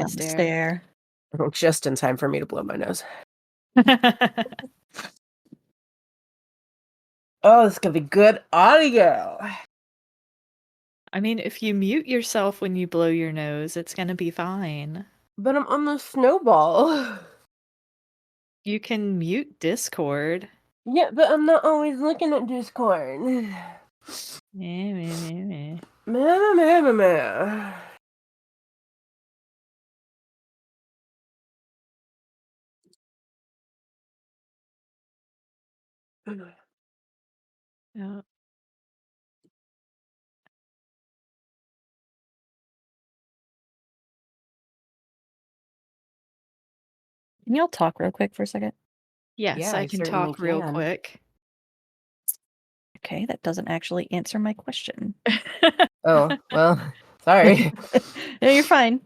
stare. Just in time for me to blow my nose. Oh, this is gonna be good audio. I mean, if you mute yourself when you blow your nose, it's gonna be fine. But I'm on the snowball. You can mute Discord. Yeah, but I'm not always looking at Discord. Meh, meh, meh, meh. Meh, meh, meh, meh. Yeah. Can y'all talk real quick for a second? Yes, Yeah, I I can certainly talk real can. quick. Okay, that doesn't actually answer my question. Oh, well, sorry. No, you're fine.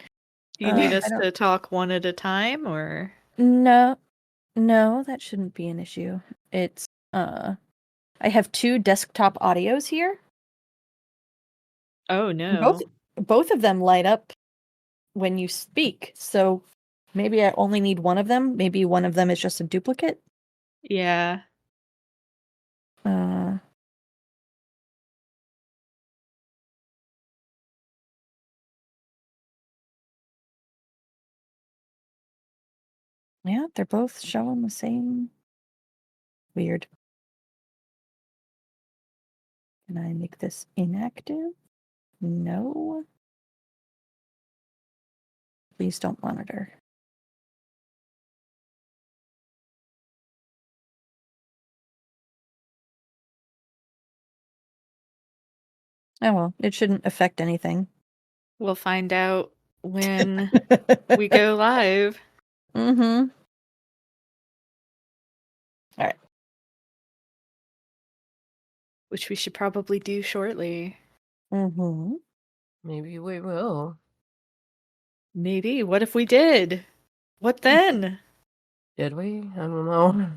Do you need I us don't- to talk one at a time, or? No, that shouldn't be an issue. It's I have 2 desktop audios here. Oh no. Both of them light up when you speak. So maybe I only need one of them. Maybe one of them is just a duplicate. Yeah. Yeah, they're both showing the same. Weird. Can I make this inactive? No. Please don't monitor. Oh well, it shouldn't affect anything. We'll find out when we go live. Mm-hmm. All right. Which we should probably do shortly. Mm-hmm. Maybe we will. Maybe. What if we did? What then? Did we? I don't know.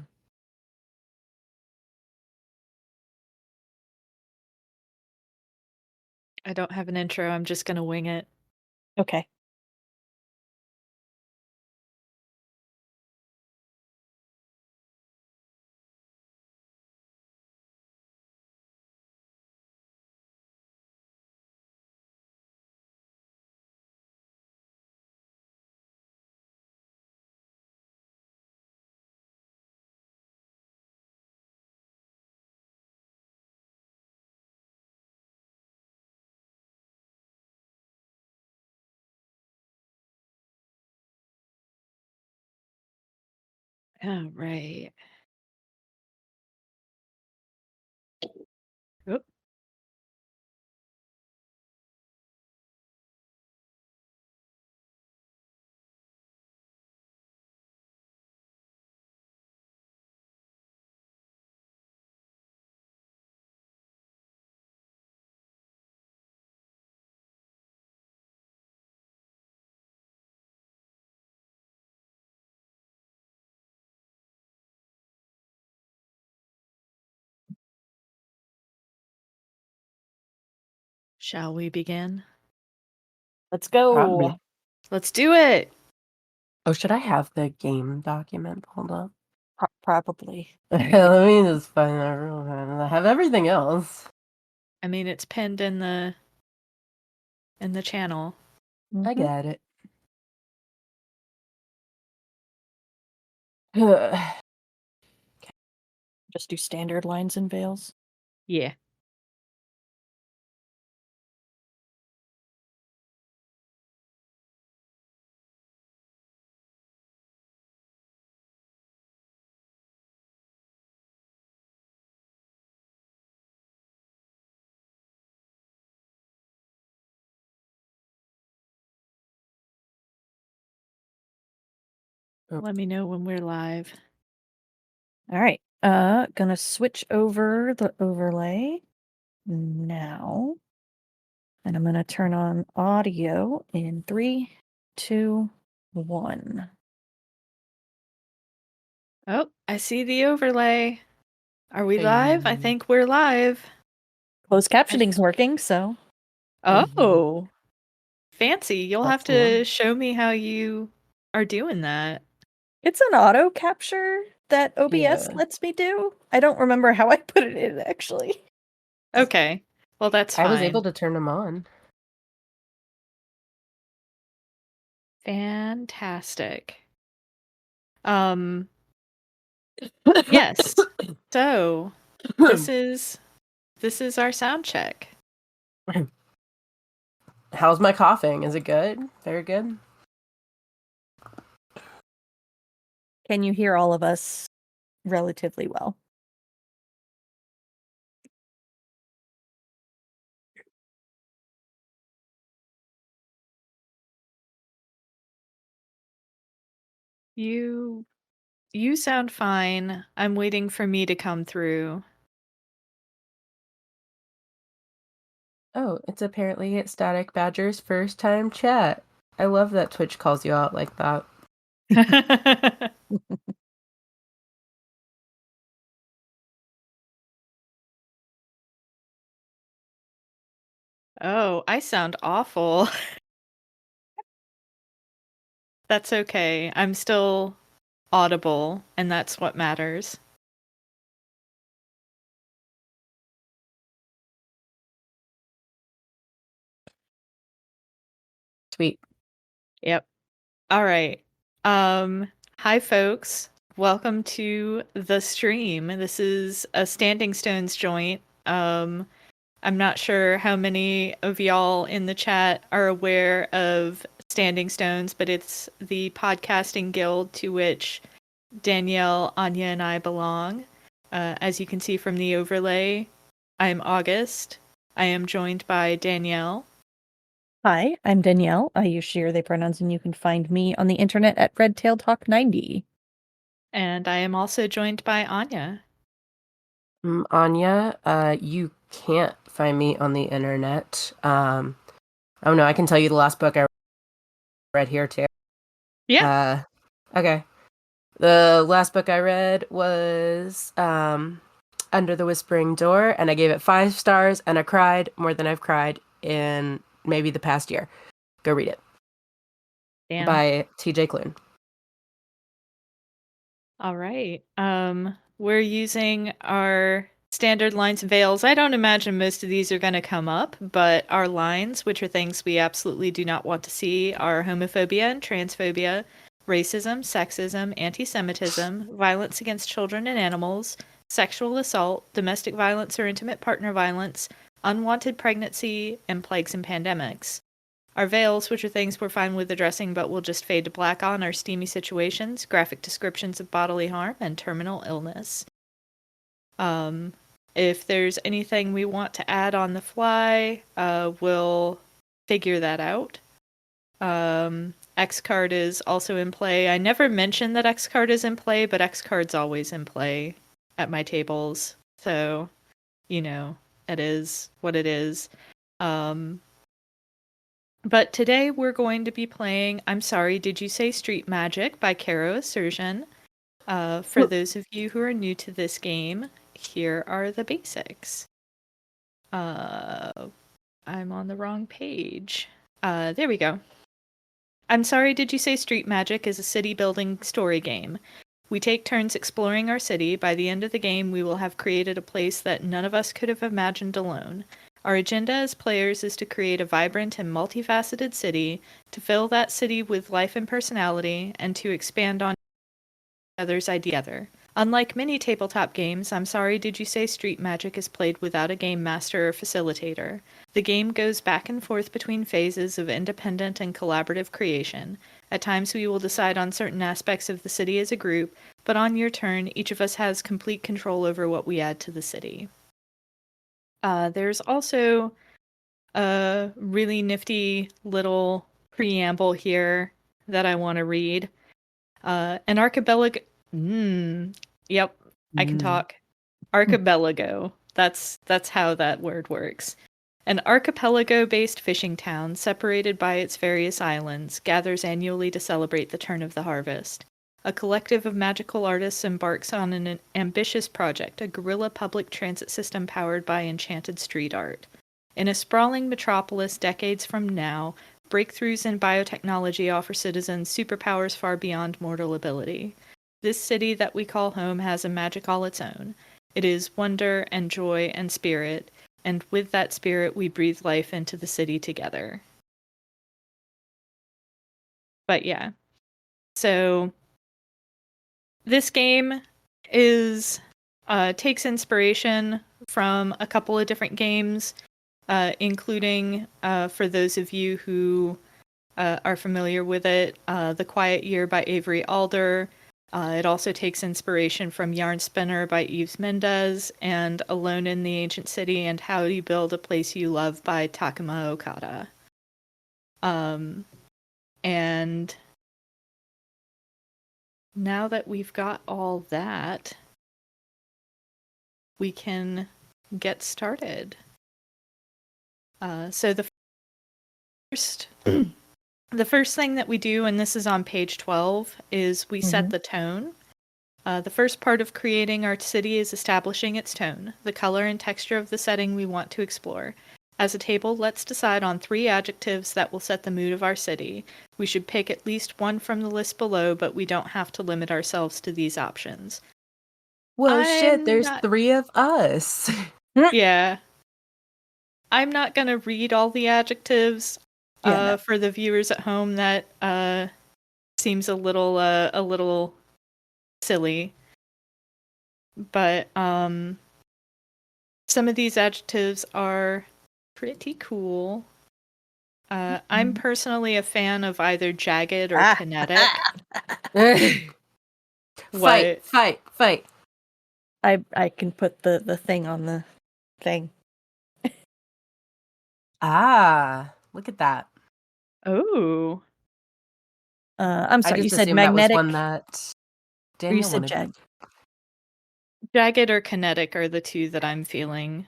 I don't have an intro. I'm just gonna wing it. Okay. All right. Oop. Shall we begin? Let's go. Probably. Let's do it. Oh, should I have the game document pulled up? Probably. Let me just find that real fast. I have everything else. I mean, it's pinned in the channel. I Mhm. got it. Just do standard lines and veils. Yeah. Oh. Let me know when we're live. All right. Gonna switch over the overlay now. And I'm gonna turn on audio in 3, 2, 1. Oh, I see the overlay. Are we live? I think we're live. Closed captioning's working, so. Oh. fancy. You'll have That's new. to show me how you are doing that. It's an auto capture that OBS Yeah. lets me do. I don't remember how I put it in actually. Okay. Well, that's fine. I was able to turn them on. Fantastic. Yes. So, this is our sound check. How's my coughing? Is it good? Very good. Can you hear all of us relatively well? You sound fine. I'm waiting for me to come through. Oh, it's apparently Static Badger's first time chat. I love that Twitch calls you out like that. Oh, I sound awful. That's okay. I'm still audible, and that's what matters. Sweet. Yep. All right. Hi folks. Welcome to the stream. This is a Standing Stones joint. I'm not sure how many of y'all in the chat are aware of Standing Stones, but it's the podcasting guild to which Danielle, Anya, and I belong. As you can see from the overlay, I'm August. I am joined by Danielle. Hi, I'm Danielle. I use she, her, they pronouns, and you can find me on the internet at Redtail Talk 90. And I am also joined by Anya. Anya, you can't find me on the internet. Oh no, I can tell you the last book I read here too. Yeah. Okay. The last book I read was Under the Whispering Door, and I gave it 5 stars, and I cried more than I've cried in maybe the past year. Go read it. Damn. By TJ Klune. All right. We're using our standard lines and veils. I don't imagine most of these are going to come up, but our lines, which are things we absolutely do not want to see, are homophobia and transphobia, racism, sexism, anti-Semitism, violence against children and animals, sexual assault, domestic violence or intimate partner violence, unwanted pregnancy, and plagues and pandemics. Our veils, which are things we're fine with addressing but will just fade to black on, are steamy situations, graphic descriptions of bodily harm, and terminal illness. If there's anything we want to add on the fly, we'll figure that out. X-Card is also in play. I never mentioned that X-Card is in play, but X-Card's always in play at my tables. So, you know, it is what it is. But today we're going to be playing I'm Sorry, Did You Say Street Magic by Caro Assertion. For those of you who are new to this game, here are the basics. I'm on the wrong page. There we go. I'm Sorry, Did You Say Street Magic is a city building story game. We take turns exploring our city. By the end of the game, we will have created a place that none of us could have imagined alone. Our agenda as players is to create a vibrant and multifaceted city, to fill that city with life and personality, and to expand on others' idea. Unlike many tabletop games, I'm Sorry, Did You Say Street Magic is played without a game master or facilitator. The game goes back and forth between phases of independent and collaborative creation. At times we will decide on certain aspects of the city as a group, but on your turn, each of us has complete control over what we add to the city. There's also a really nifty little preamble here that I want to read. An archipelago. Yep, I can talk. Archipelago. That's how that word works. An archipelago-based fishing town, separated by its various islands, gathers annually to celebrate the turn of the harvest. A collective of magical artists embarks on an ambitious project, a guerrilla public transit system powered by enchanted street art. In a sprawling metropolis decades from now, breakthroughs in biotechnology offer citizens superpowers far beyond mortal ability. This city that we call home has a magic all its own. It is wonder and joy and spirit, and with that spirit we breathe life into the city together. But yeah. So this game is takes inspiration from a couple of different games, including, for those of you who are familiar with it, The Quiet Year by Avery Alder. It also takes inspiration from Yarn Spinner by Yves Mendez, and Alone in the Ancient City and How You Build a Place You Love by Takuma Okada. And now that we've got all that, we can get started. So the first thing that we do, and this is on page 12, is we set the tone. The first part of creating our city is establishing its tone, the color and texture of the setting we want to explore. As a table, let's decide on 3 adjectives that will set the mood of our city. We should pick at least one from the list below, but we don't have to limit ourselves to these options. Well, shit, I'm there's not- 3 of us. Yeah. I'm not going to read all the adjectives Yeah, no. for the viewers at home. That seems a little silly. But some of these adjectives are pretty cool. I'm personally a fan of either jagged or kinetic. What? Fight. I can put the thing on the thing. Look at that. Oh. I'm I sorry, you just said assumed that was magnetic. one that Or Daniel you said wanted. jag. Jagged or kinetic are the 2 that I'm feeling.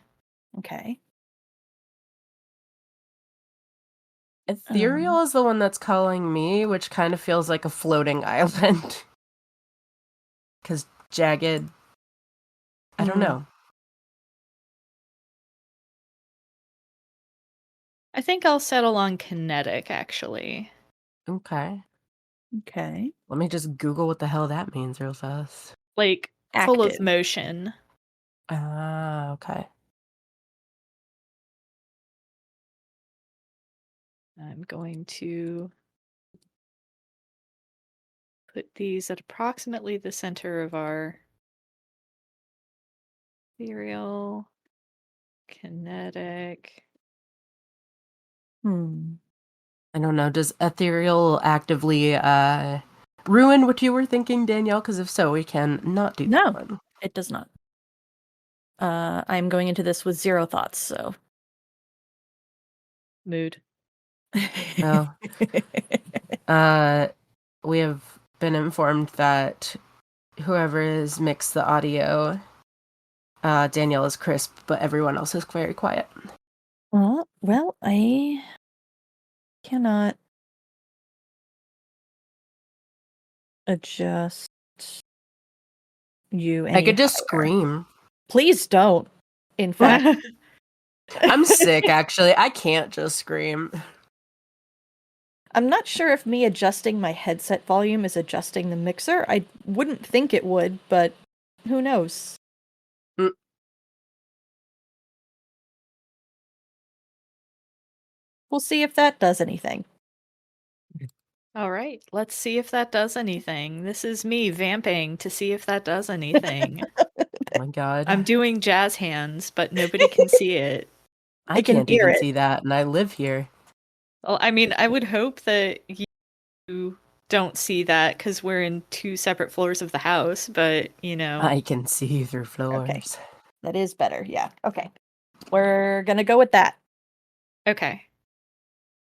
Okay. Ethereal is the one that's calling me, which kind of feels like a floating island. Because jagged, I don't know. I think I'll settle on kinetic, actually. Okay. Okay. Let me just Google what the hell that means real fast. Like, full of Active. motion. Okay. I'm going to put these at approximately the center of our ethereal, kinetic. I don't know. Does ethereal actively ruin what you were thinking, Danielle? Because if so, we can not do No. that one. It does not. I'm going into this with 0 thoughts, so. Mood. Oh. We have been informed that whoever has mixed the audio, Danielle is crisp, but everyone else is very quiet. Well, I cannot adjust you any I could just higher. scream. Please don't. In fact, I'm sick, actually. I can't just scream. I'm not sure if me adjusting my headset volume is adjusting the mixer. I wouldn't think it would, but who knows? Mm. We'll see if that does anything. All right, let's see if that does anything. This is me vamping to see if that does anything. Oh my god. I'm doing jazz hands, but nobody can see it. I can can't hear even it. see that, and I live here. Well, I mean, I would hope that you don't see that because we're in 2 separate floors of the house, but, you know. I can see through floors. Okay. That is better. Yeah. Okay. We're going to go with that. Okay.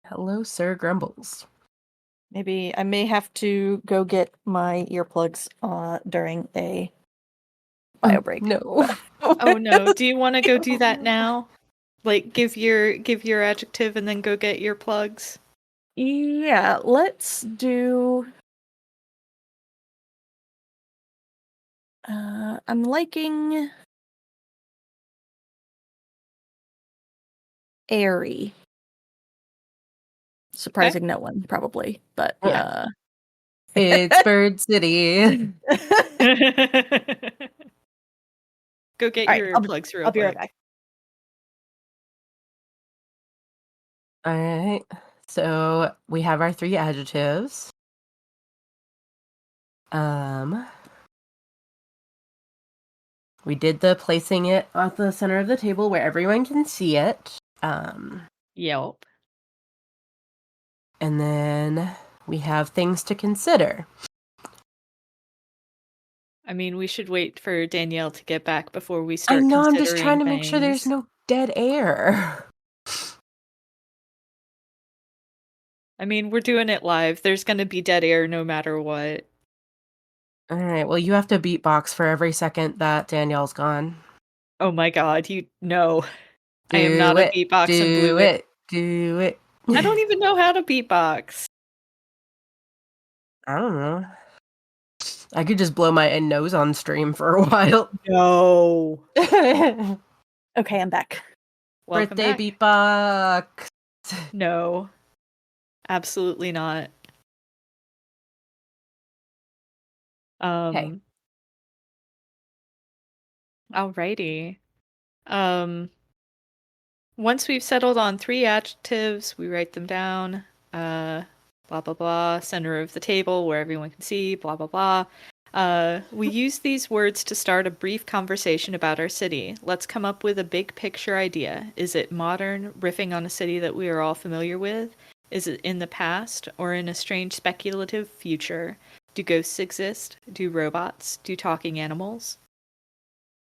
Hello, Sir Grumbles. Maybe I may have to go get my earplugs during a bio break. No. Oh no, do you want to go do that now? Like give your adjective and then go get your plugs? Yeah, let's do I'm liking airy. surprising no one probably, but Yeah. It's Bird City. Go get All right, your earplugs real I'll be right quick. back. All right. So we have our 3 adjectives. We did the placing it at the center of the table where everyone can see it. Yelp. And then we have things to consider. I mean, we should wait for Danielle to get back before we I start know, I'm considering just trying to make sure there's things. no dead air. I mean, we're doing it live. There's going to be dead air no matter what. All right, well, you have to beatbox for every second that Danielle's gone. Oh my god, you know. I am Do not a it. beatbox and Do blew it. it. Do it. I don't even know how to beatbox. I don't know. I could just blow my nose on stream for a while. No. Okay, I'm back. Welcome Birthday back. beatbox. No. Absolutely not. Okay. Alrighty. Once we've settled on 3 adjectives, we write them down. Blah blah blah. Center of the table where everyone can see. Blah blah blah. We use these words to start a brief conversation about our city. Let's come up with a big picture idea. Is it modern, riffing on a city that we are all familiar with? Is it in the past or in a strange speculative future? Do ghosts exist? Do robots? Do talking animals?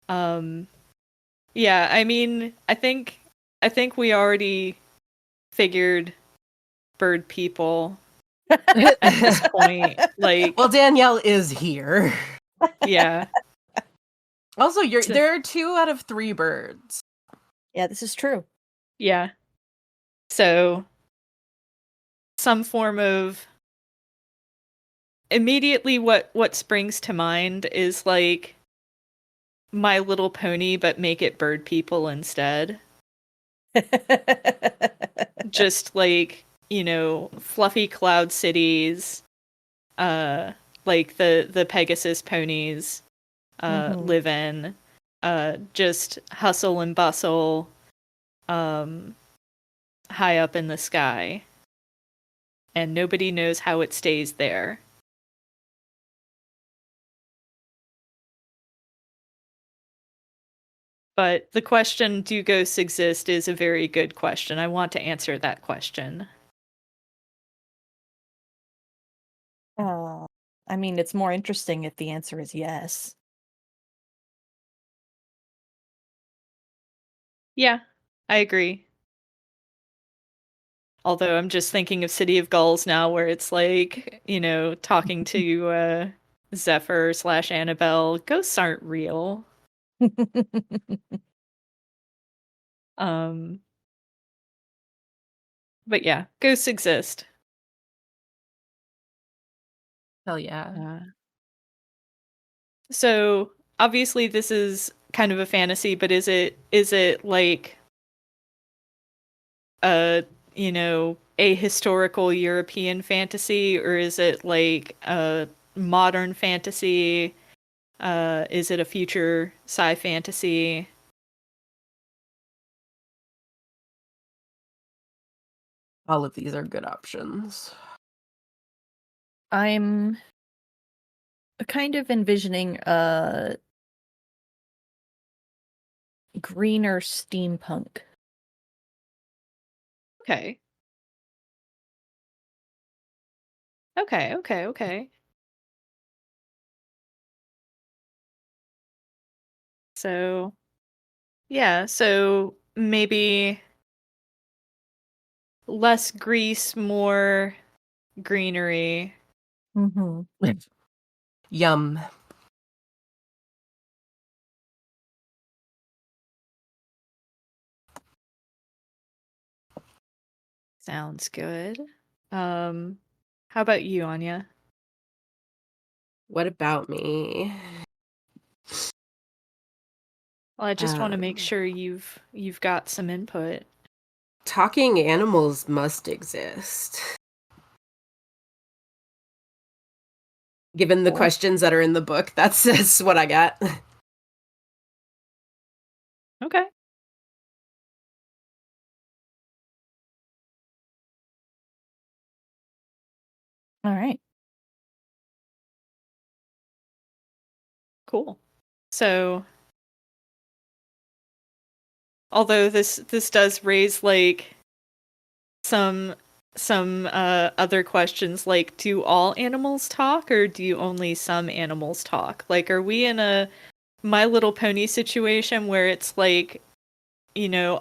Yeah, I mean, I think we already figured bird people at this point. Like, Well, Danielle is here. yeah. Also, there are 2 out of 3 birds. Yeah, this is true. Yeah. So some form of immediately what springs to mind is like My Little Pony, but make it bird people instead. Just like, fluffy cloud cities, like the Pegasus ponies live in, just hustle and bustle, high up in the sky, and nobody knows how it stays there. But the question, do ghosts exist, is a very good question. I want to answer that question. I mean, it's more interesting if the answer is yes. Yeah, I agree. Although I'm just thinking of City of Gulls now, where it's like, talking to Zephyr/Annabelle. Ghosts aren't real. Um, but yeah, ghosts exist. Hell yeah. So obviously this is kind of a fantasy, but is it like a a historical European fantasy, or is it like a modern fantasy? Is it a future sci fantasy? All of these are good options. I'm kind of envisioning a greener steampunk. Okay. Okay. So, yeah, so maybe less grease, more greenery. Yum. Sounds good. How about you, Anya? What about me? Well, I just want to make Um, sure you've got some input. Talking animals must exist. Given the Cool. questions that are in the book, that's what I got. Okay. All right. Cool. So, although this does raise like some other questions, like, do all animals talk, or do only some animals talk? Like, are we in a My Little Pony situation where it's like,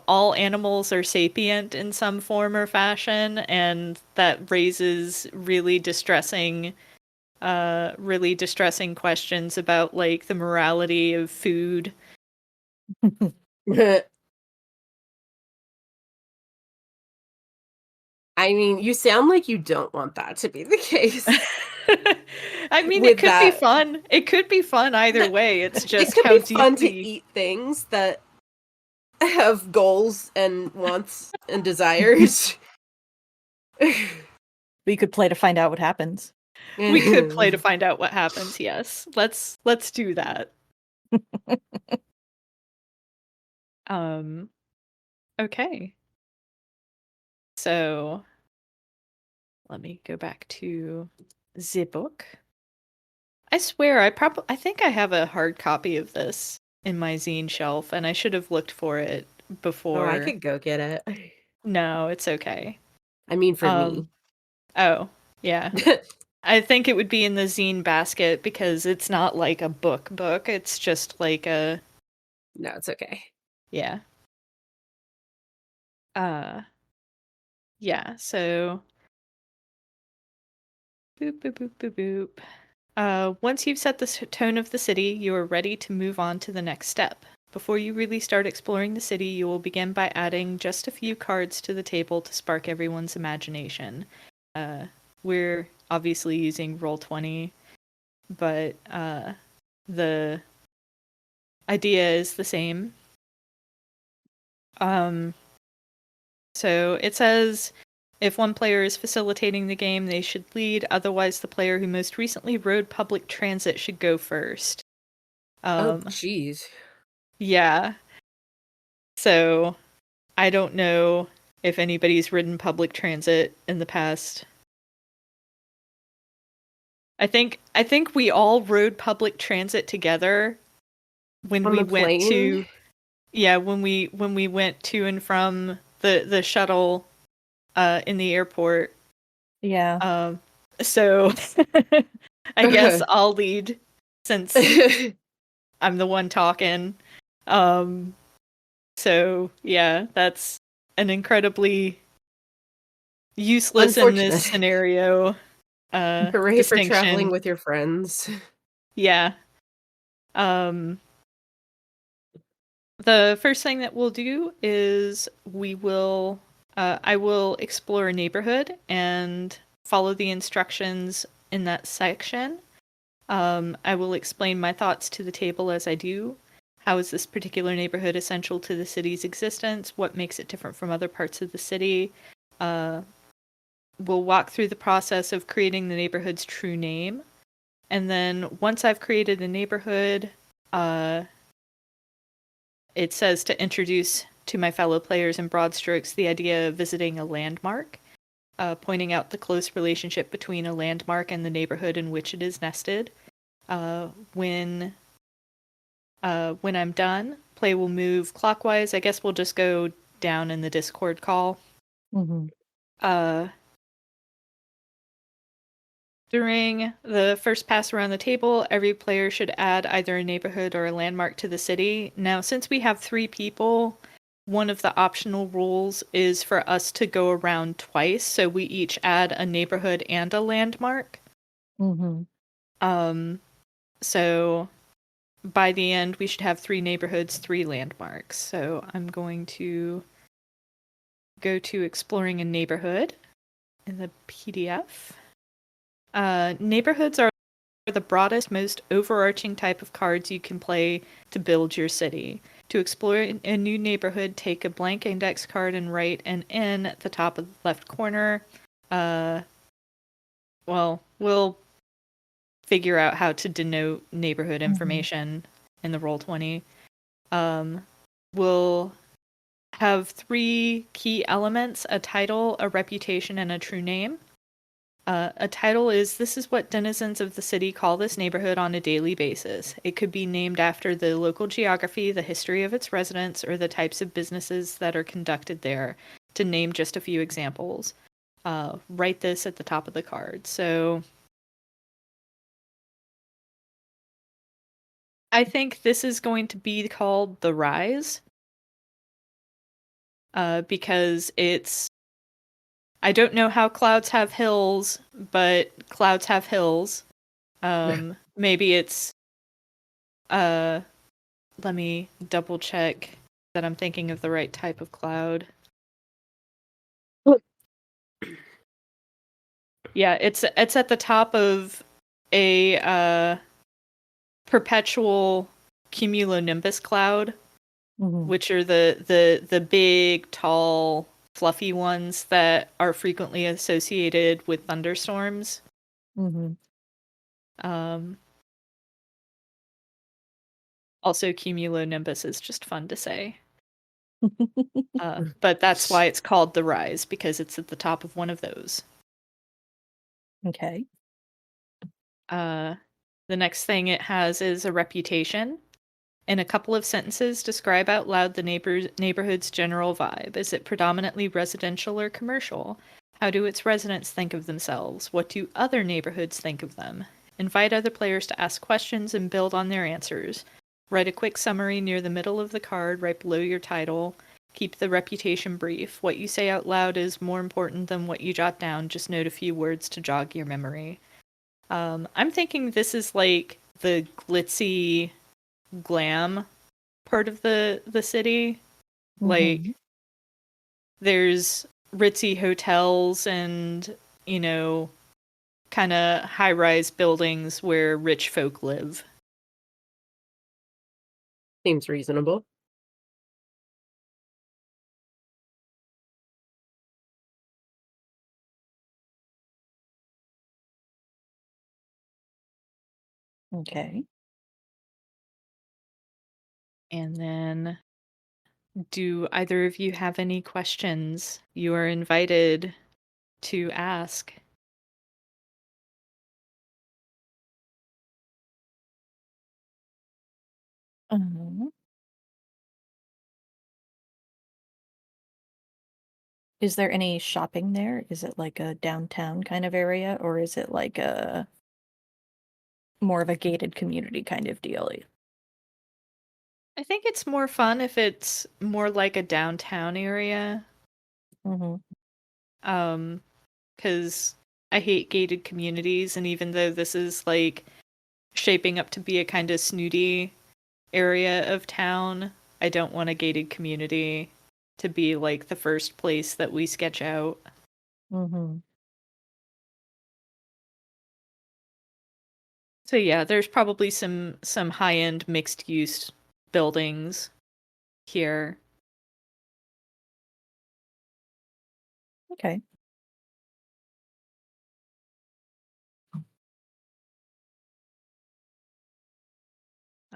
all animals are sapient in some form or fashion, and that raises really distressing questions about like the morality of food. I mean, you sound like you don't want that to be the case. I mean, it With could be that, fun. It could be fun either way. It's it just could how be fun to deeply. eat things that have goals and wants and desires. We could play to find out what happens. We could play to find out what happens. Yes, let's do that. Okay. So let me go back to the book. I swear, I think I have a hard copy of this in my zine shelf, and I should have looked for it Oh, before. I could go get it. No, it's okay. I mean, for me. Oh, yeah. I think it would be in the zine basket because it's not like a book. It's just like a, No, it's okay. yeah. Yeah, so boop boop boop boop boop. Once you've set the tone of the city, you are ready to move on to the next step. Before you really start exploring the city, you will begin by adding just a few cards to the table to spark everyone's imagination. We're obviously using Roll20, but the idea is the same. So it says, if one player is facilitating the game, they should lead. Otherwise, the player who most recently rode public transit should go first. Oh, jeez. Yeah. So I don't know if anybody's ridden public transit in the past. I think we all rode public transit together when On we the went plane? to when we went to and from the shuttle in the airport. Yeah. So I guess I'll lead since I'm the one talking. So yeah, that's an incredibly useless in this Unfortunate. scenario Hooray for traveling distinction. with your friends. Yeah. The first thing that we'll do is I will explore a neighborhood and follow the instructions in that section. I will explain my thoughts to the table as I do. How is this particular neighborhood essential to the city's existence? What makes it different from other parts of the city? We'll walk through the process of creating the neighborhood's true name. And then once I've created a neighborhood, it says to introduce to my fellow players in broad strokes the idea of visiting a landmark, pointing out the close relationship between a landmark and the neighborhood in which it is nested. When I'm done, play will move clockwise. I guess we'll just go down in the Discord call. Mm-hmm. During the first pass around the table, every player should add either a neighborhood or a landmark to the city. Now, since we have 3 people, one of the optional rules is for us to go around twice, so we each add a neighborhood and a landmark. Mm-hmm. So by the end, we should have 3 neighborhoods, 3 landmarks. So I'm going to go to exploring a neighborhood in the PDF. Neighborhoods are the broadest, most overarching type of cards you can play to build your city. To explore a new neighborhood, take a blank index card and write an N at the top of the left corner. Well, we'll figure out how to denote neighborhood information in the Roll20. We'll have 3 key elements: a title, a reputation, and a true name. A title is, this is what denizens of the city call this neighborhood on a daily basis. It could be named after the local geography, the history of its residents, or the types of businesses that are conducted there, to name just a few examples. Write this at the top of the card. So I think this is going to be called The Rise. Because it's, I don't know how clouds have hills, but clouds have hills. Maybe it's, let me double check that I'm thinking of the right type of cloud. Yeah, it's at the top of a perpetual cumulonimbus cloud, which are the big, tall, fluffy ones that are frequently associated with thunderstorms. Also, cumulonimbus is just fun to say. But that's why it's called The Rise, because it's at the top of one of those. Okay. The next thing it has is a reputation. In a couple of sentences, describe out loud the neighborhood's general vibe. Is it predominantly residential or commercial? How do its residents think of themselves? What do other neighborhoods think of them? Invite other players to ask questions and build on their answers. Write a quick summary near the middle of the card, right below your title. Keep the reputation brief. What you say out loud is more important than what you jot down. Just note a few words to jog your memory. I'm thinking this is like the glitzy glam part of the city. Like, there's ritzy hotels and, you know, kind of high-rise buildings where rich folk live. Seems reasonable. Okay. And then, do either of you have any questions? You are invited to ask. Is there any shopping there? Is it like a downtown kind of area, or is it like a more of a gated community kind of deal? I think it's more fun if it's more like a downtown area. Because I hate gated communities, and even though this is like shaping up to be a kind of snooty area of town, I don't want a gated community to be like the first place that we sketch out. So yeah, there's probably some high-end mixed use buildings here. Okay.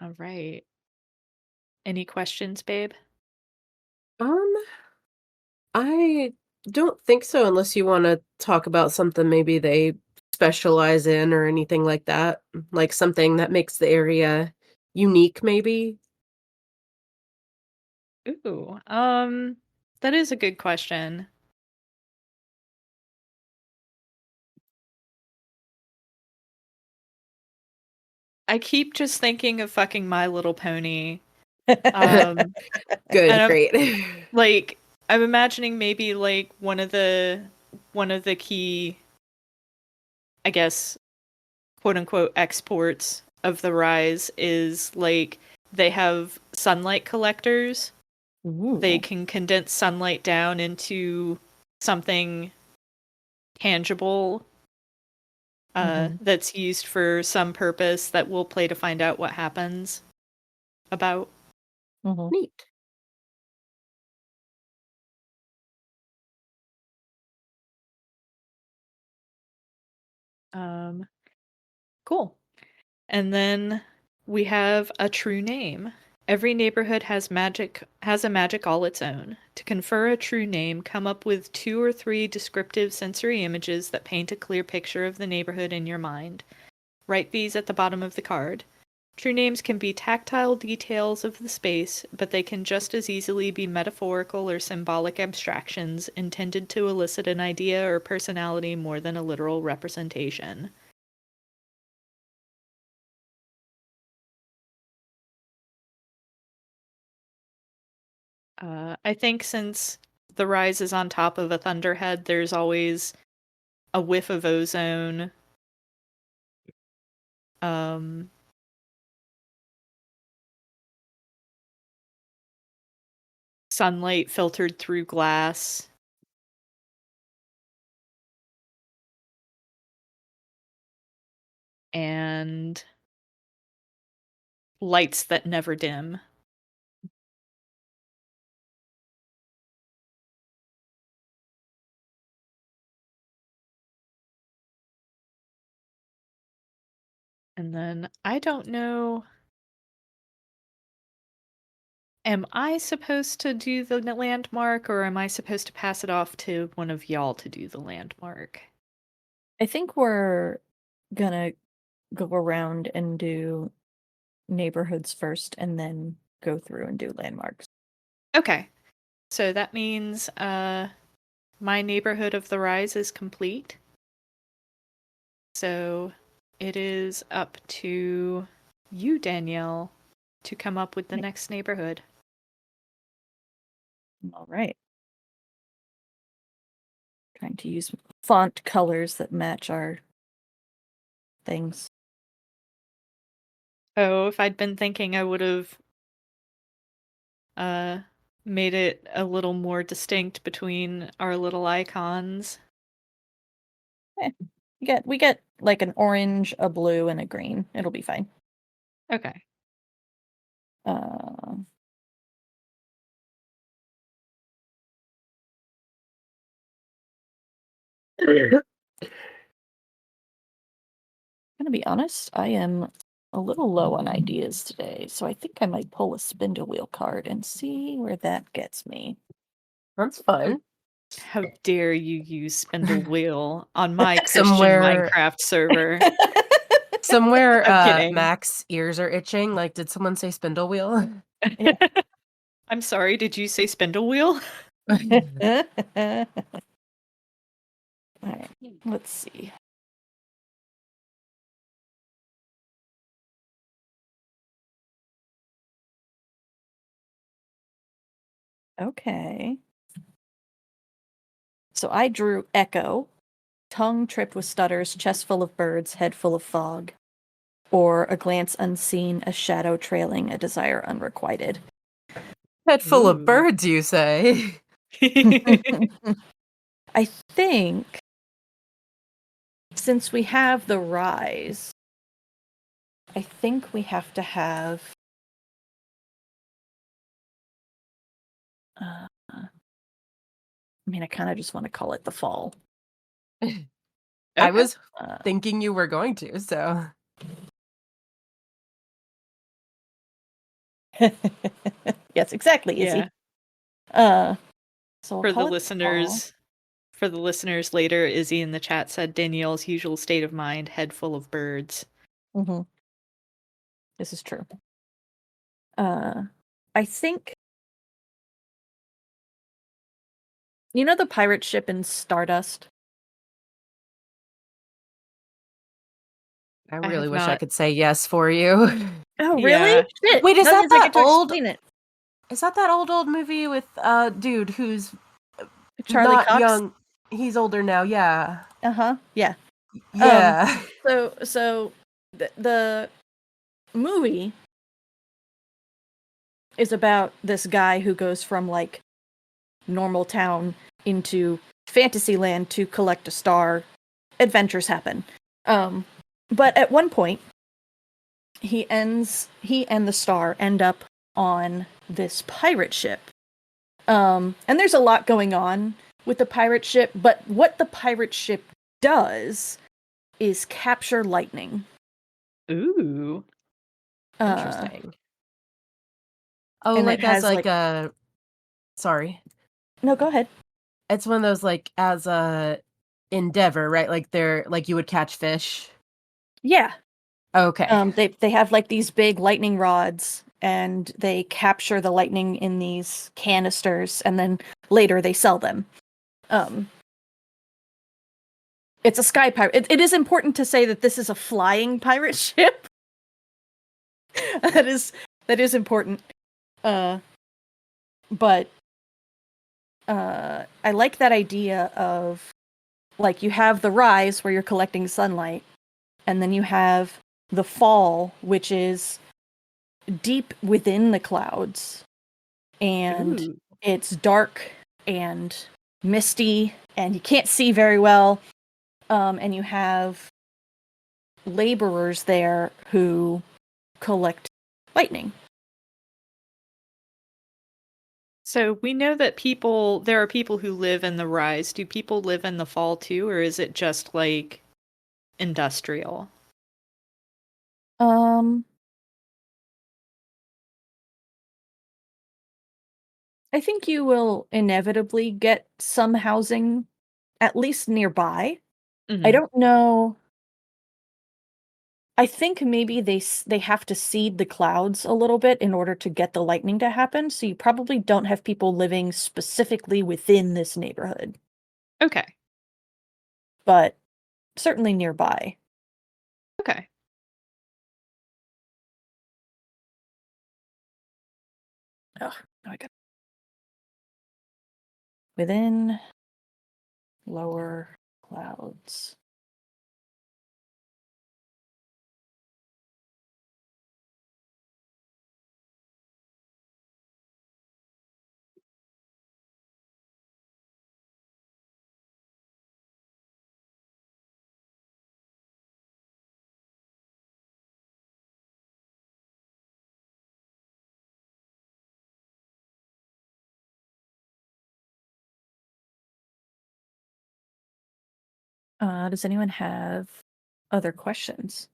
All right. Any questions, babe? I don't think so unless you wanna talk about something maybe they specialize in or anything like that, like something that makes the area unique maybe? Ooh, that is a good question. I keep just thinking of fucking My Little Pony. And Good, I'm great. like, I'm imagining maybe like one of the key, I guess, quote unquote exports of the Rise is like they have sunlight collectors. They can condense sunlight down into something tangible that's used for some purpose that we'll play to find out what happens about. Mhm. Neat. Cool. And then we have a true name. Every neighborhood has a magic all its own. To confer a true name, come up with 2 or 3 descriptive sensory images that paint a clear picture of the neighborhood in your mind. Write these at the bottom of the card. True names can be tactile details of the space, but they can just as easily be metaphorical or symbolic abstractions intended to elicit an idea or personality more than a literal representation. I think since the rise is on top of a thunderhead, there's always a whiff of ozone. Um, Sunlight filtered through glass. And lights that never dim. And then I don't know. Am I supposed to do the landmark, or am I supposed to pass it off to one of y'all to do the landmark? I think we're gonna go around and do neighborhoods first and then go through and do landmarks. Okay. So that means my neighborhood of the rise is complete. So it is up to you, Danielle, to come up with the next neighborhood. All right. Trying to use font colors that match our things. Oh, if I'd been thinking, I would have made it a little more distinct between our little icons. We get like an orange, a blue, and a green. It'll be fine. Okay. Uh, gonna be honest, I am a little low on ideas today, so I think I might pull a spindle wheel card and see where that gets me. That's fun. How dare you use Spindle Wheel on my Christian Somewhere- Minecraft server? Somewhere, I'm kidding. Mac's ears are itching. Like, did someone say spindle wheel? I'm sorry, did you say Spindle Wheel? Alright, let's see. Okay. So I drew Echo, tongue tripped with stutters, chest full of birds, head full of fog, or a glance unseen, a shadow trailing, a desire unrequited. Head full Ooh. of birds, you say? I think since we have the rise, I think we have to have I mean, I kind of just want to call it the fall. I was Uh, thinking you were going to, so. yes, exactly, Izzy. Yeah. So For we'll the call it listeners later, Izzy in the chat said Danielle's usual state of mind, head full of birds. Mm-hmm. This is true. I think you know the pirate ship in Stardust? I I really have wish I not- could say yes for you. Oh, Yeah. really? Shit. Wait, is that that means I that get to old- explain it. Is that old movie with dude who's Charlie not Cox? young? He's older now, yeah. Uh-huh. Yeah. Yeah. So the movie is about this guy who goes from like normal town into Fantasyland to collect a star. Adventures happen. But at one point he and the star end up on this pirate ship. And there's a lot going on with the pirate ship, but what the pirate ship does is capture lightning. Ooh. Interesting. Oh, and like it as has, like like- a sorry. No, go ahead. It's one of those like as a endeavor, right? Like they're like you would catch fish. Yeah. Okay. They have like these big lightning rods, and they capture the lightning in these canisters, and then later they sell them. It's a sky pirate. It is important to say that this is a flying pirate ship. that is important. But I like that idea of, like, you have the rise where you're collecting sunlight, and then you have the fall, which is deep within the clouds, and Ooh. it's dark and misty, and you can't see very well. And you have laborers there who collect lightning. So we know that there are people who live in the rise. Do people live in the fall too, or is it just like industrial? I think you will inevitably get some housing at least nearby. I Mhm. don't know. I think maybe they have to seed the clouds a little bit in order to get the lightning to happen, so you probably don't have people living specifically within this neighborhood, Okay. but certainly nearby. Okay. Oh, now I got within lower clouds. Does anyone have other questions?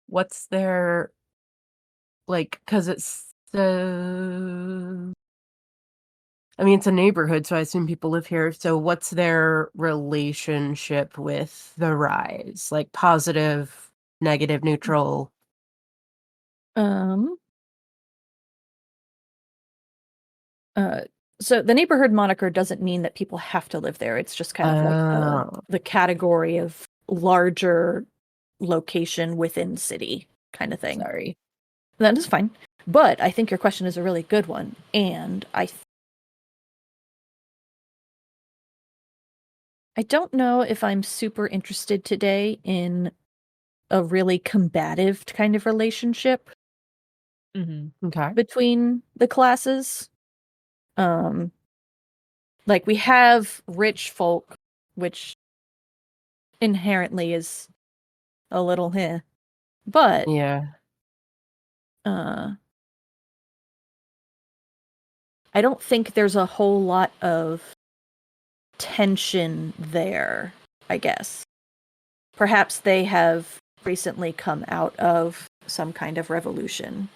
What's their like cuz it's the I mean it's a neighborhood, so I assume people live here. So what's their relationship with the rise? Like positive, negative, neutral? Um, so the neighborhood moniker doesn't mean that people have to live there. It's just kind of like Oh. the category of larger location within city kind of thing. Sorry. That is fine. But I think your question is a really good one. And I don't know if I'm super interested today in a really combative kind of relationship Mhm. Okay. between the classes. Like, we have rich folk, which inherently is a little but Yeah. uh I don't think there's a whole lot of tension there, I guess. Perhaps they have recently come out of some kind of revolution,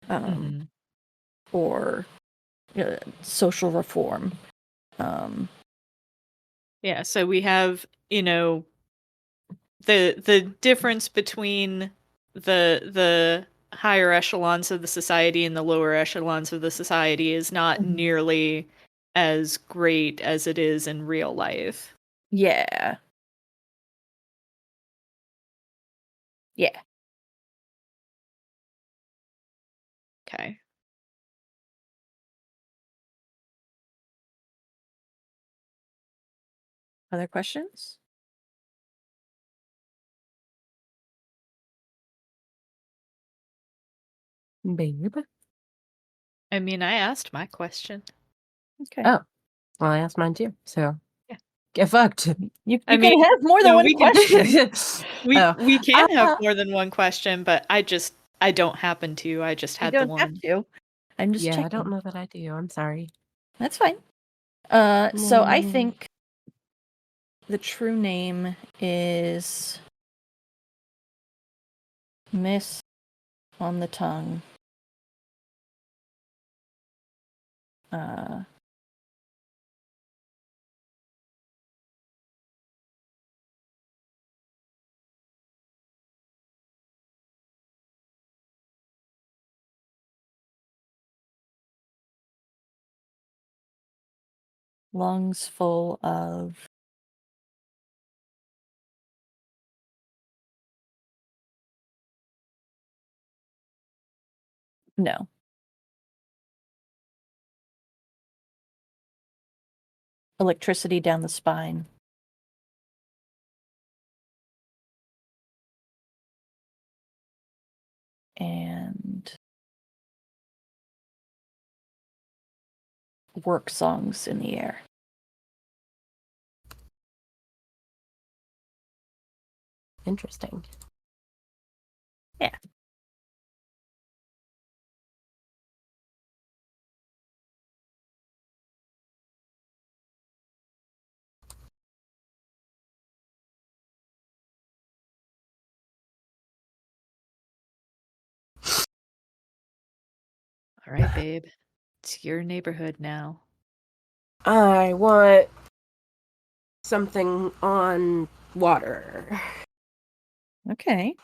Mhm. or social reform. Yeah, so we have, the difference between the higher echelons of the society and the lower echelons of the society is not Mhm. nearly as great as it is in real life. Yeah. Yeah. Okay. Other questions? Babe. I mean, I asked my question. Okay. Oh. Well, I asked mine too. So Yeah. Get fucked. You I can mean, have more than no, one we can- question. We can have Uh, more than one question, but I don't happen to. I just You had the don't have one. to. I'm just yeah, checking. I don't know that I do. I'm sorry. That's fine. So I Mm. think the true name is Miss on the Tongue. Uh, lungs full of no. Electricity down the spine. And work songs in the air. Interesting. Yeah. All right, babe. It's your neighborhood now. I want something on water. Okay.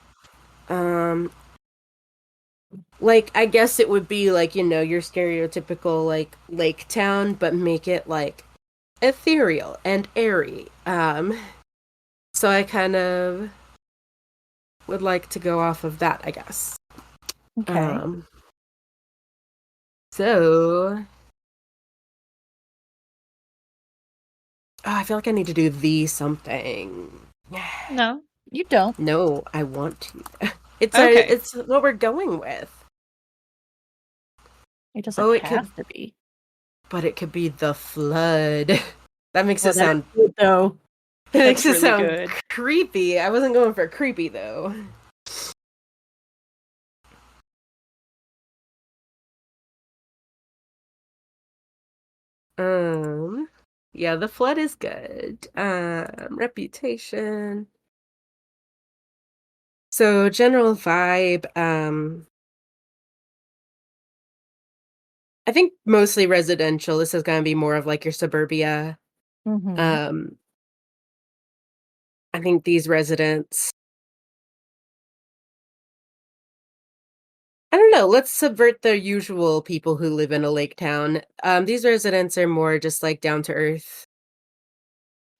Like I guess it would be like, your stereotypical like lake town, but make it like ethereal and airy. So I kind of would like to go off of that, I guess. Okay. So I feel like I need to do the something. No. You don't. No, I want to. Okay. It's what we're going with. It doesn't Oh, it could, have to be. but it could be the flood. That makes Well, it sound. that's good, though. That That's makes it really sound good. creepy. I wasn't going for creepy though. Yeah, the flood is good. Reputation. So general vibe, I think mostly residential. This is gonna be more of like your suburbia. Mm-hmm. I think these residents, I don't know, let's subvert the usual people who live in a lake town. These residents are more just like down to earth.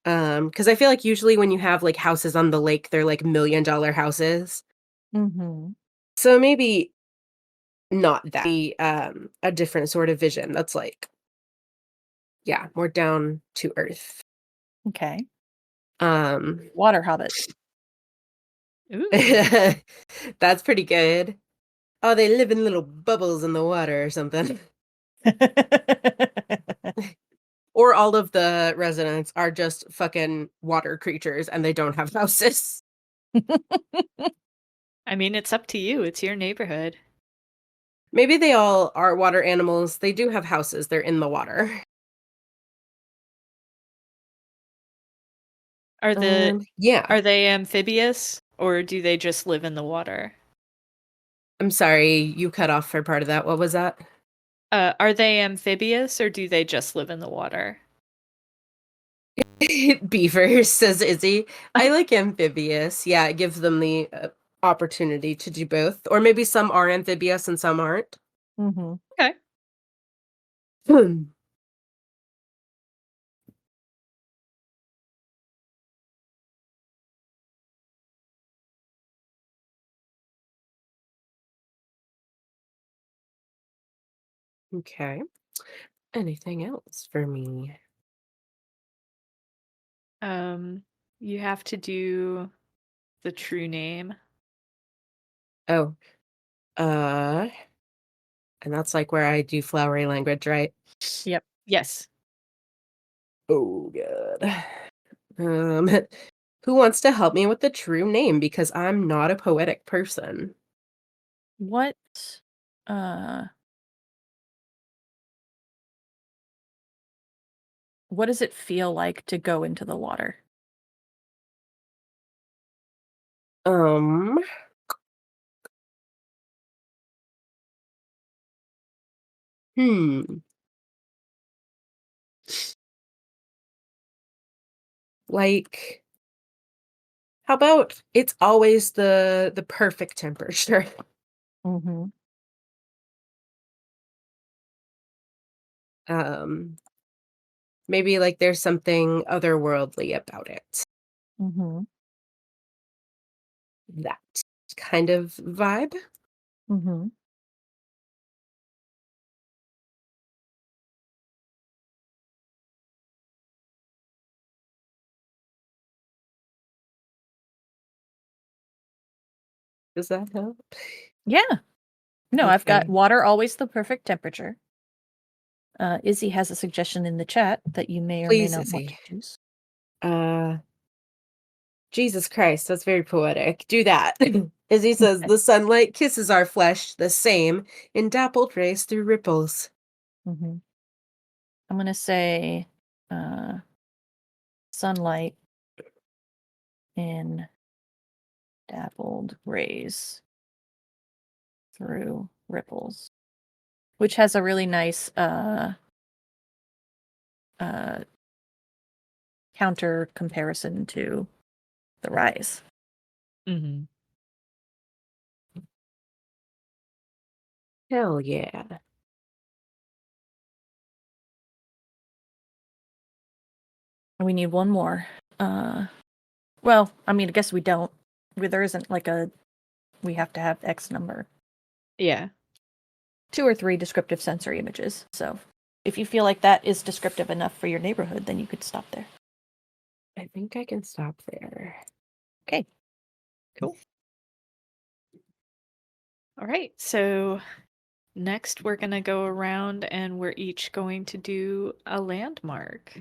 Because I feel like usually when you have like houses on the lake, they're like $1 million houses. Mm-hmm. So maybe not that. Be, a different sort of vision. That's like, yeah, more down to earth. Okay. Um, Water hobbit. Ooh. that's pretty good. Oh, they live in little bubbles in the water or something. Or all of the residents are just fucking water creatures and they don't have houses. I mean, it's up to you. It's your neighborhood. Maybe they all are water animals. They do have houses. They're in the water. Yeah. Are they amphibious or do they just live in the water? I'm sorry, you cut off for part of that. What was that? Are they amphibious or do they just live in the water? Beavers, says Izzy. I like amphibious. Yeah, it gives them the opportunity to do both. Or maybe some are amphibious and some aren't. Mm-hmm. Okay. Okay. Anything else for me? You have to do the true name. Oh, uh, and that's like where I do flowery language, right? Yes. Oh, good. Um, who wants to help me with the true name because I'm not a poetic person? What uh what does it feel like to go into the water? Um, hmm. Like, how about it's always the perfect temperature? Mhm. Um, maybe like there's something otherworldly about it. Mhm. That kind of vibe. Mhm. Does that help? Yeah. No, I've got Okay. water always the perfect temperature. Izzy has a suggestion in the chat that you may or may Please, not want to Izzy. choose. Uh, Jesus Christ, that's very poetic. Do that. Izzy says, the sunlight kisses our flesh the same in dappled rays through ripples. Mhm. I'm gonna say sunlight in dappled rays through ripples, which has a really nice uh counter comparison to the rise. Mm-hmm. Hell yeah. And we need one more. Well, I mean, I guess we don't. There isn't like a we have to have X number. Yeah. 2 or 3 descriptive sensory images. So if you feel like that is descriptive enough for your neighborhood, then you could stop there. I think I can stop there. Okay. Cool. All right. So next we're going to go around and we're each going to do a landmark.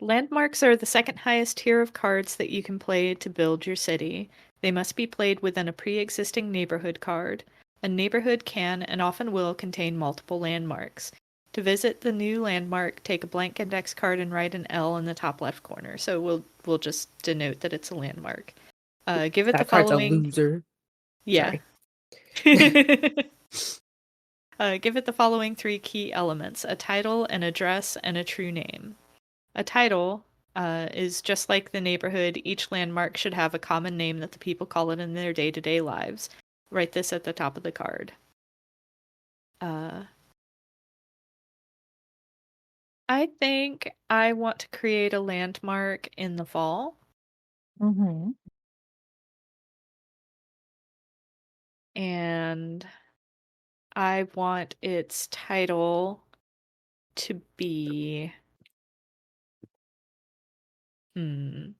Landmarks are the second highest tier of cards that you can play to build your city. They must be played within a pre-existing neighborhood card. A neighborhood can and often will contain multiple landmarks. To visit the new landmark, take a blank index card and write an L in the top left corner. So we'll just denote that it's a landmark. Give it the That card's a following. loser. Yeah. Sorry. Give it the following three key elements: a title, an address, and a true name. A title is just like the neighborhood. Each landmark should have a common name that the people call it in their day-to-day lives. Write this at the top of the card. I think I want to create a landmark in the fall, Mm-hmm. and I want its title to be hmm,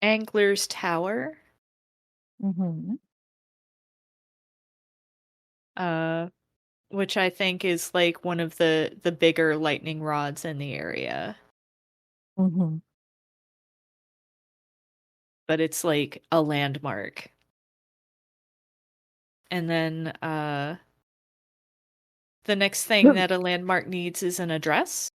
Angler's Tower, Mm-hmm. uh, which I think is like one of the bigger lightning rods in the area. Mm-hmm. But it's like a landmark. And then the next thing that a landmark needs is an address.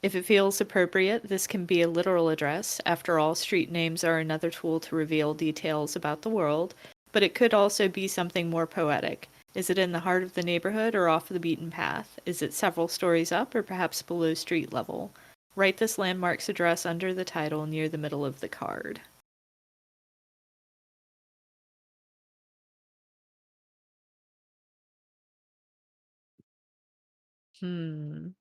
If it feels appropriate, this can be a literal address. After all, street names are another tool to reveal details about the world, but it could also be something more poetic. Is it in the heart of the neighborhood or off the beaten path? Is it several stories up or perhaps below street level? Write this landmark's address under the title near the middle of the card. Hmm.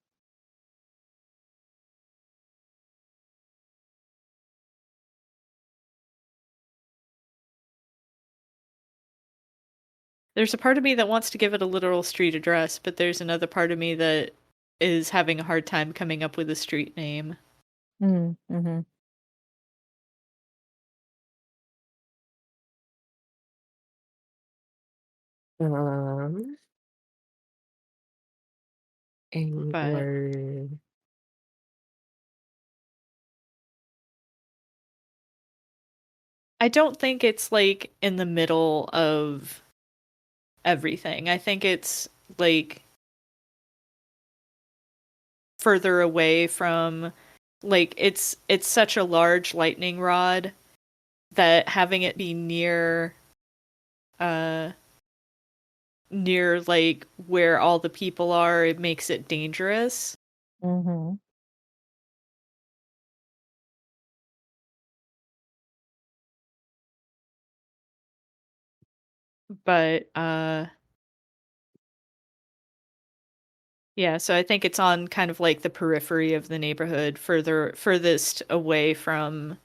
There's a part of me that wants to give it a literal street address, but there's another part of me that is having a hard time coming up with a street name. Mm-hmm. Um, a But word. I don't think it's like in the middle of everything. I think it's like further away from, like, it's such a large lightning rod that having it be uh near like where all the people are, it makes it dangerous. Mm-hmm. But yeah, so I think it's on kind of like the periphery of the neighborhood, furthest away from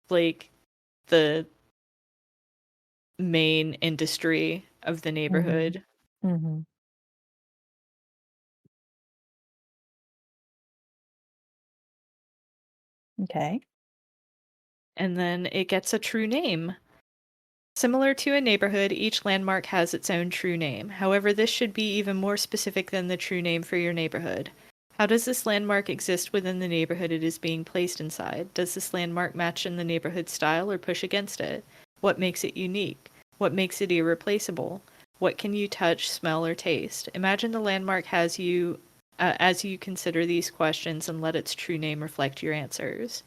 like the main industry of the neighborhood. Mm-hmm. Okay. And then it gets a true name. Similar to a neighborhood, each landmark has its own true name. However, this should be even more specific than the true name for your neighborhood. How does this landmark exist within the neighborhood it is being placed inside? Does this landmark match in the neighborhood style or push against it? What makes it unique? What makes it irreplaceable? What can you touch, smell, or taste? Imagine the landmark has you as you consider these questions and let its true name reflect your answers.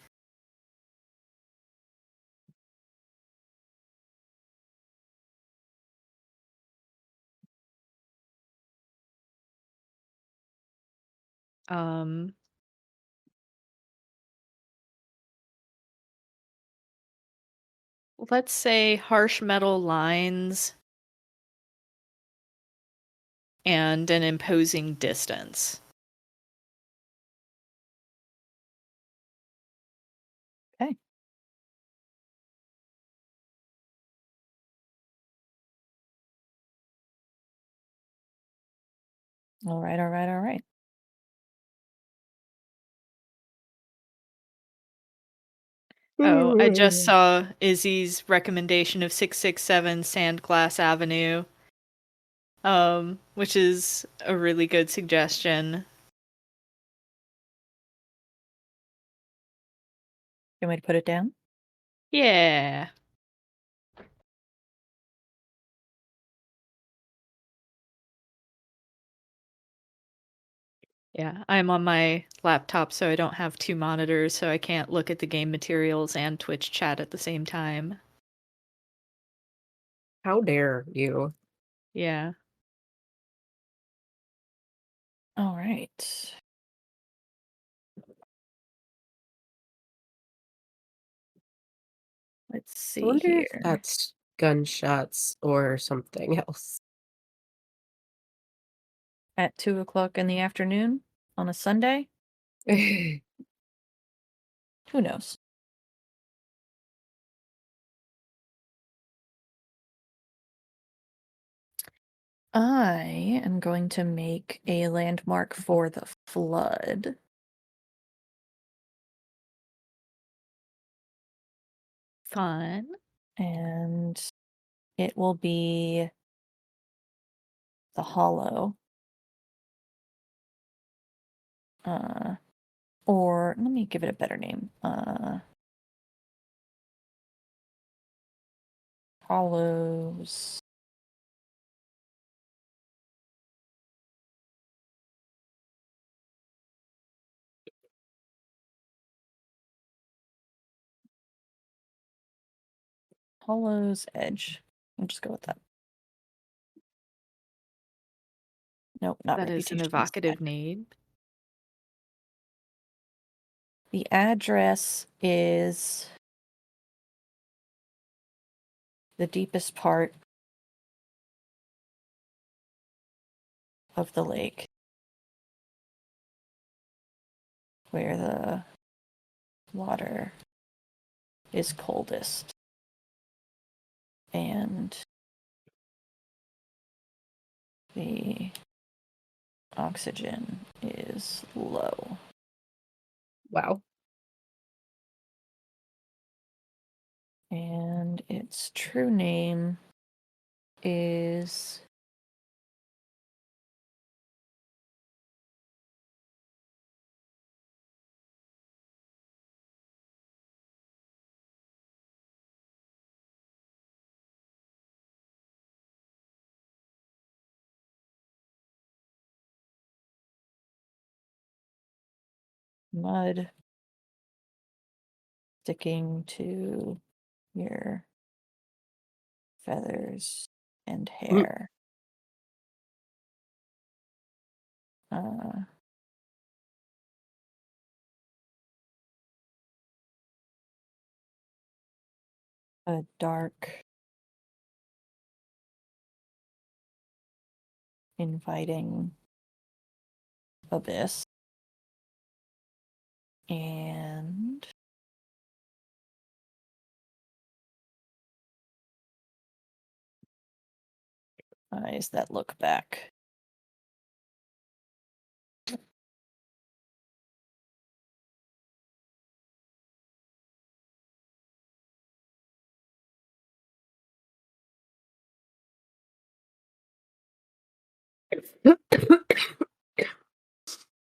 Um, let's say harsh metal lines and an imposing distance. Okay. All right. All right. All right. Oh, I just saw Izzy's recommendation of 667 Sandglass Avenue, which is a really good suggestion. You want me to put it down? Yeah. Yeah, I'm on my laptop, so I don't have two monitors, so I can't look at the game materials and Twitch chat at the same time. How dare you? Yeah. All right. Let's I see wonder if here. that's gunshots or something else. At 2 o'clock in the afternoon on a Sunday? Who knows? I am going to make a landmark for the flood. Fun. And it will be the Hollow. Or let me give it a better name. Hollows. Hollow's Edge. I'll just go with that. Nope, not That is an Reputation. evocative name. The address is the deepest part of the lake where the water is coldest and the oxygen is low. Wow. And its true name is mud sticking to your feathers and hair. A dark, inviting abyss. And eyes that look back.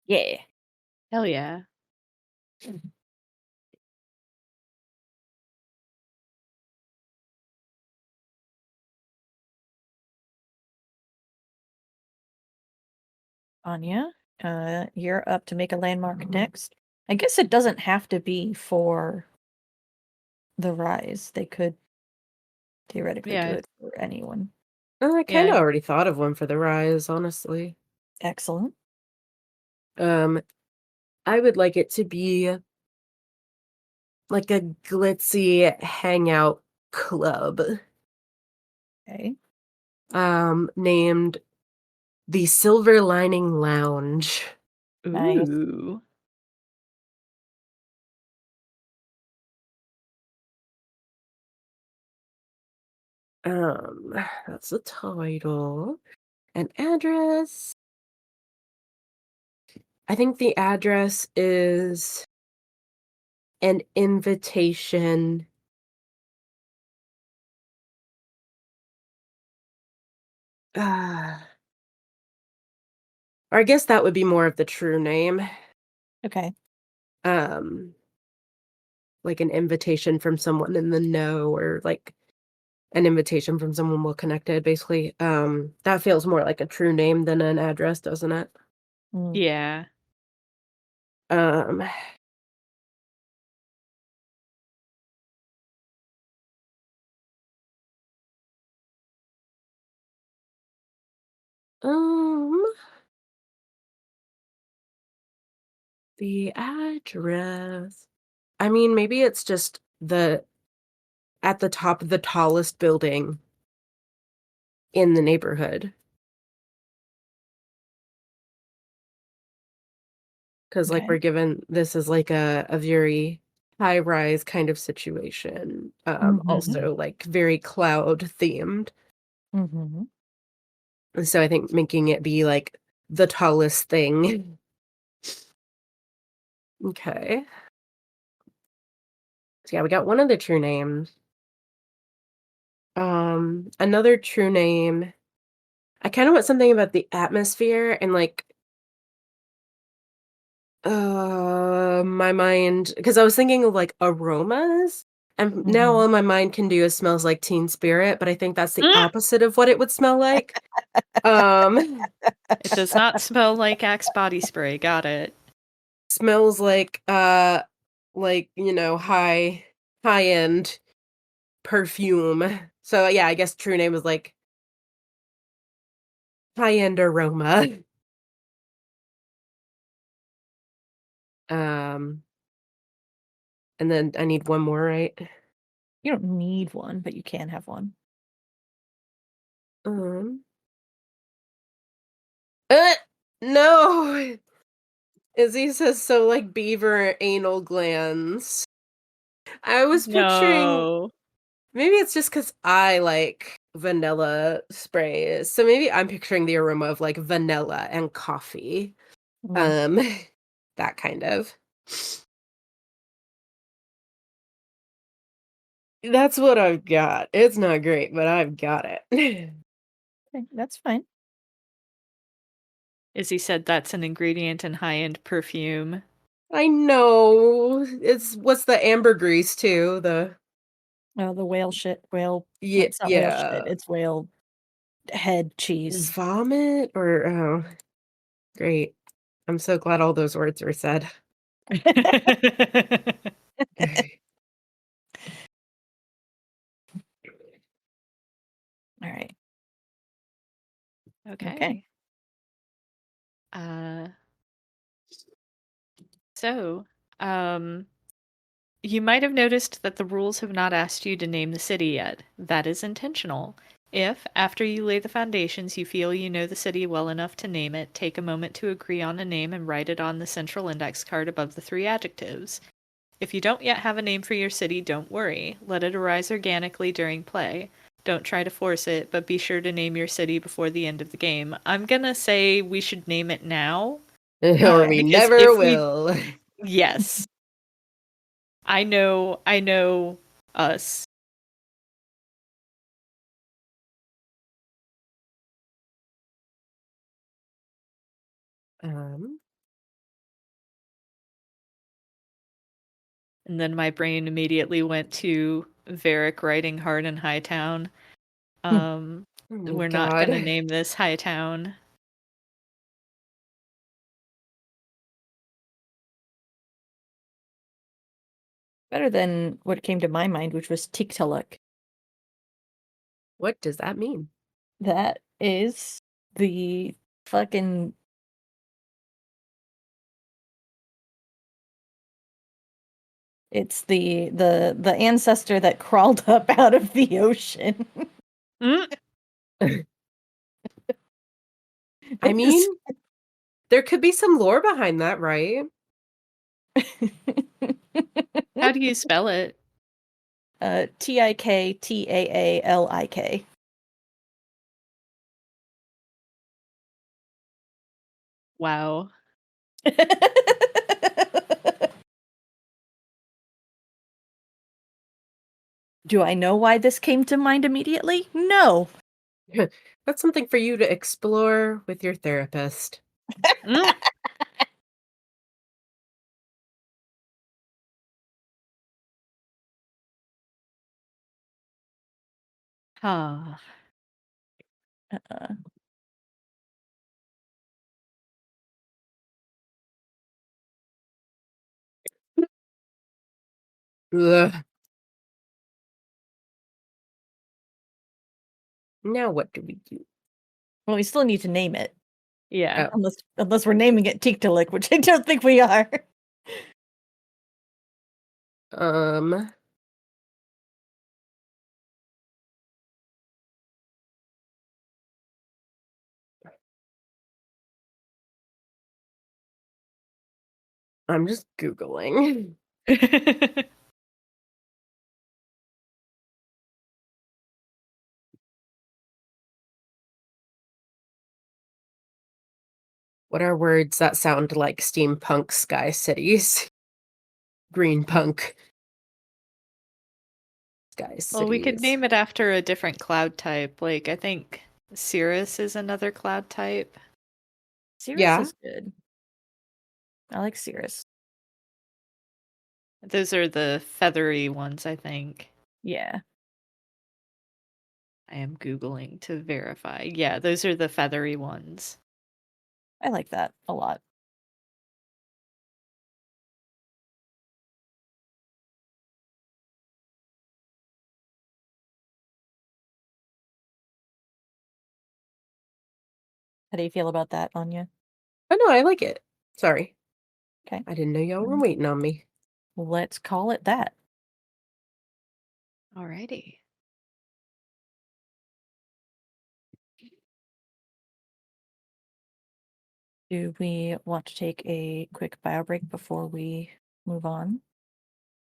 Yeah. Hell yeah. Anya, you're up to make a landmark next. I guess it doesn't have to be for the rise. They could theoretically do Yeah. it for anyone. I kind of Yeah. already thought of one for the rise, honestly. Excellent. I would like it to be like a glitzy hangout club, Okay. named the Silver Lining Lounge. Nice. Ooh. That's the title. An address. I think the address is an invitation. Or I guess that would be more of the true name. Okay. Like an invitation from someone in the know, or like an invitation from someone well connected, basically. That feels more like a true name than an address, doesn't it? Mm. Yeah. Um, um, the address. I mean, maybe it's just at the top of the tallest building in the neighborhood. Because, like, Okay. we're given this is like a very high rise kind of situation. Mhm. Also, like, very cloud themed. Mm-hmm. And so I think making it be like the tallest thing. Okay. So yeah, we got one of the true names. Another true name. I kind of want something about the atmosphere and like my mind, because I was thinking of like aromas, and now Mhm. all my mind can do is smells like Teen Spirit, but I think that's the opposite of what it would smell like. It does not smell like Axe body spray. Got it. Smells like, high end perfume. So yeah, I guess true name is like high end aroma. Um, and then I need one more, right? You don't need one, but you can have one. Um, uh, no. Izzy says so, like beaver anal glands. I was picturing, No. maybe it's just because I like vanilla sprays. So maybe I'm picturing the aroma of like vanilla and coffee. Mm. That kind of. That's what I've got. It's not great, but I've got it. Okay, that's fine. Izzy said that's an ingredient in high-end perfume. I know. It's what's the ambergris too? Oh, the whale shit. Whale. Yeah, It's not whale shit. yeah. It's whale head cheese. Vomit or oh, great. I'm so glad all those words were said. All right. Okay. Okay. So, you might have noticed that the rules have not asked you to name the city yet. That is intentional. If, after you lay the foundations, you feel you know the city well enough to name it, take a moment to agree on a name and write it on the central index card above the 3 adjectives. If you don't yet have a name for your city, don't worry. Let it arise organically during play. Don't try to force it, but be sure to name your city before the end of the game. I'm gonna say we should name it now. Or we Because never if we will. Yes. I know us. Um, And then my brain immediately went to Varric writing Hard in Hightown. oh We're not God. gonna name this Hightown. Better than what came to my mind, which was Tiktaalik. What does that mean? That is the fucking. It's the ancestor that crawled up out of the ocean. Mm? I mean, there could be some lore behind that, right? How do you spell it? Tiktaallik. Wow. Do I know why this came to mind immediately? No. That's something for you to explore with your therapist. Mm? Huh. Uh, Ugh. Now what do we do? well, we still need to name it, Yeah. Oh, unless we're naming it Tiktaalik, which I don't think we are. um, I'm just Googling. What are words that sound like steampunk sky cities? Green punk sky Well, we could cities. name it after a different cloud type. Like, I think Cirrus is another cloud type. Cirrus Yeah. is good. I like Cirrus. Those are the feathery ones, I think. Yeah. I am Googling to verify. Yeah, those are the feathery ones. I like that a lot. How do you feel about that, Anya? Oh no, I like it. Sorry. Okay. I didn't know y'all were waiting on me. Let's call it that. Alrighty. Do we want to take a quick bio break before we move on?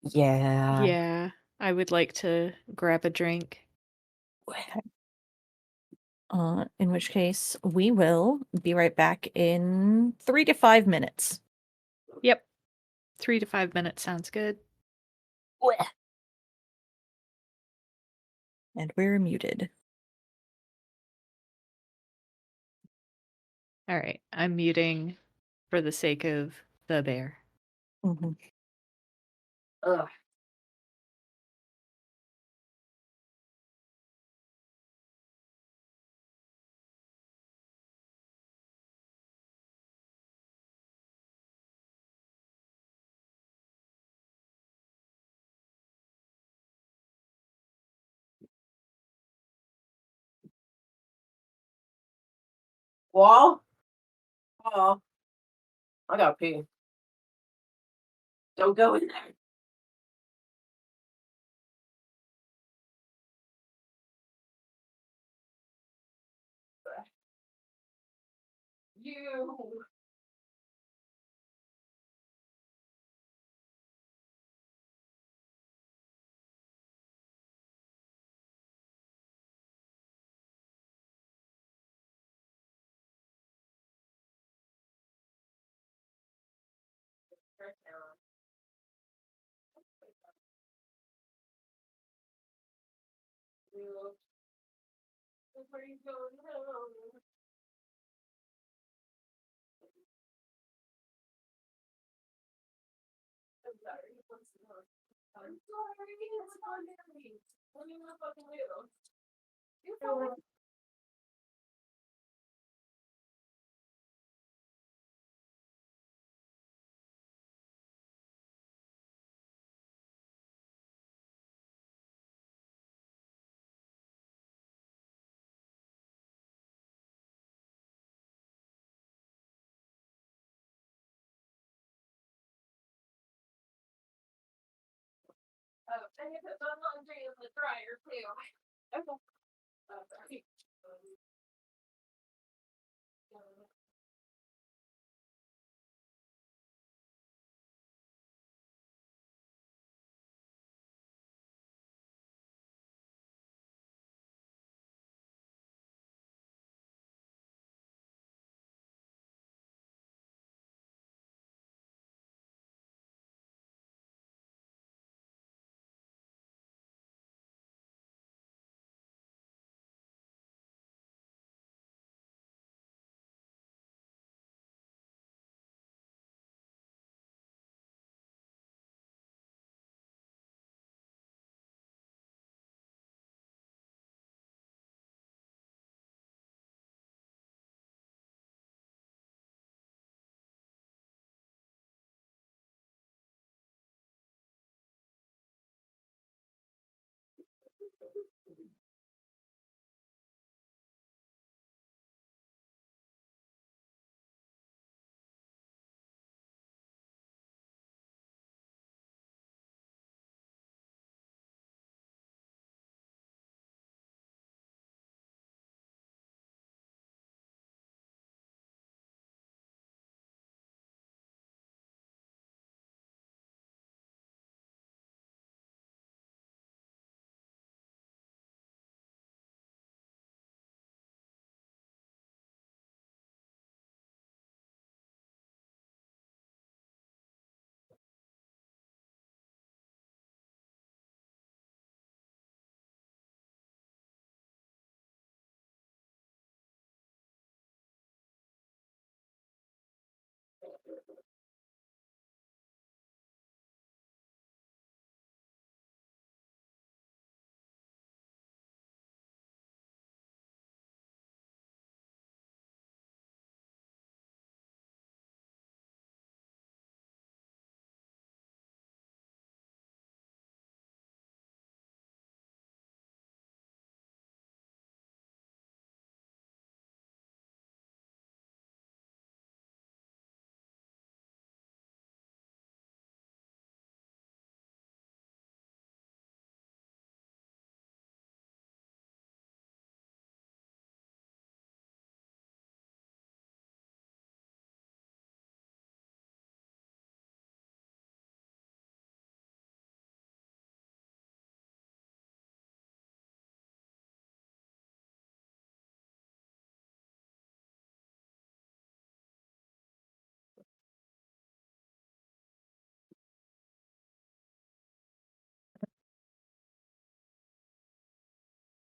Yeah. Yeah, I would like to grab a drink. Okay. In which case, we will be right back in 3 to 5 minutes. Yep. 3 to 5 minutes sounds good. And we're muted. All right, I'm muting for the sake of the bear. Mhm. Ugh. Wall? Oh, I gotta pee. Don't go in there. You. Where you going now? I'm sorry. I'm sorry. It's on me. What do you want to do? You're fine. Oh, and you put my laundry in the dryer too. Okay. Sorry.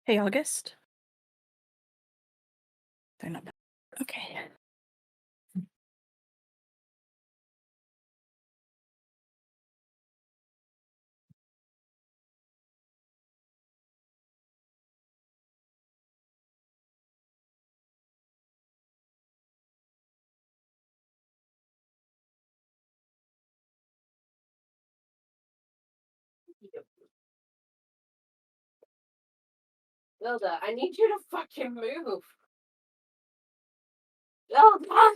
Hey, August. They're not. Okay. Zelda, I need you to fucking move. Zelda!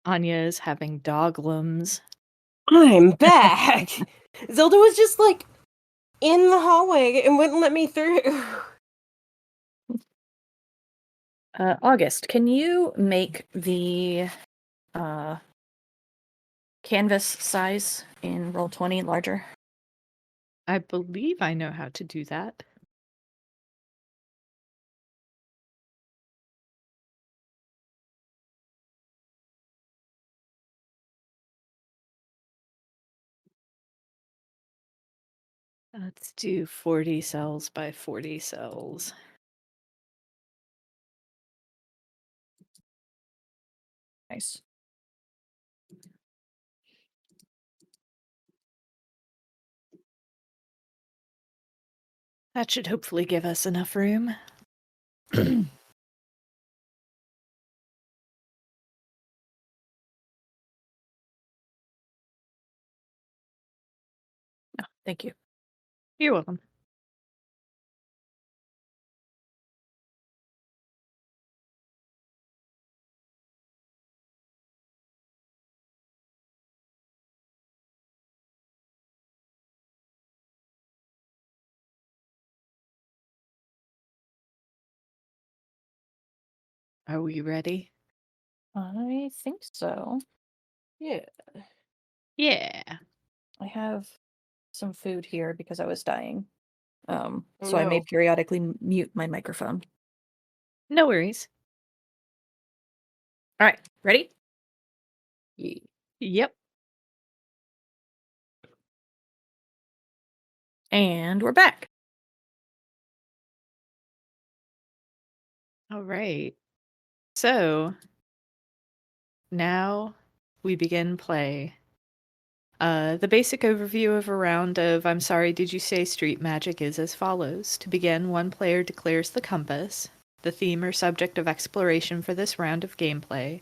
Anya is having doglums. I'm back. Zelda was just like in the hallway and wouldn't let me through. August, can you make the canvas size in Roll20 larger? I believe I know how to do that. Let's do 40 cells by 40 cells. Nice. That should hopefully give us enough room. Oh, thank you. You're welcome. Are we ready? I think so. Yeah. Yeah. I have some food here because I was dying. Oh, So I may no. periodically mute my microphone. No worries. All right, ready? Yeah. Yep. And we're back. All right. So now we begin play. The basic overview of a round of I'm sorry, did you say street magic is as follows. To begin, one player declares the compass, the theme or subject of exploration for this round of gameplay,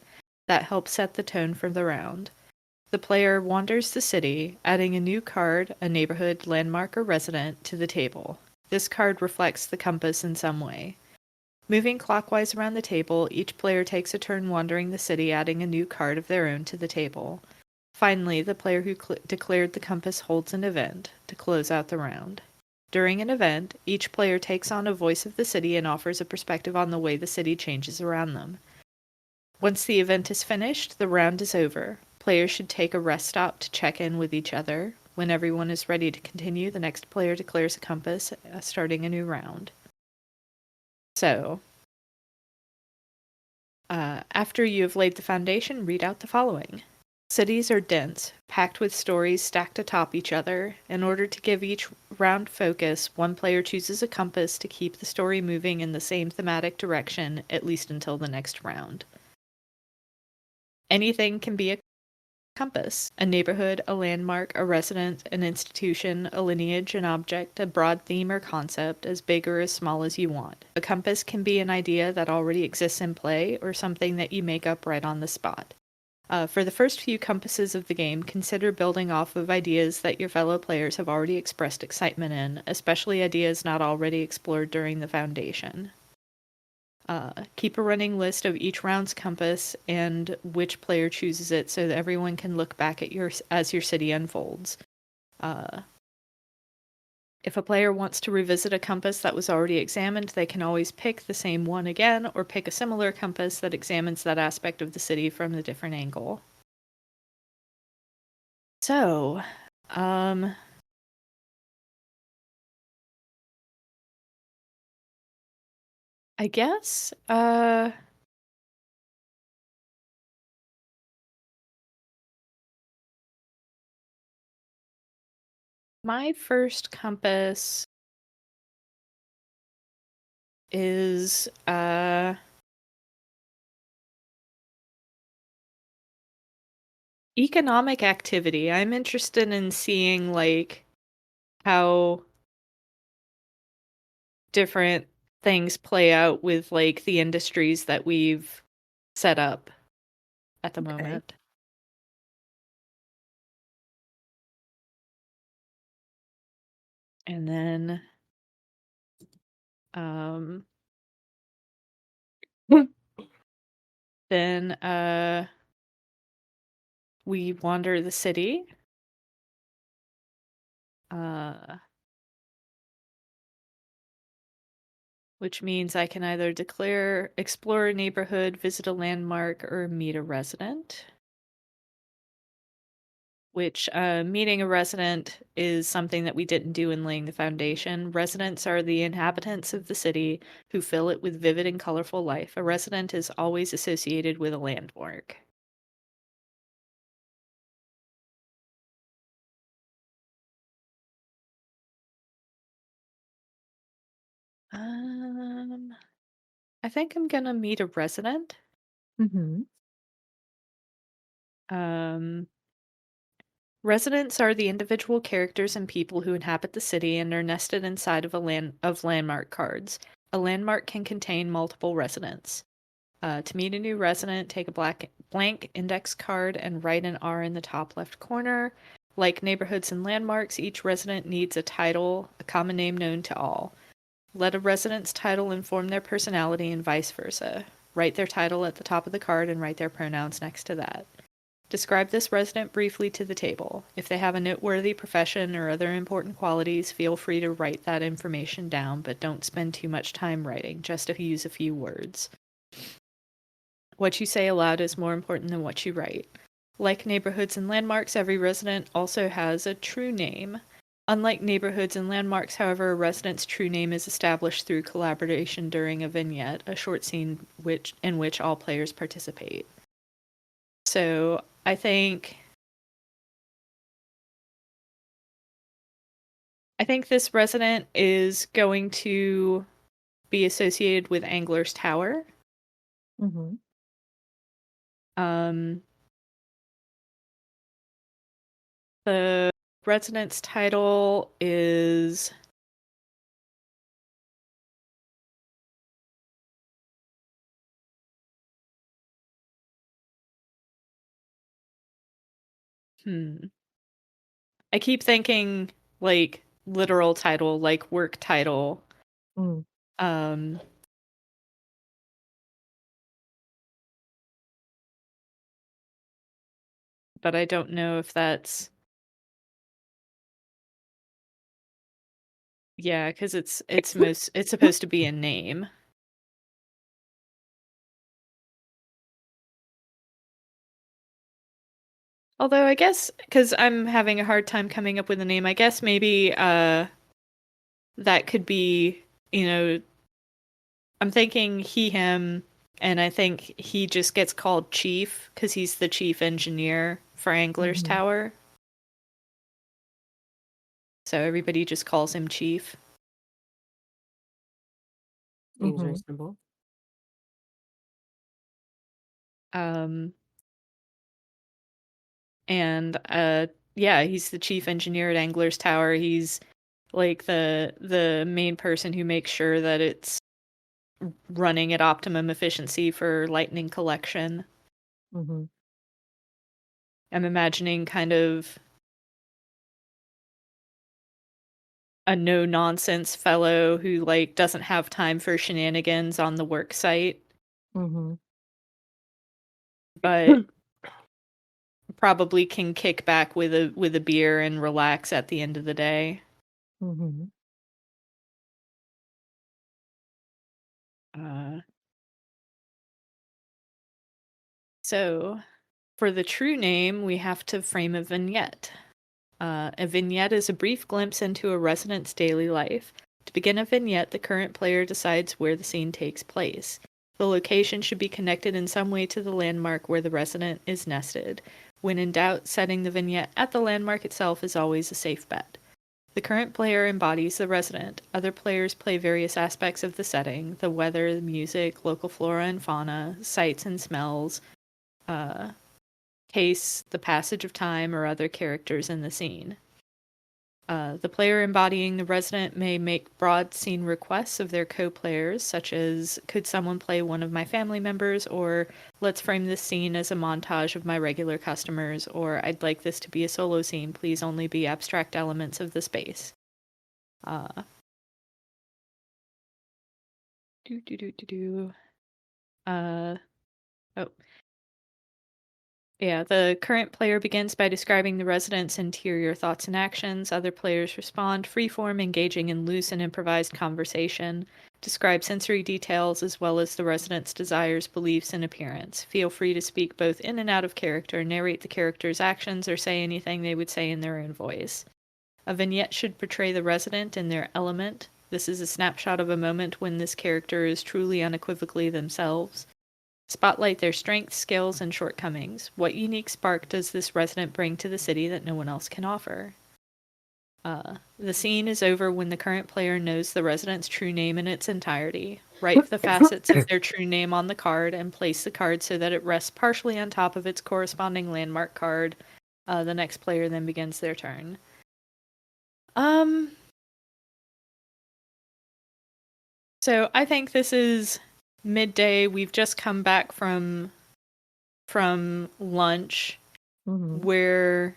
that helps set the tone for the round. The player wanders the city, adding a new card, a neighborhood, landmark, or resident, to the table. This card reflects the compass in some way. Moving clockwise around the table, each player takes a turn wandering the city, adding a new card of their own to the table. Finally, the player who declared the compass holds an event to close out the round. During an event, each player takes on a voice of the city and offers a perspective on the way the city changes around them. Once the event is finished, the round is over. Players should take a rest stop to check in with each other. When everyone is ready to continue, the next player declares a compass, starting a new round. So, after you have laid the foundation, read out the following. Cities are dense, packed with stories stacked atop each other. In order to give each round focus, one player chooses a compass to keep the story moving in the same thematic direction, at least until the next round. Anything can be a compass: a neighborhood, a landmark, a resident, an institution, a lineage, an object, a broad theme or concept, as big or as small as you want. A compass can be an idea that already exists in play or something that you make up right on the spot. For the first few compasses of the game, consider building off of ideas that your fellow players have already expressed excitement in, especially ideas not already explored during the foundation. Keep a running list of each round's compass and which player chooses it so that everyone can look back at as your city unfolds. If a player wants to revisit a compass that was already examined, they can always pick the same one again or pick a similar compass that examines that aspect of the city from a different angle. So, I guess, My first compass is economic activity. I'm interested in seeing like how different things play out with like the industries that we've set up at the Okay. moment. And then um then we wander the city. Uh which means I can either explore a neighborhood, visit a landmark, or meet a resident. Which meeting a resident is something that we didn't do in laying the foundation. Residents are the inhabitants of the city who fill it with vivid and colorful life. A resident is always associated with a landmark. Um, I think I'm gonna meet a resident. Mm-hmm. Um, Residents are the individual characters and people who inhabit the city and are nested inside of landmark cards. A landmark can contain multiple residents. To meet a new resident, take a blank index card and write an R in the top left corner. Like neighborhoods and landmarks, each resident needs a title, a common name known to all. Let a resident's title inform their personality and vice versa. Write their title at the top of the card and write their pronouns next to that. Describe this resident briefly to the table. If they have a noteworthy profession or other important qualities, feel free to write that information down, but don't spend too much time writing, just to use a few words. What you say aloud is more important than what you write. Like neighborhoods and landmarks, every resident also has a true name. Unlike neighborhoods and landmarks, however, a resident's true name is established through collaboration during a vignette, a short scene in which all players participate. So I think this resident is going to be associated with Angler's Tower. Mm-hmm. The resident's title is I keep thinking like literal title, like work title. Mm. But I don't know if that's because it's supposed to be a name. Although I guess because I'm having a hard time coming up with a name, I guess maybe that could be, I'm thinking he, him, and I think he just gets called Chief because he's the chief engineer for Angler's Mhm. Tower. So everybody just calls him Chief. Seems Mhm. reasonable. And he's the chief engineer at Angler's Tower. He's like the main person who makes sure that it's running at optimum efficiency for lightning collection. Mhm. I'm imagining kind of a no-nonsense fellow who like doesn't have time for shenanigans on the work site, Mhm. but probably can kick back with a beer and relax at the end of the day. Mhm. So for the true name, we have to frame a vignette. A vignette is a brief glimpse into a resident's daily life. To begin a vignette, the current player decides where the scene takes place. The location should be connected in some way to the landmark where the resident is nested. When in doubt, setting the vignette at the landmark itself is always a safe bet. The current player embodies the resident. Other players play various aspects of the setting: the weather, the music, local flora and fauna, sights and smells, case, the passage of time, or other characters in the scene. The player embodying the resident may make broad scene requests of their co-players, such as, could someone play one of my family members, or let's frame this scene as a montage of my regular customers, or I'd like this to be a solo scene, please only be abstract elements of the space. Oh. Yeah, the current player begins by describing the resident's interior thoughts and actions. Other players respond, freeform, engaging in loose and improvised conversation. Describe sensory details as well as the resident's desires, beliefs, and appearance. Feel free to speak both in and out of character, narrate the character's actions, or say anything they would say in their own voice. A vignette should portray the resident in their element. This is a snapshot of a moment when this character is truly unequivocally themselves. Spotlight their strengths, skills, and shortcomings. What unique spark does this resident bring to the city that no one else can offer? The scene is over when the current player knows the resident's true name in its entirety. Write the facets of their true name on the card and place the card so that it rests partially on top of its corresponding landmark card. The next player then begins their turn. So I think this is midday. We've just come back from lunch, where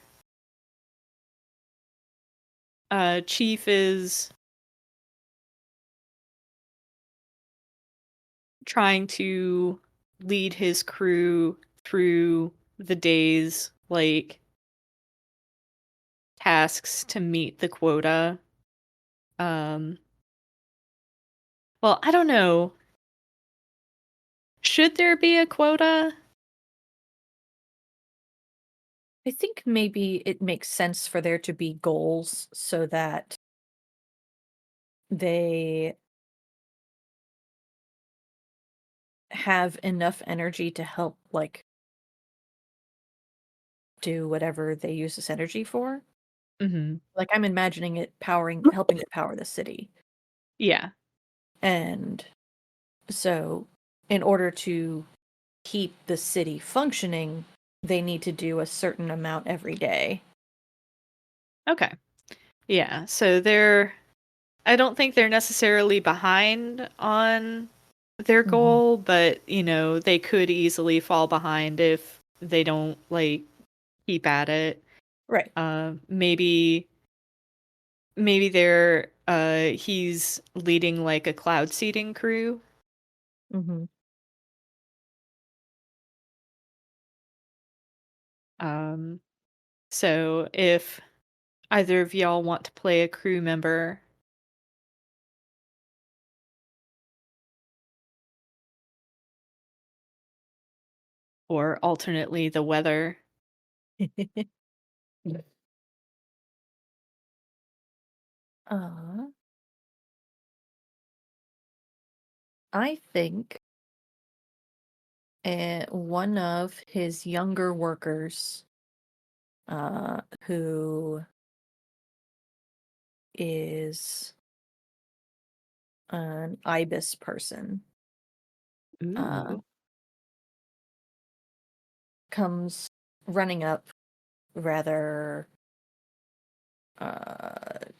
Chief is trying to lead his crew through the day's tasks to meet the quota. Well, I don't know. Should there be a quota? I think maybe it makes sense for there to be goals so that they have enough energy to help, do whatever they use this energy for. Mm-hmm. Like, I'm imagining it helping to power the city. Yeah. And so, in order to keep the city functioning, they need to do a certain amount every day. Okay. Yeah. So I don't think they're necessarily behind on their goal, but they could easily fall behind if they don't keep at it. Right. Maybe he's leading a cloud seeding crew. Mm-hmm. So if either of y'all want to play a crew member, or alternately the weather. uh, I think one of his younger workers, who is an ibis person, Ooh. comes running up rather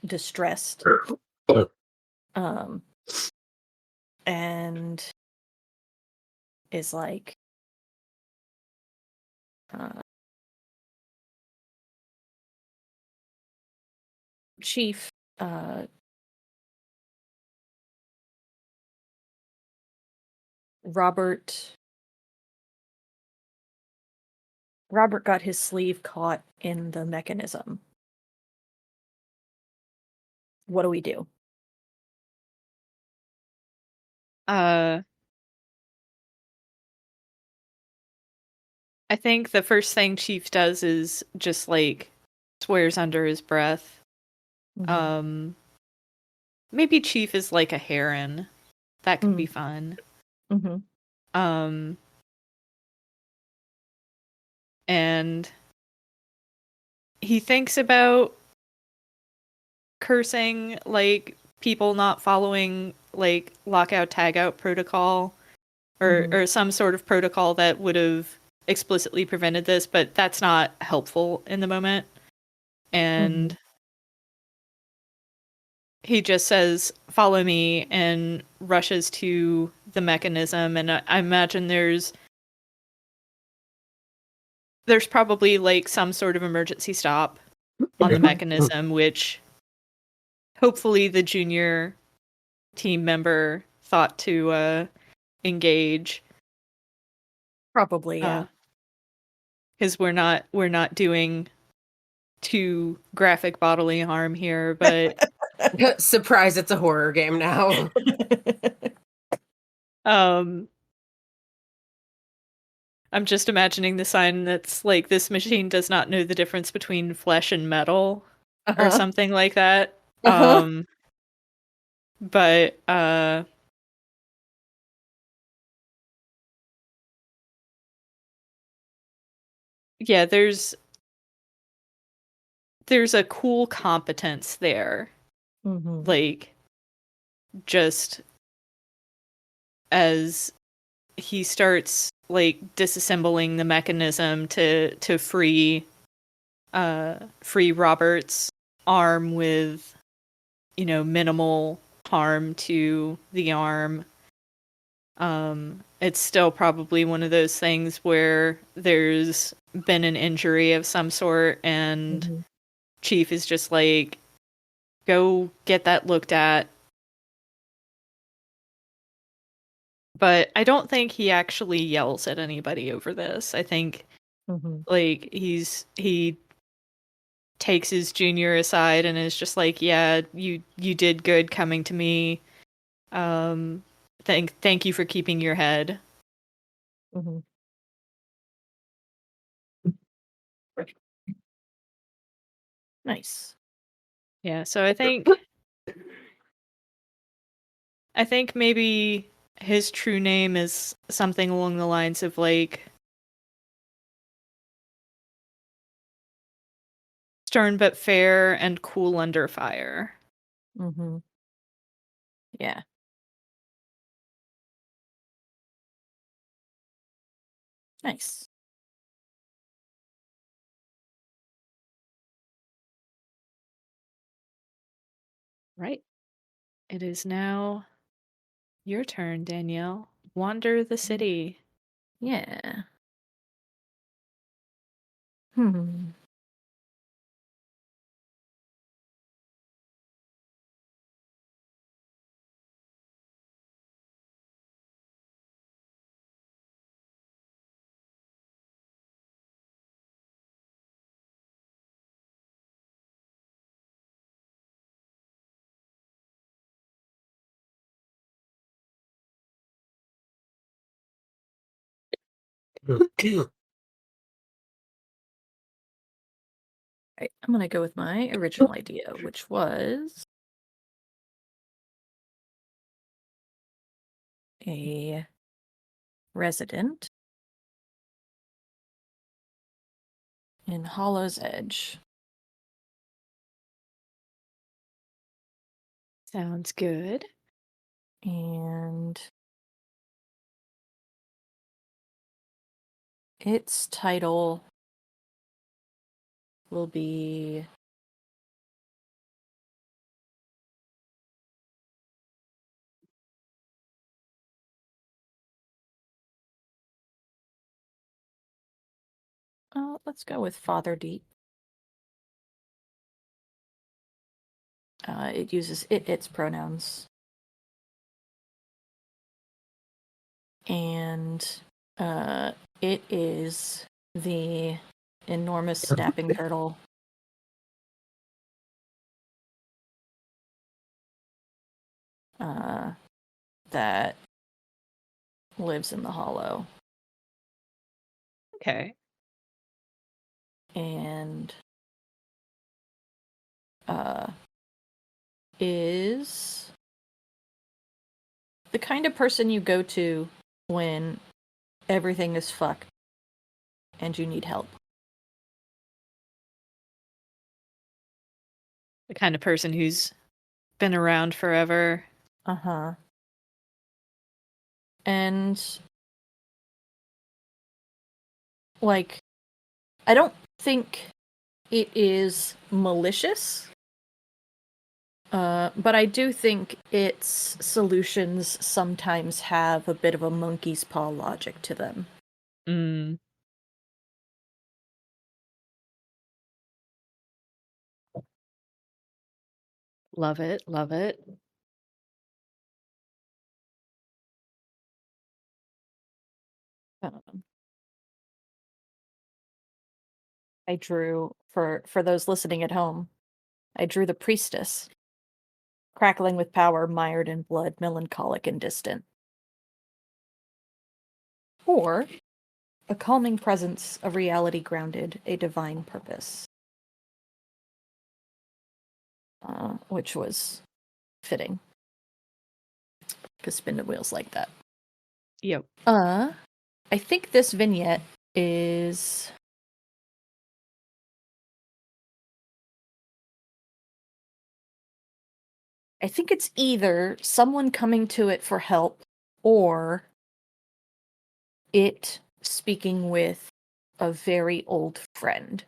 distressed, and is like, Chief, Robert got his sleeve caught in the mechanism. What do we do? I think the first thing Chief does is just swears under his breath. Maybe Chief is like a heron. That could be fun. And he thinks about cursing like people not following like lockout tagout protocol or some sort of protocol that would have explicitly prevented this, but that's not helpful in the moment. And he just says, "Follow me," and rushes to the mechanism. And I imagine there's probably like some sort of emergency stop on the mechanism, which hopefully the junior team member thought to engage. Probably, yeah. Because we're not doing too graphic bodily harm here, but Surprise, it's a horror game now. I'm just imagining the sign that's like, "This machine does not know the difference between flesh and metal," or something like that. But yeah, there's a cool competence there. Like, just as he starts like disassembling the mechanism to free Robert's arm with, minimal harm to the arm. It's still probably one of those things where there's been an injury of some sort, and Chief is just like, "Go get that looked at." But I don't think he actually yells at anybody over this. I think like he takes his junior aside and is just like, "Yeah, you did good coming to me. Thank you for keeping your head." Nice. Yeah, so I think maybe his true name is something along the lines of like stern but fair and cool under fire. Yeah. Nice. Right. It is now your turn, Danielle. Wander the city. Yeah. Right, I'm gonna go with my original idea, which was a resident in Hollow's Edge. Sounds good. And its title will be let's go with Father Deep. It uses its pronouns. And it is the enormous snapping turtle that lives in the hollow. Okay. And is the kind of person you go to when everything is fucked and you need help. The kind of person who's been around forever. Uh-huh. And like, I don't think it is malicious, but I do think its solutions sometimes have a bit of a monkey's paw logic to them. Mm. Love it, love it. Um, I drew, for those listening at home, I drew the priestess, crackling with power, mired in blood, melancholic and distant. Or a calming presence, a reality grounded, a divine purpose. Which was fitting, because spin the wheels like that. Yep. I think this vignette is... I think it's either someone coming to it for help or it speaking with a very old friend.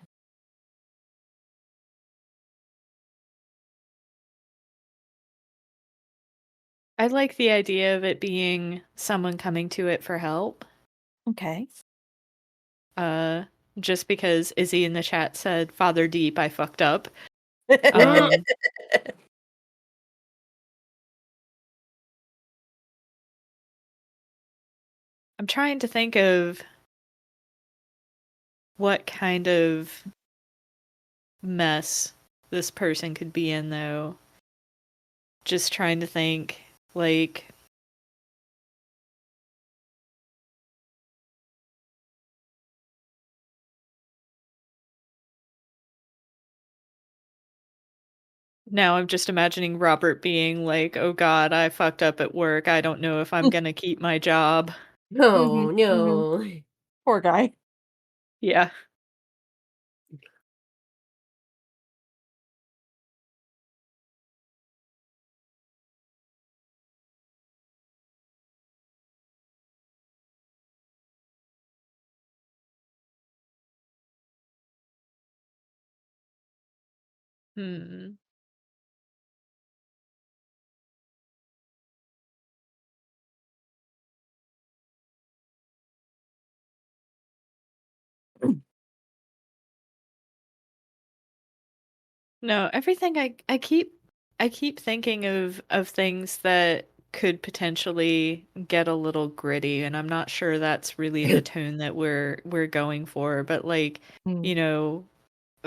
I like the idea of it being someone coming to it for help. Okay. Just because Izzy in the chat said, Father Deep, I fucked up. Um, I'm trying to think of what kind of mess this person could be in, though. Just trying to think, like, now I'm just imagining Robert being like, oh god, I fucked up at work. I don't know if I'm gonna keep my job. No, Mhm, no. Poor guy. Yeah. Hmm. No, everything I keep thinking of things that could potentially get a little gritty, and I'm not sure that's really the tone that we're going for, but like, Mm. you know,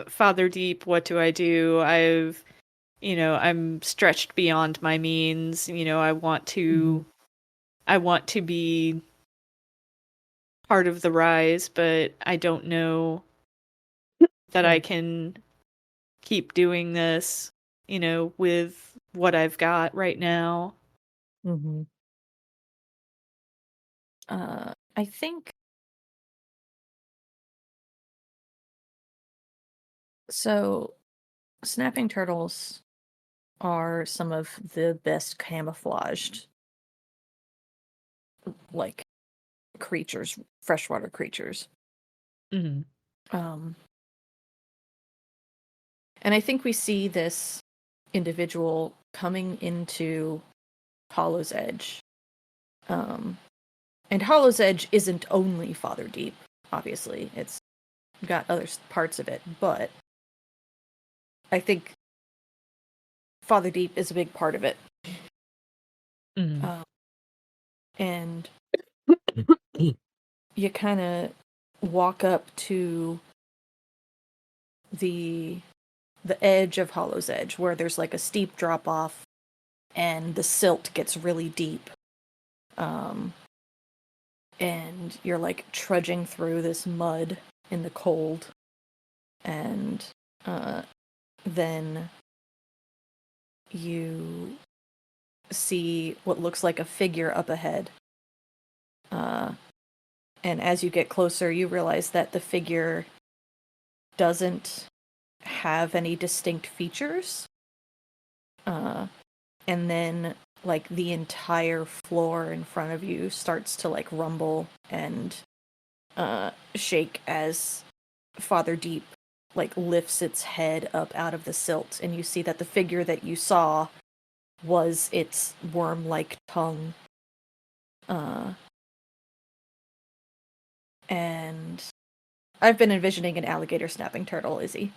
Father Deep, what do I do? I'm stretched beyond my means. I want to be part of the rise, but I don't know that I Right. can keep doing this, with what I've got right now. Mm-hmm. I think so. Snapping turtles are some of the best camouflaged, like, creatures, freshwater creatures. Mhm. Um, and I think we see this individual coming into Hollow's Edge. And Hollow's Edge isn't only Father Deep, obviously. It's got other parts of it, but I think Father Deep is a big part of it. Mhm. And you kind of walk up to the edge of Hollow's Edge, where there's like a steep drop off, and the silt gets really deep. And you're like trudging through this mud in the cold, and then you see what looks like a figure up ahead. And as you get closer, you realize that the figure doesn't have any distinct features. And then like the entire floor in front of you starts to like rumble and shake as Father Deep like lifts its head up out of the silt, and you see that the figure that you saw was its worm-like tongue. And I've been envisioning an alligator snapping turtle, Izzy.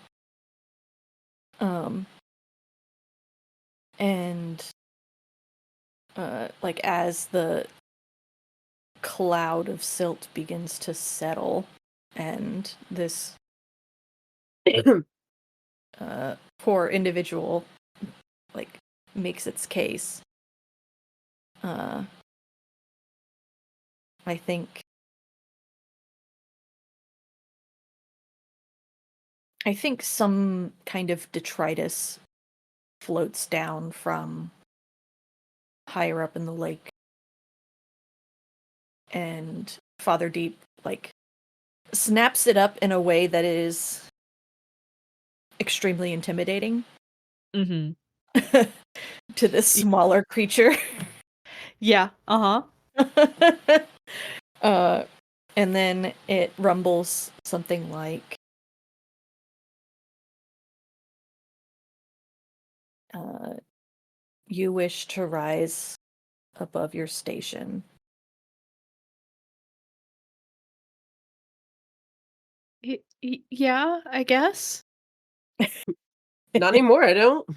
And like as the cloud of silt begins to settle and this poor individual like makes its case, I think some kind of detritus floats down from higher up in the lake, and Father Deep like snaps it up in a way that is extremely intimidating Mm-hmm. to this smaller creature. Yeah. And then it rumbles something like, you wish to rise above your station. Yeah, I guess. Not anymore, I don't.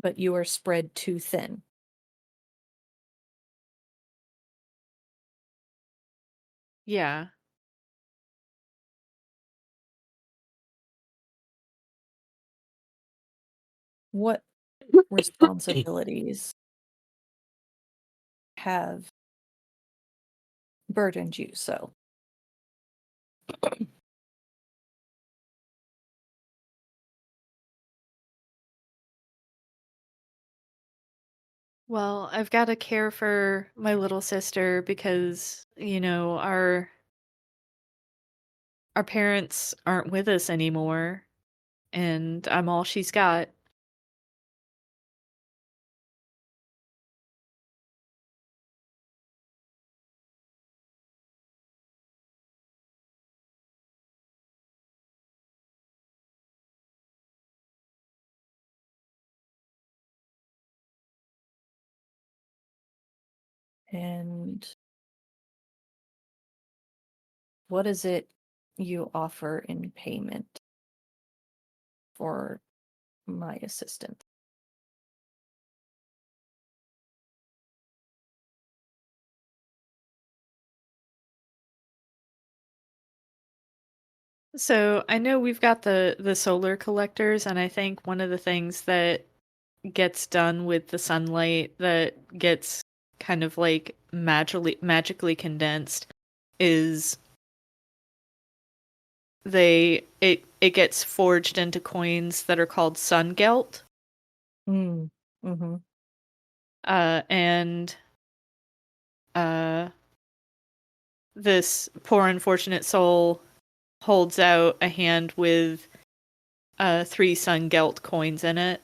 But you are spread too thin. Yeah. What responsibilities have burdened you so? Well, I've got to care for my little sister because, our parents aren't with us anymore, and I'm all she's got. And what is it you offer in payment for my assistance? So I know we've got the solar collectors, and I think one of the things that gets done with the sunlight that gets kind of like magically condensed is it gets forged into coins that are called sun gelt. Mm-hmm. And this poor unfortunate soul holds out a hand with 3 sun gelt coins in it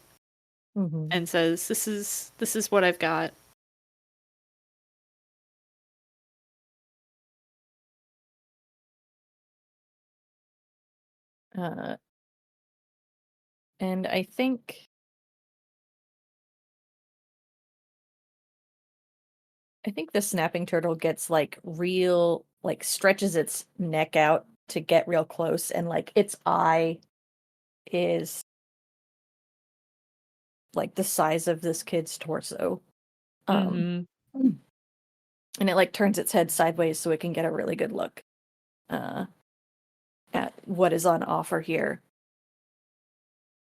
Mm-hmm. and says, this is what I've got." And I think the snapping turtle gets like real, like stretches its neck out to get real close, and like its eye is like the size of this kid's torso. Mm-hmm. And it like turns its head sideways so it can get a really good look at what is on offer here.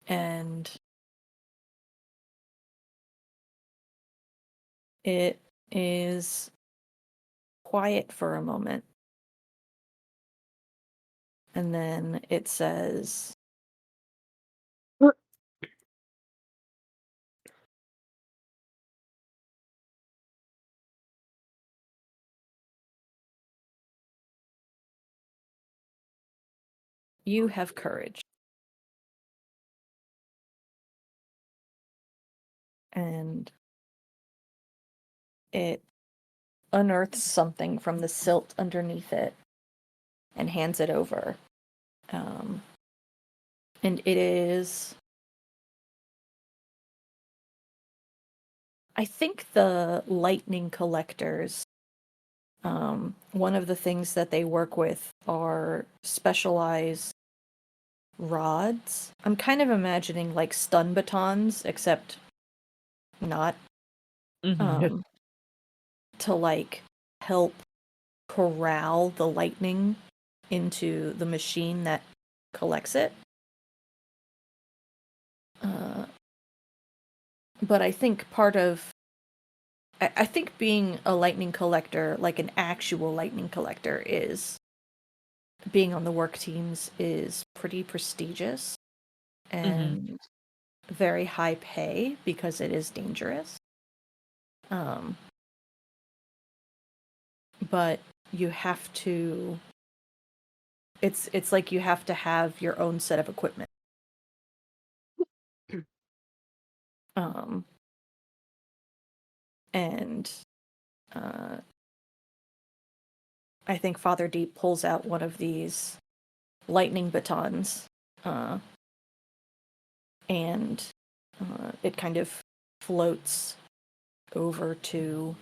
And it is quiet for a moment. And then it says, You have courage. And it unearths something from the silt underneath it and hands it over. And it is, I think, the lightning collectors. One of the things that they work with are specialized rods. I'm kind of imagining like stun batons, except not. Mhm. To like help corral the lightning into the machine that collects it. But I think I think being a lightning collector, like an actual lightning collector, is being on the work teams is pretty prestigious and very high pay because it is dangerous. But you have to. It's like you have to have your own set of equipment. And I think Father Deep pulls out one of these lightning batons, and it kind of floats over to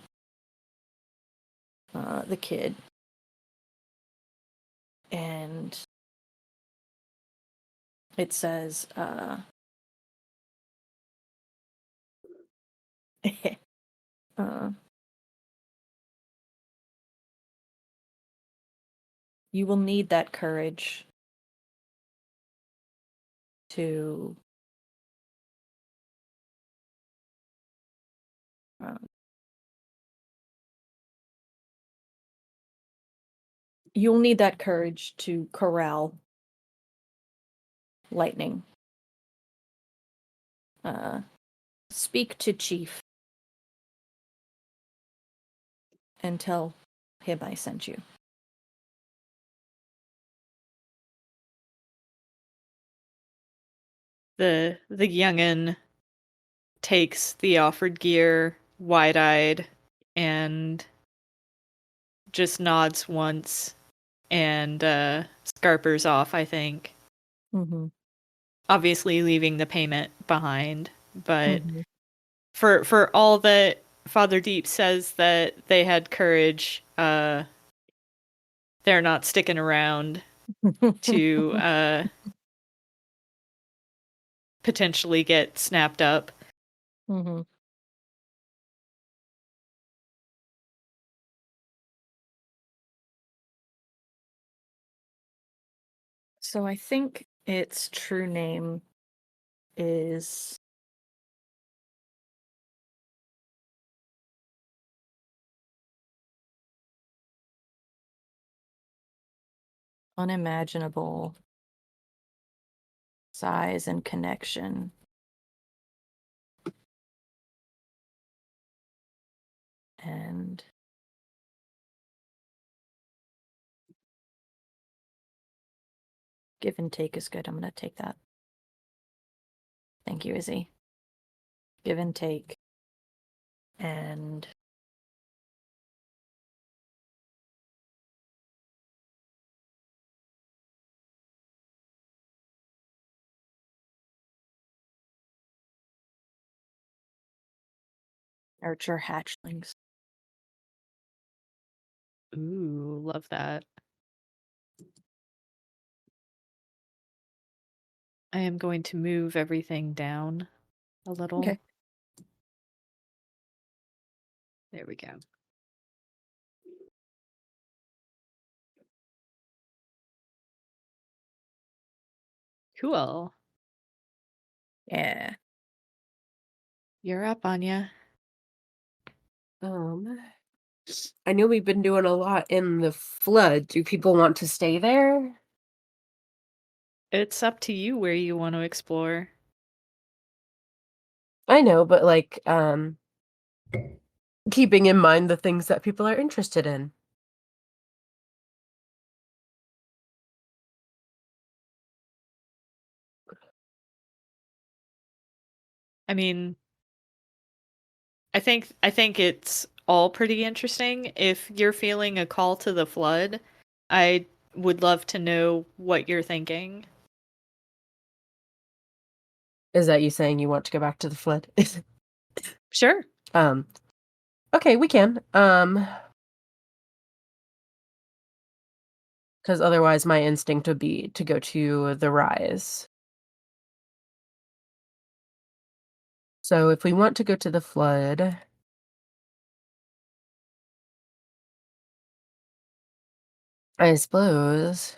the kid, and it says, you will need that courage to you'll need that courage to corral lightning. Speak to Chief and tell him I sent you. The youngin takes the offered gear wide-eyed and just nods once and scarpers off, I think. Mm-hmm. Obviously leaving the payment behind, but Mm-hmm. for all that Father Deep says that they had courage, they're not sticking around to potentially get snapped up. Mm-hmm. So I think its true name is Unimaginable Size and Connection. And Give and Take is good. I'm going to take that. Thank you, Izzy. Give and Take. And Nurture Hatchlings. Ooh, love that. I am going to move everything down a little. Okay. There we go. Cool. Yeah. You're up, Anya. I know we've been doing a lot in the flood. Do people want to stay there? It's up to you where you want to explore. I know, but like, keeping in mind the things that people are interested in. I mean, I think it's all pretty interesting. If you're feeling a call to the flood, I would love to know what you're thinking. Is that you saying you want to go back to the flood? Sure. um, okay, we can. Because otherwise my instinct would be to go to the rise. So if we want to go to the flood, I suppose.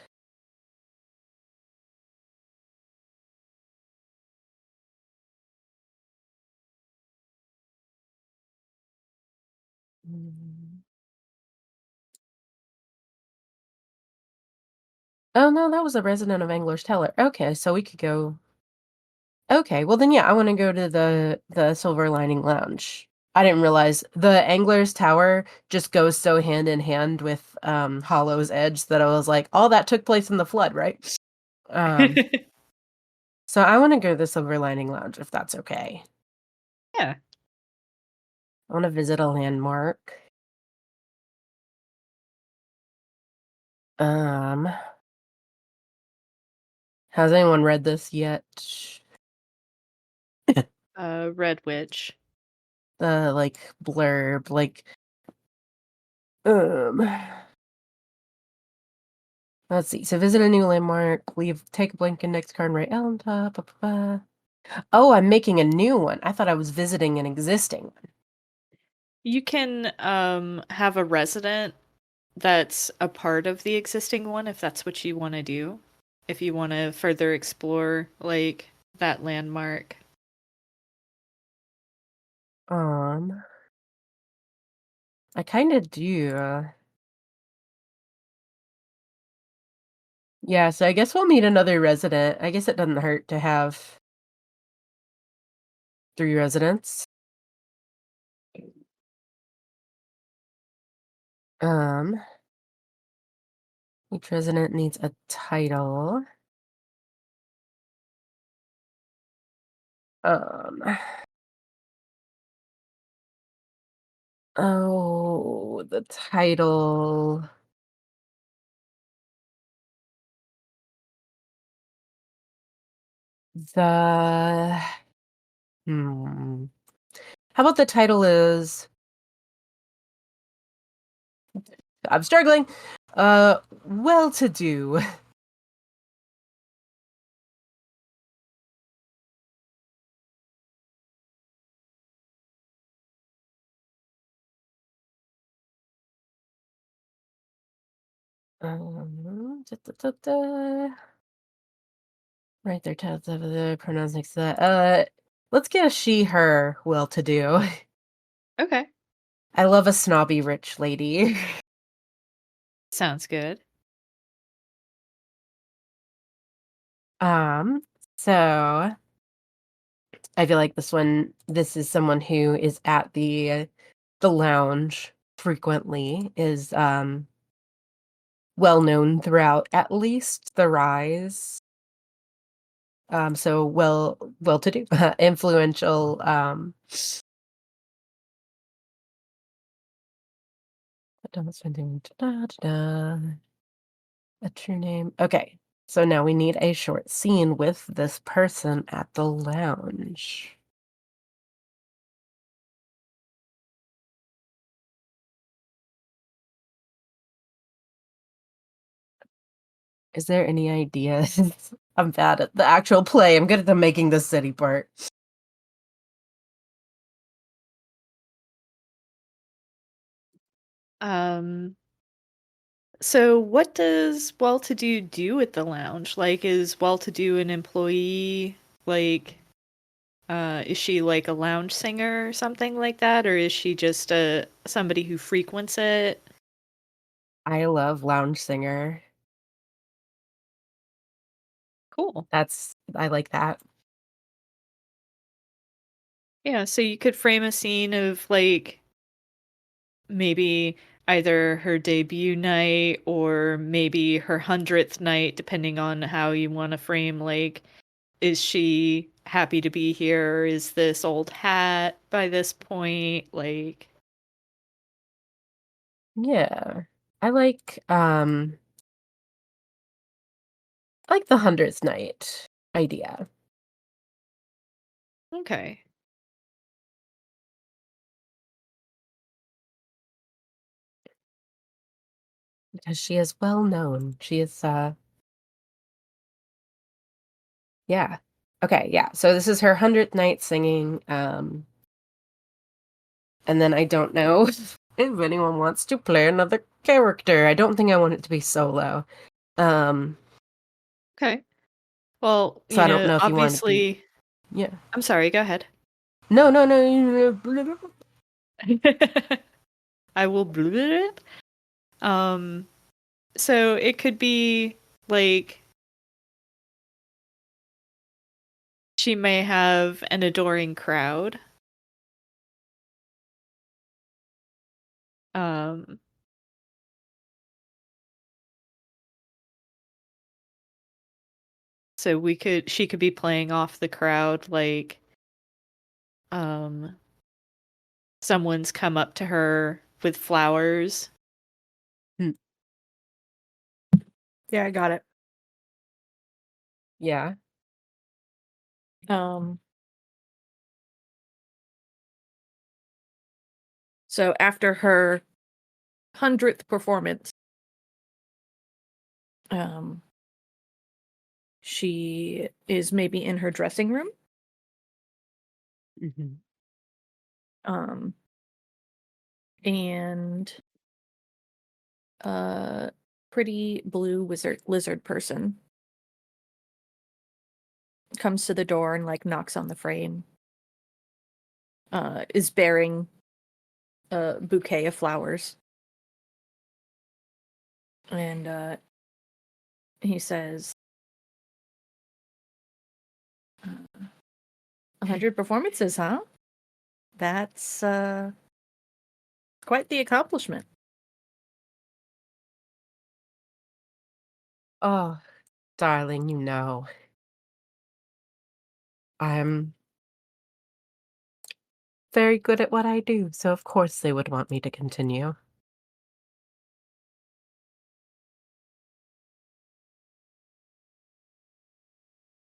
Mm. Oh no, that was a resident of Angler's Teller. Okay, so we could go. Okay, well then yeah, I want to go to the Silver Lining Lounge. I didn't realize the Angler's Tower just goes so hand in hand with Hollow's Edge that I was like, all that took place in the flood, right? So I want to go to the Silver Lining Lounge if that's okay. Yeah. I want to visit a landmark. Um, has anyone read this yet? Red Witch. The like blurb, like um let's see. So visit a new landmark, take a blank index card and write L on top. Blah, blah, blah. Oh, I'm making a new one. I thought I was visiting an existing one. You can have a resident that's a part of the existing one if that's what you want to do. If you want to further explore like that landmark. I kind of do. Yeah, so I guess we'll meet another resident. I guess it doesn't hurt to have 3 residents. Um, each resident needs a title. Um, oh, the title. The hmm. How about the title is I'm struggling. Well-to-do. Da, da, da, da. Right there, the pronouns next to that. Let's get a she, her, well-to-do. Okay. I love a snobby rich lady. Sounds good. Um, so I feel like this is someone who is at the lounge frequently, is well known throughout at least the rise. So well-to-do, influential. A true name. Okay, so now we need a short scene with this person at the lounge. Is there any ideas? I'm bad at the actual play. I'm good at the making the city part. Um so what does well-to-do do at the lounge? Like is well-to-do an employee? Like is she like a lounge singer or something like that, or is she just a somebody who frequents it? I love lounge singer. Cool. I like that. Yeah, so you could frame a scene of like maybe either her debut night or maybe her 100th night, depending on how you want to frame like is she happy to be here? Is this old hat by this point? Like, Yeah. I like the 100th night idea. okay. Because she is well known. She is yeah. Okay, yeah. So this is her 100th night singing. And then I don't know if anyone wants to play another character. I don't think I want it to be solo. Um, Okay. Well, so I don't know if you want to be obviously, yeah. I'm sorry, go ahead. No, no, no. I will blip. Um, so it could be like she may have an adoring crowd. Um, so she could be playing off the crowd like um someone's come up to her with flowers. Yeah, I got it. Yeah. Um, so after her 100th performance, um, she is maybe in her dressing room, Mhm. um, and a pretty blue lizard person comes to the door and like knocks on the frame. Is bearing a bouquet of flowers. And he says, 100 performances, huh? That's quite the accomplishment. Oh, darling, I'm very good at what I do, so of course they would want me to continue.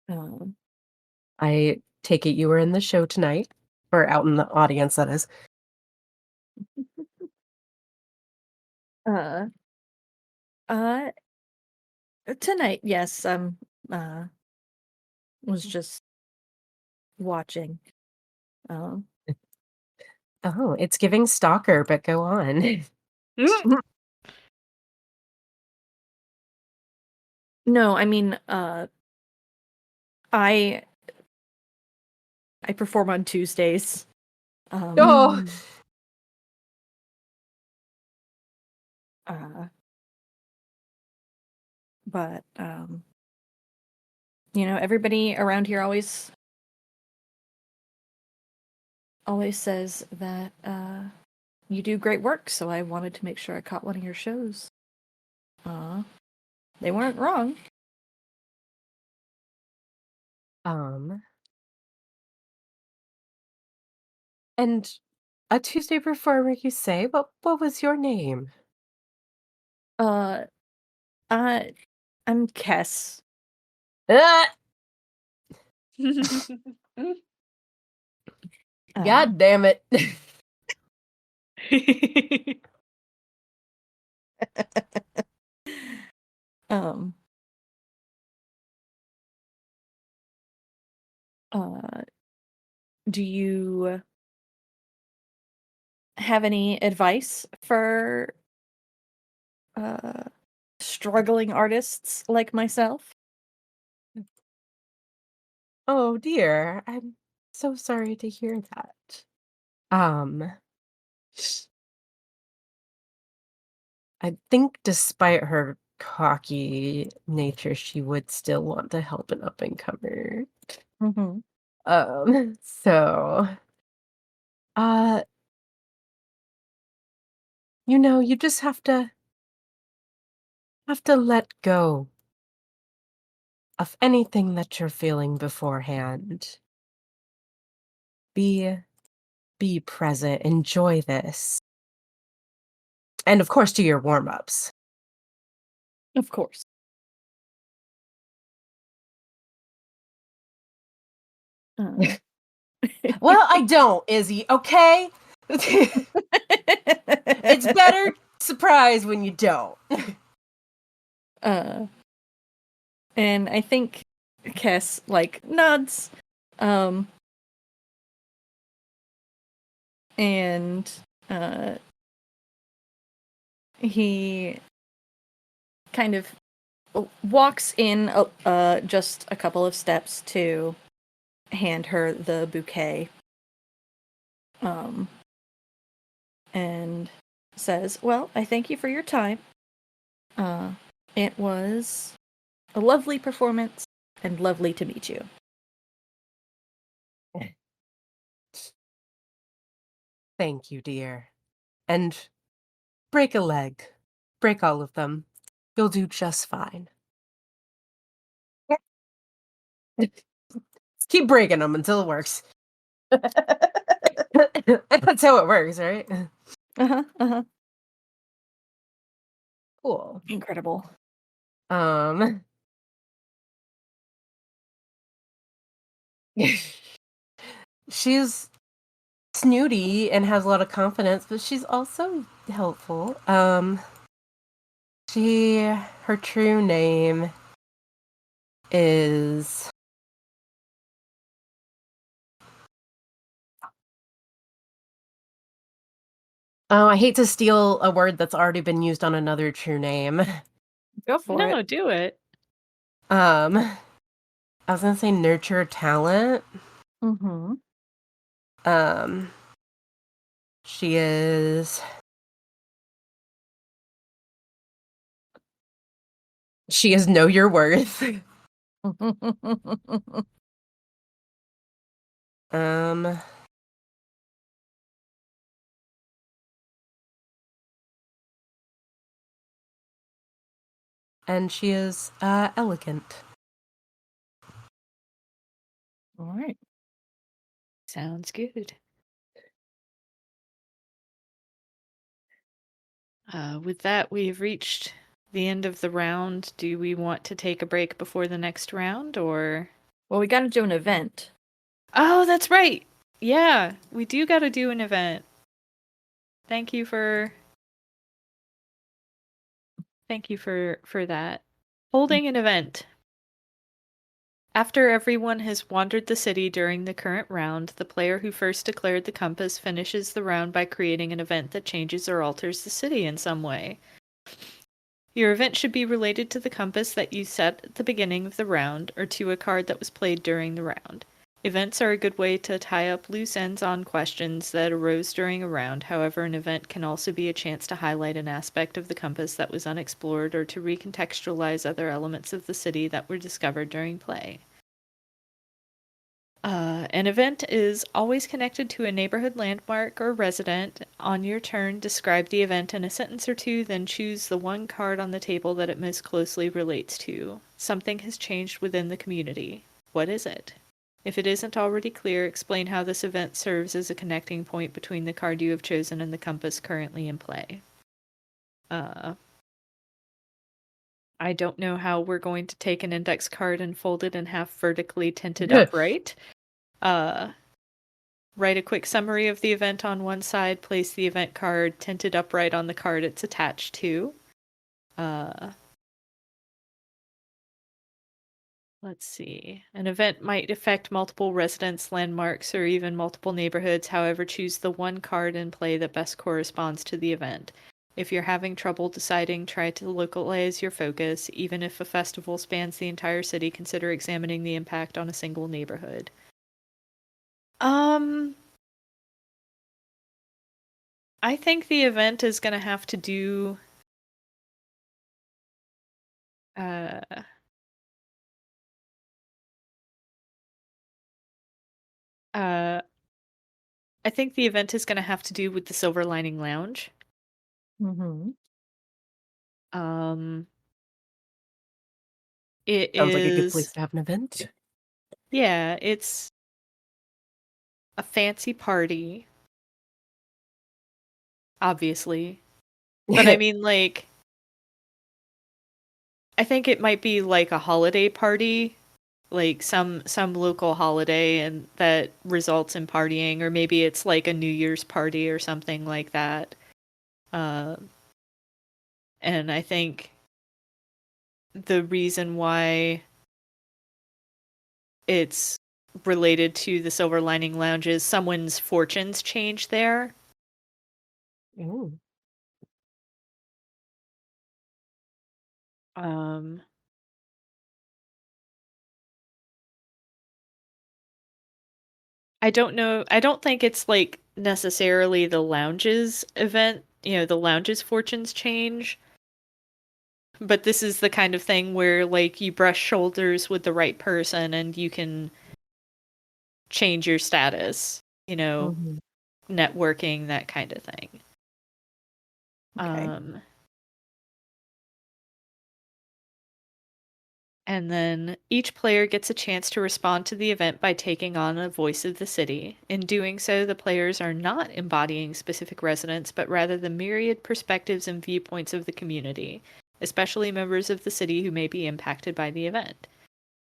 Um, I take it you were in the show tonight, or out in the audience, that is. uh, uh, tonight, yes, uh, was just watching. Um, Oh, it's giving stalker, but go on. no, I mean, I I perform on Tuesdays. Oh, Uh, but everybody around here always says that you do great work, so I wanted to make sure I caught one of your shows. They weren't wrong. um, and a Tuesday performer, you say? What was your name? Uh, I I'm Kess. Ah, Uh, God damn it. um, uh, do you have any advice for uh struggling artists like myself? Oh dear, I'm so sorry to hear that. Um, I think despite her cocky nature, she would still want to help an up and comer. Mm-hmm. So, uh, you just have to let go of anything that you're feeling beforehand. Be present. Enjoy this. And of course, do your warm-ups. Of course. Uh, Well, I don't, Izzy, okay? It's better surprise when you don't. And I think Kess like nods, and he kind of walks in just a couple of steps to hand her the bouquet, and says, "Well, I thank you for your time. It was a lovely performance and lovely to meet you." Thank you, dear. And break a leg. Break all of them. You'll do just fine. Keep breaking them until it works. That's how it works, right? Uh-huh. Cool. Incredible. She's snooty and has a lot of confidence, but she's also helpful. Her true name is Oh, I hate to steal a word that's already been used on another true name. Go for No, it. do it. I was gonna say nurture talent. Mm-hmm. She is know your worth. Um, and she is elegant. All right. Sounds good. With that, we've reached the end of the round. Do we want to take a break before the next round, or? Well, we got to do an event. Oh, that's right. Yeah, we do got to do an event. Thank you for that. Holding an event. After everyone has wandered the city during the current round, the player who first declared the compass finishes the round by creating an event that changes or alters the city in some way. Your event should be related to the compass that you set at the beginning of the round or to a card that was played during the round. Events are a good way to tie up loose ends on questions that arose during a round. However, an event can also be a chance to highlight an aspect of the compass that was unexplored or to recontextualize other elements of the city that were discovered during play. An event is always connected to a neighborhood landmark or resident. On your turn, describe the event in a sentence or two, then choose the one card on the table that it most closely relates to. Something has changed within the community. What is it? If it isn't already clear, explain how this event serves as a connecting point between the card you have chosen and the compass currently in play. I don't know how we're going to take an index card and fold it in half vertically tinted upright. Write a quick summary of the event on one side, place the event card tinted upright on the card it's attached to. Let's see. An event might affect multiple residents, landmarks, or even multiple neighborhoods. However, choose the one card in play that best corresponds to the event. If you're having trouble deciding, try to localize your focus. Even if a festival spans the entire city, consider examining the impact on a single neighborhood. I think the event is going to have to do I think the event is going to have to do with the Silver Lining Lounge. Mm-hmm. It Sounds like a good is, place to have an event. yeah, it's a fancy party, obviously. But I mean, like, I think it might be like a holiday party, like some local holiday, and that results in partying, or maybe it's like a New Year's party or something like that. Uh, and I think the reason why it's related to the Silver Lining Lounge is someone's fortunes change there. Ooh. Um, I don't know. I don't think it's like necessarily the lounge's event, the lounge's fortunes change. But this is the kind of thing where like you brush shoulders with the right person and you can change your status, Mhm. networking, that kind of thing. Okay. And then each player gets a chance to respond to the event by taking on a voice of the city. In doing so, the players are not embodying specific residents, but rather the myriad perspectives and viewpoints of the community, especially members of the city who may be impacted by the event.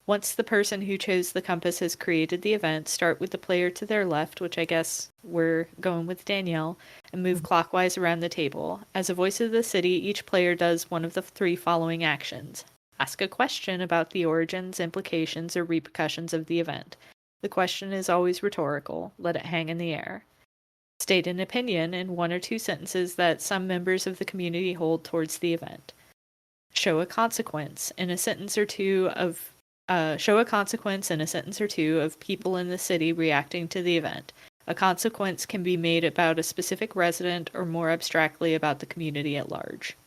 Once the person who chose the compass has created the event, start with the player to their left, which I guess we're going with Danielle, and move clockwise around the table. As a voice of the city, each player does one of the 3 following actions. Ask a question about the origins, implications, or repercussions of the event. The question is always rhetorical. Let it hang in the air. State an opinion in 1 or 2 sentences that some members of the community hold towards the event. Show a consequence in a sentence or two of people in the city reacting to the event. A consequence can be made about a specific resident or more abstractly about the community at large.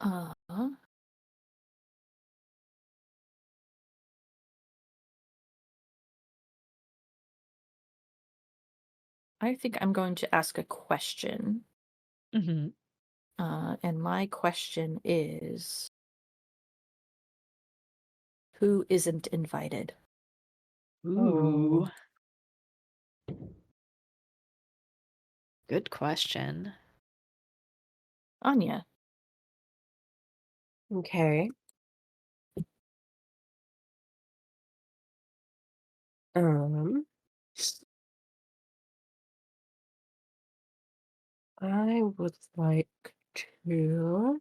Uh, I think I'm going to ask a question. Mm-hmm. And my question is, who isn't invited? Ooh. Good question. Anya. Okay. Um, I would like to,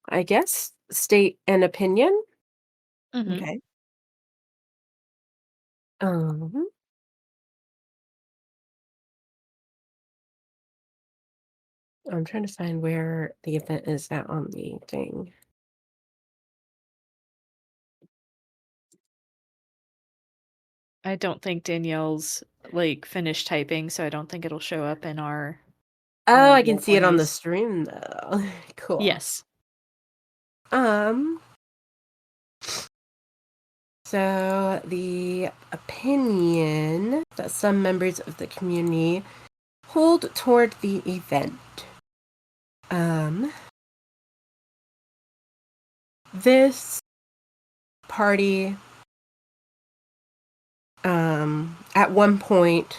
I guess, state an opinion. Mm-hmm. Okay. Um, I'm trying to find where the event is at on the thing. I don't think Danielle's like finished typing, so I don't think it'll show up in our Oh, I can role see it on the plays. stream though. Cool. Yes. Um, so the opinion that some members of the community hold toward the event. This party, at one point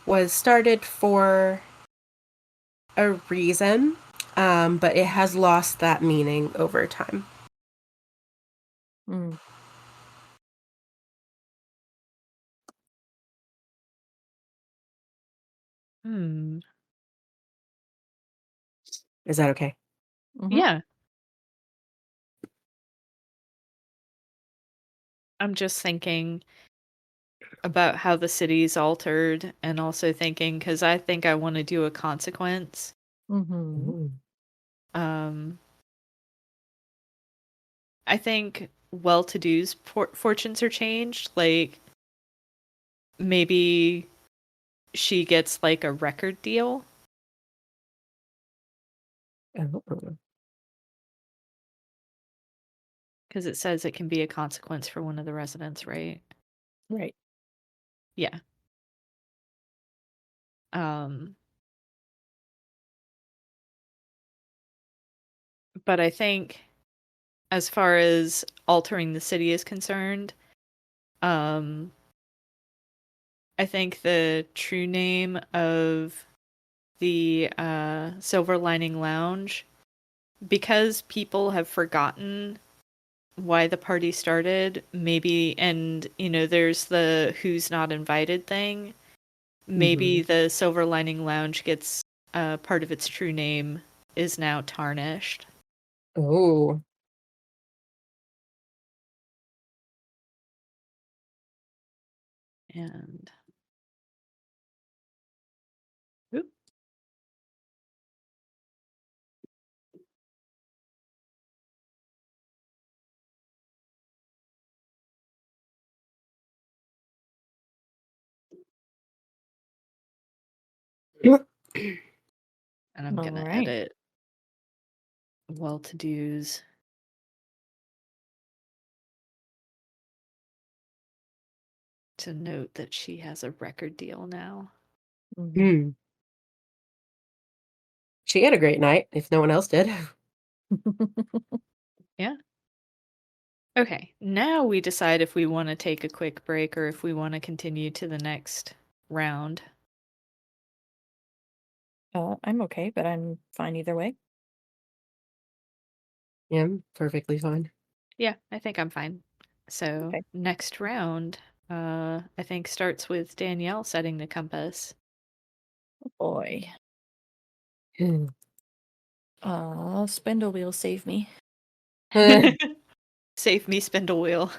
was started for a reason, but it has lost that meaning over time. Mm. Hmm. Is that okay? Mhm. Yeah. I'm just thinking about how the city's altered, and also thinking, because I think I want to do a consequence. Mhm. Ooh. Um, I think well-to-do's fortunes are changed. Like maybe she gets like a record deal Oh. because it says it can be a consequence for one of the residents, right? Right. Yeah. Um, but I think as far as altering the city is concerned, I think the true name of the Silver Lining Lounge, because people have forgotten why the party started, maybe, and there's the who's not invited thing. Maybe the Silver Lining Lounge gets part of its true name is now tarnished. Oh. And oop. And I'm gonna Alright. edit well-to-dos. To note that she has a record deal now. Mhm. She had a great night, if no one else did. Yeah. Okay, now we decide if we want to take a quick break or if we want to continue to the next round. I'm okay, but I'm fine either way. Yeah, I'm perfectly fine. Yeah, I think I'm fine. So, Okay. next round, I think starts with Danielle setting the compass. Boy. Spindle wheel save me. Save me, spindle wheel.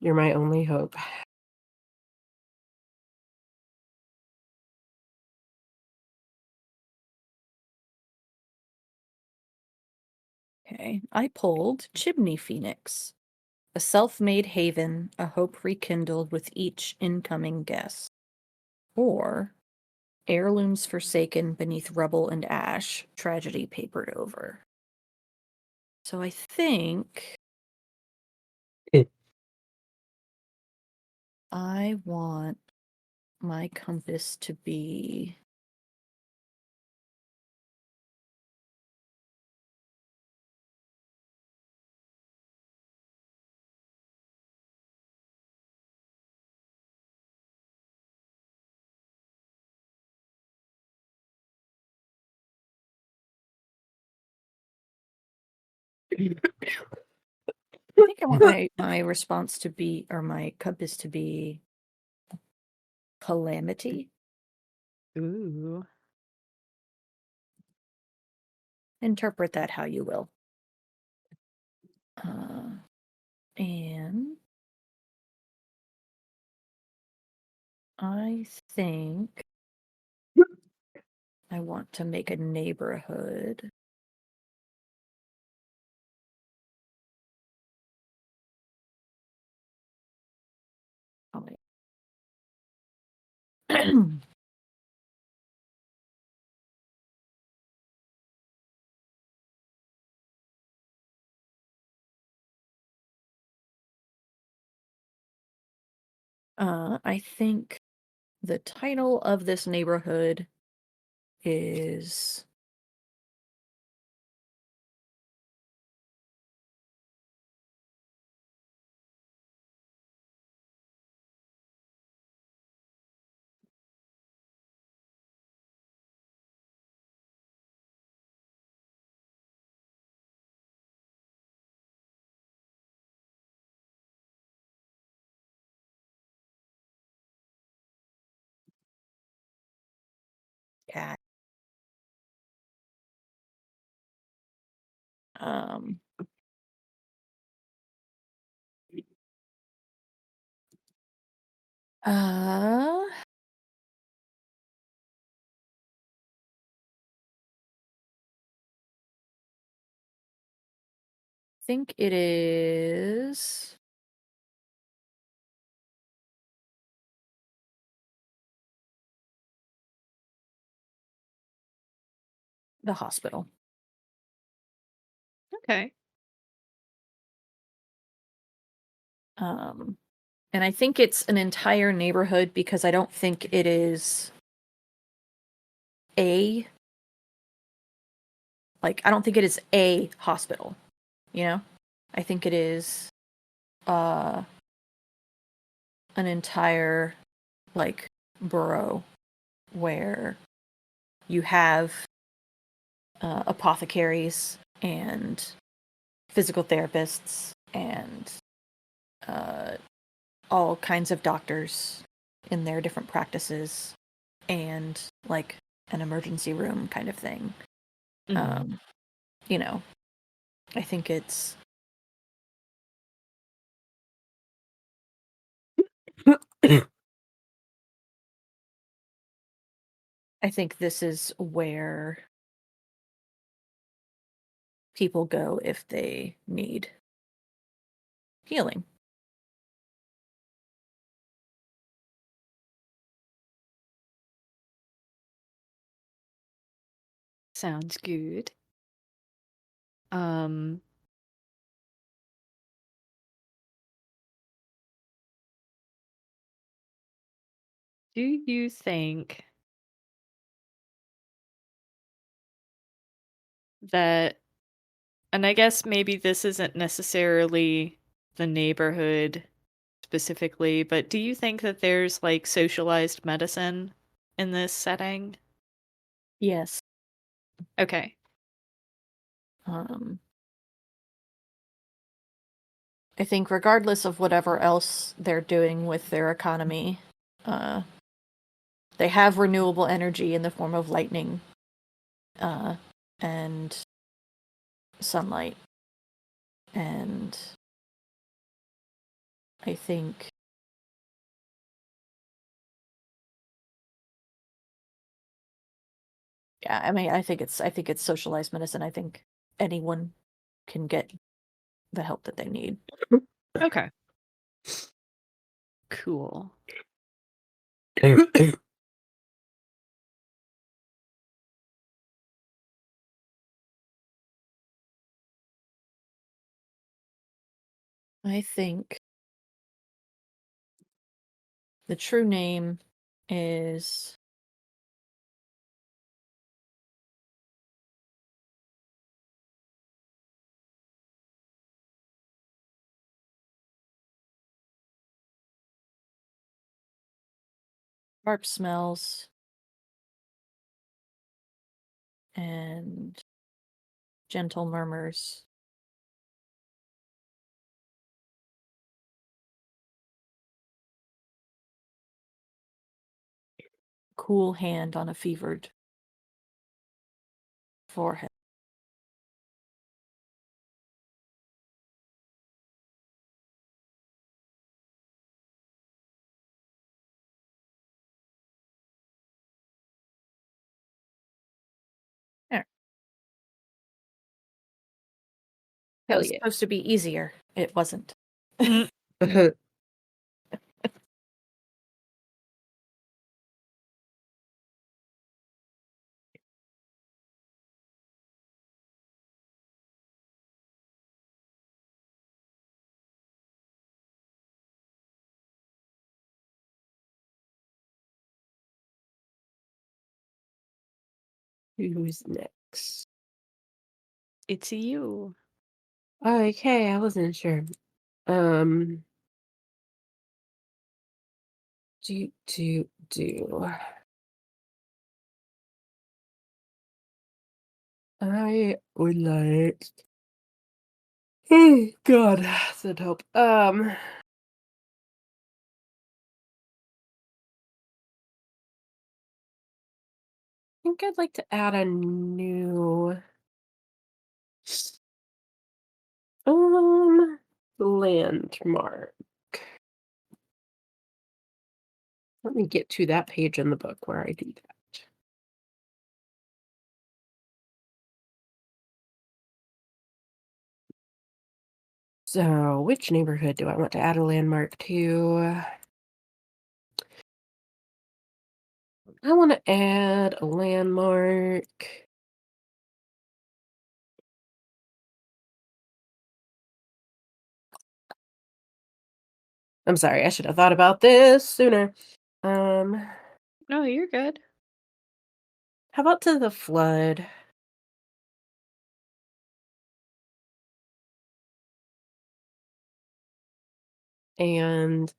You're my only hope. Okay, I pulled Chimney Phoenix, a self-made haven, a hope rekindled with each incoming guest. Or heirlooms forsaken beneath rubble and ash, tragedy papered over. So I think I want my compass to be I think I want my response to be, or my compass to be, calamity. Ooh. Interpret that how you will. And I think I want to make a neighborhood. Oh, wait. I think the title of this neighborhood is cat. Um, uh, think it is the hospital. Okay. And I think it's an entire neighborhood because I don't think it is a like, I don't think it is a hospital, you know? I think it is an entire, like, borough where you have apothecaries and physical therapists and all kinds of doctors in their different practices and like an emergency room kind of thing. Mhm. You know, I think it's I think this is where people go if they need healing. Sounds good. Um, do you think that, and I guess maybe this isn't necessarily the neighborhood specifically, but do you think that there's like socialized medicine in this setting? Yes. Okay. Um I think regardless of whatever else they're doing with their economy, uh they have renewable energy in the form of lightning and sunlight. And I think yeah, I mean I think it's socialized medicine. I think anyone can get the help that they need. Okay. Cool. I think the true name is Sharp Smells and Gentle Murmurs. Cool hand on a fevered forehead. There. It Hell was yeah. supposed to be easier. It wasn't. Mm, Who's next? it's you. Okay, I wasn't sure. Um, do. I would like. Oh God, that help. I think I'd like to add a new landmark. Let me get to that page in the book where I do that. So, which neighborhood do I want to add a landmark to? I want to add a landmark. I'm sorry, I should have thought about this sooner. Um, No, you're good. how about to the flood? And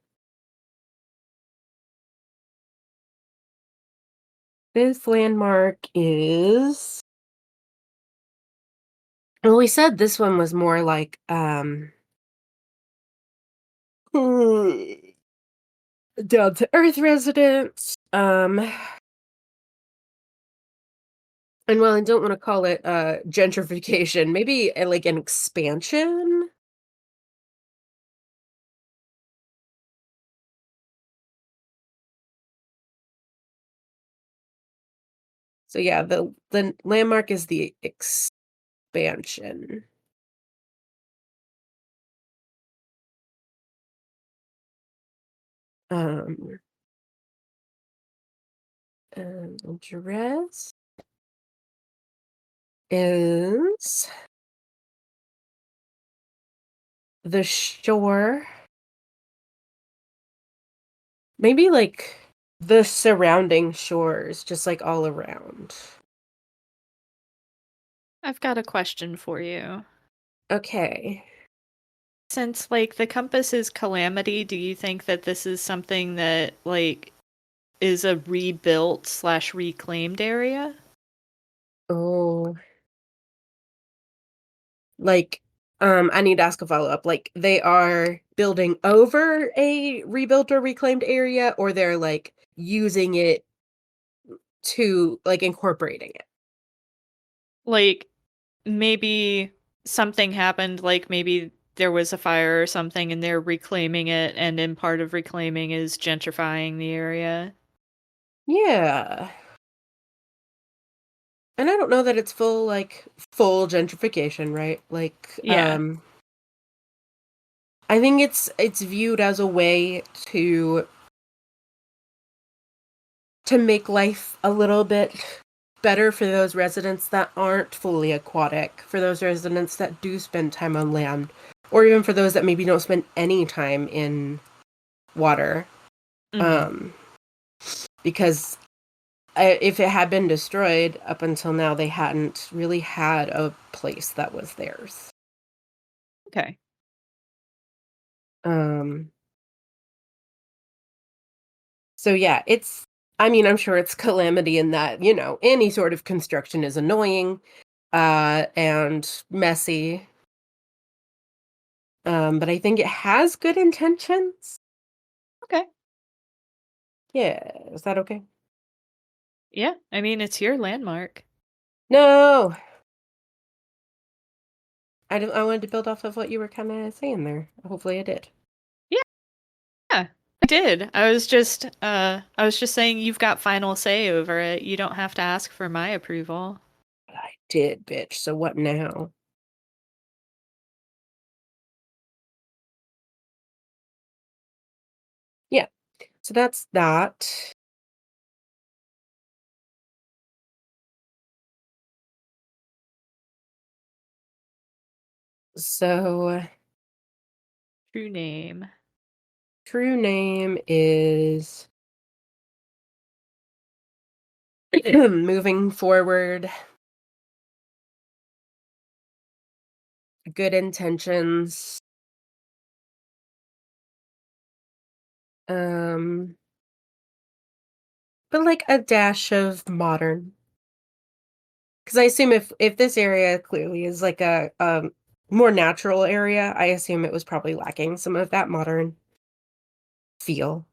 this landmark is, well, we said this one was more like down to earth residents. And while I don't want to call it gentrification, maybe like an expansion. So yeah, the landmark is the expansion. Um, address is the shore. Maybe like the surrounding shores, just like all around. I've got a question for you. Okay. Since like the compass is calamity, do you think that this is something that like is a rebuilt slash reclaimed area? Oh, like, I need to ask a follow-up. Like, they are building over a rebuilt or reclaimed area, or they're like using it to like incorporating it? Like maybe something happened, like maybe there was a fire or something and they're reclaiming it, and in part of reclaiming is gentrifying the area. Yeah. And I don't know that it's full gentrification, right? Like, Yeah. I think it's viewed as a way to make life a little bit better for those residents that aren't fully aquatic, for those residents that do spend time on land, or even for those that maybe don't spend any time in water. Mhm. Because if it had been destroyed up until now, they hadn't really had a place that was theirs. Okay. Um, so yeah, I mean, I'm sure it's calamity in that, any sort of construction is annoying, and messy. But I think it has good intentions. Okay. Yeah, is that okay? Yeah. I mean, it's your landmark. No, I wanted to build off of what you were kind of saying there. Hopefully, I did. Yeah. Yeah. I did. I was just saying you've got final say over it. You don't have to ask for my approval. I did, bitch. So what now? Yeah. So that's that. So True name. true name is moving forward. Good intentions. Um, but like a dash of modern. Because I assume if this area clearly is like a more natural area, I assume it was probably lacking some of that modern feel.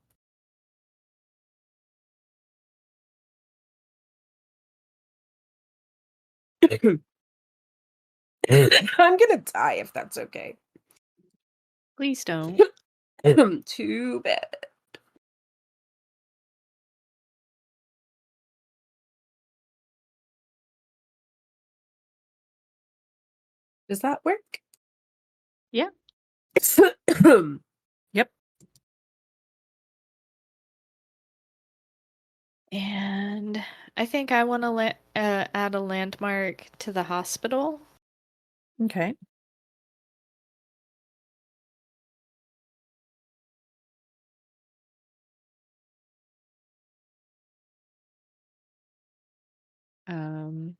I'm gonna die if that's okay. Please don't. Too bad. Does that work? Yeah. Yep. And I think I want to add a landmark to the hospital. Okay. Um,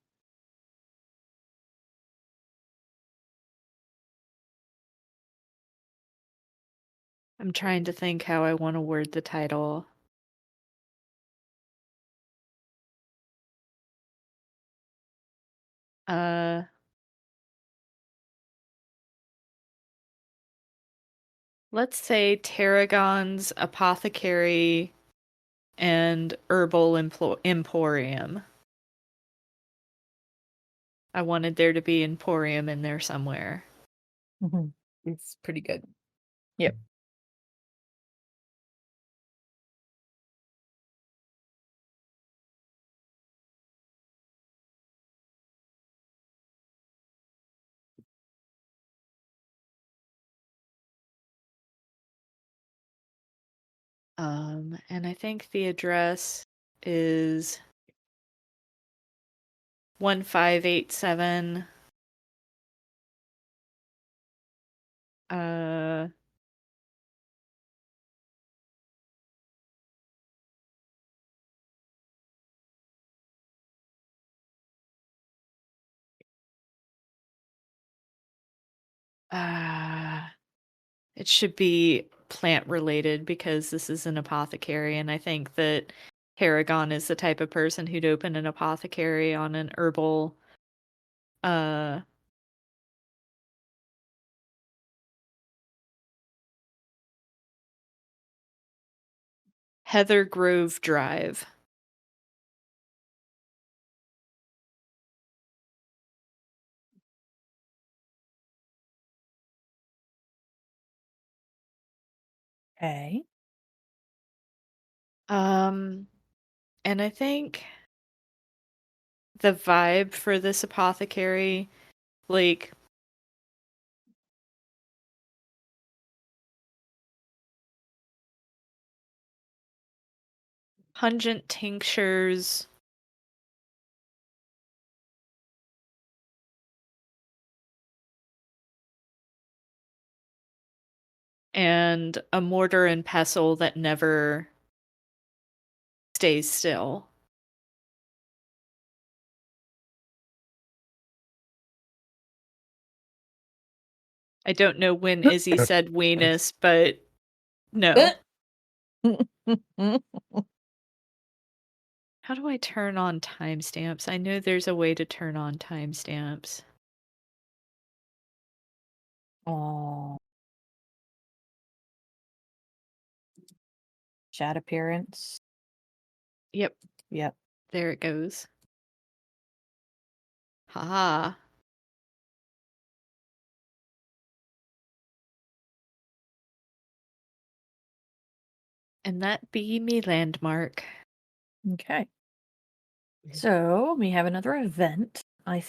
I'm trying to think how I want to word the title. Uh, let's say Tarragon's Apothecary and Herbal Emporium. I wanted there to be Emporium in there somewhere. Mhm. It's pretty good. Yep. And I think the address is 1587 uh uh it should be plant related because this is an apothecary, and I think that Paragon is the type of person who'd open an apothecary on an herbal uh Heather Grove Drive. Okay. And I think the vibe for this apothecary, like pungent tinctures, and a mortar and pestle that never stays still. I don't know when Izzy said weenus, but no. How do I turn on timestamps? I know there's a way to turn on timestamps. Oh. Chat appearance. Yep, Yep. there it goes. Haha. And that be me landmark. Okay. So we have another event. I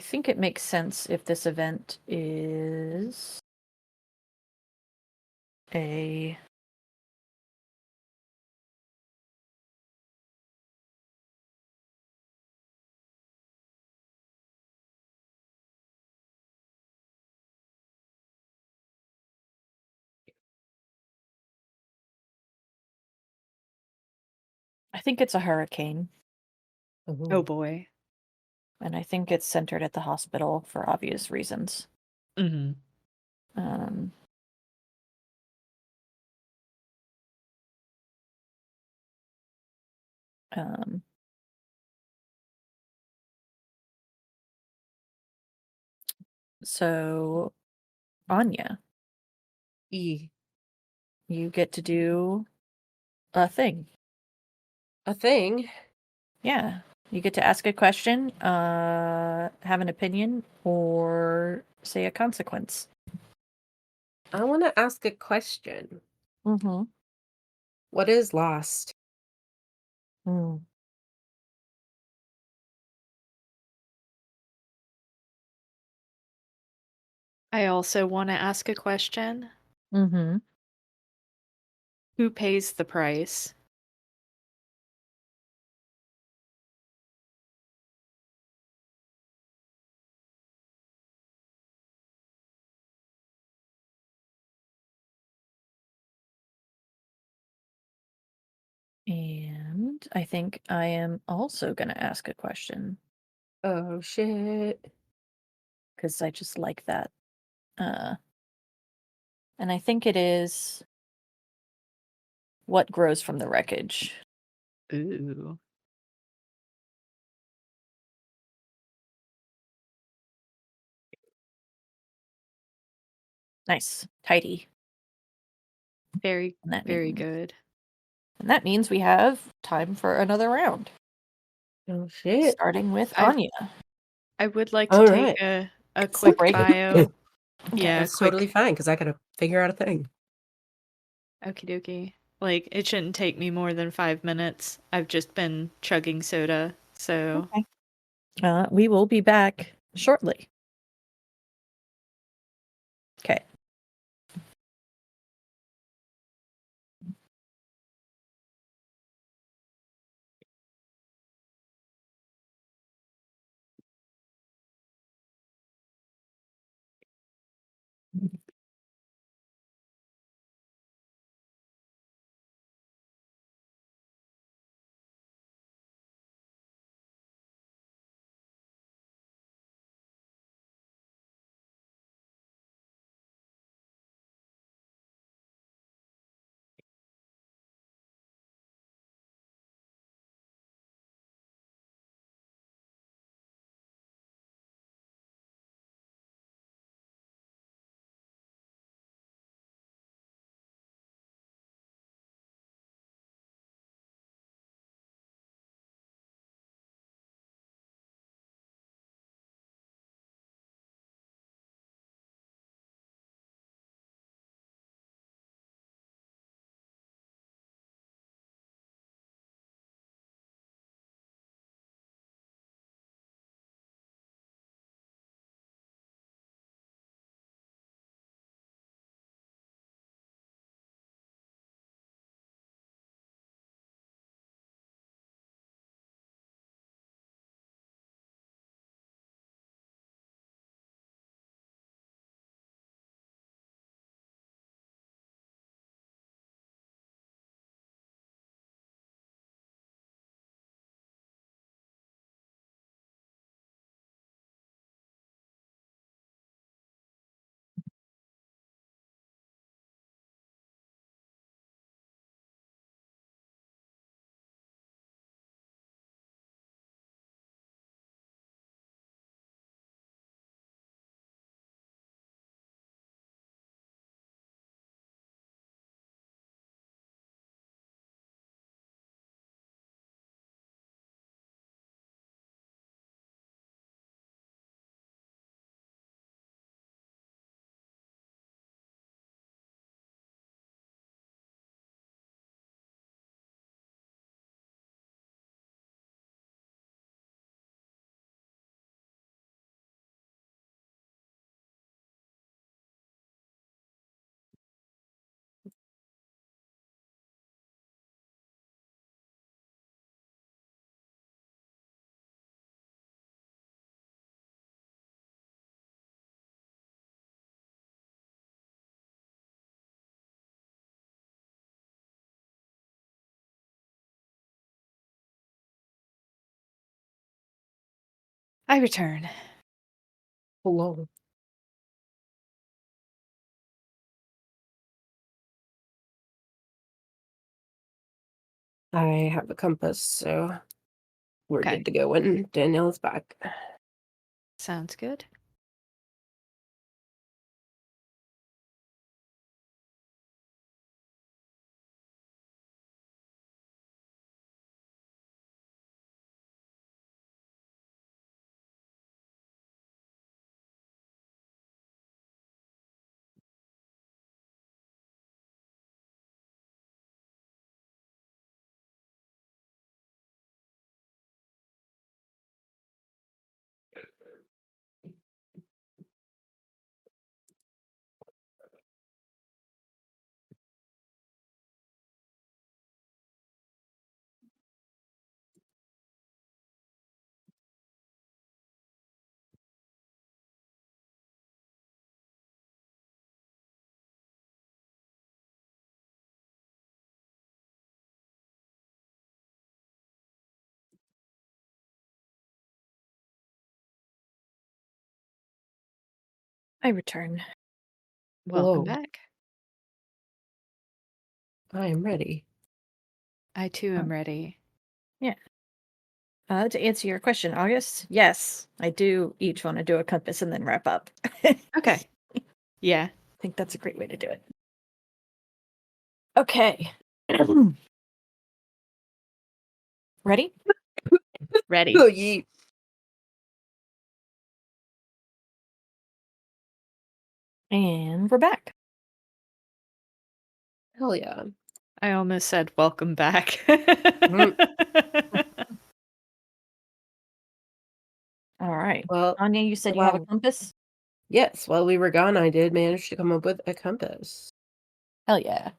think it makes sense if this event is a I think it's a hurricane, Oh boy. and I think it's centered at the hospital for obvious reasons. Mm-hmm. Um, um, so Anya, E. you get to do a thing. A thing. Yeah. You get to ask a question, have an opinion, or say a consequence. I want to ask a question. Mm-hmm. What is lost? Mm. I also want to ask a question. Mm-hmm. Who pays the price? And I think I am also going to ask a question Oh shit. because I just like that. And I think it is what grows from the wreckage. Ooh. Nice. Tidy. Very, And that very means, good. And that means we have time for another round. Oh shit! Starting with I- Anya. I would like to All take right. a quick break. bio. Okay. Yeah, That's quick. totally fine because I gotta figure out a thing. Okie dokie. Like, it shouldn't take me more than 5 minutes. I've just been chugging soda, so. Okay. We will be back shortly. Okay. I return. Hello. I have a compass, so we're Okay. good to go when Danielle is back. Sounds good. I return. Welcome Hello. back. I am ready. I too am ready. To answer your question, August, yes, I do each want to do a compass and then wrap up. Okay. Yeah. I think that's a great way to do it. Okay. Ready? Ready. Oh, ye. And we're back. Hell yeah. I almost said welcome back. All right. Well, Anya, you said you have a wow. compass? Yes, while we were gone, I did manage to come up with a compass. Hell yeah.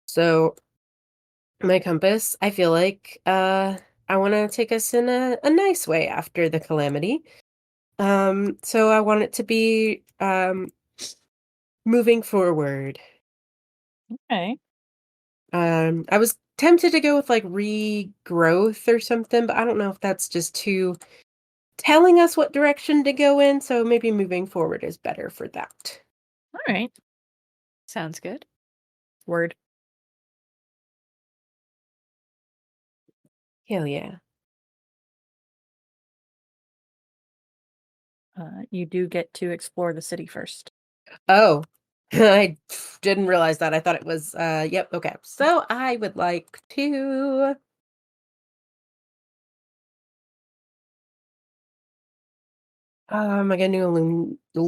So, my compass, I feel like I want to take us in a nice way after the calamity. So I want it to be moving forward. Okay. I was tempted to go with like regrowth or something, but I don't know if that's just too telling us what direction to go in, so maybe moving forward is better for that. All right. Sounds good. Word. Hell yeah. You do get to explore the city first. Oh, I didn't realize that. I thought it was, yep, okay. So I would like to. Am I gonna do a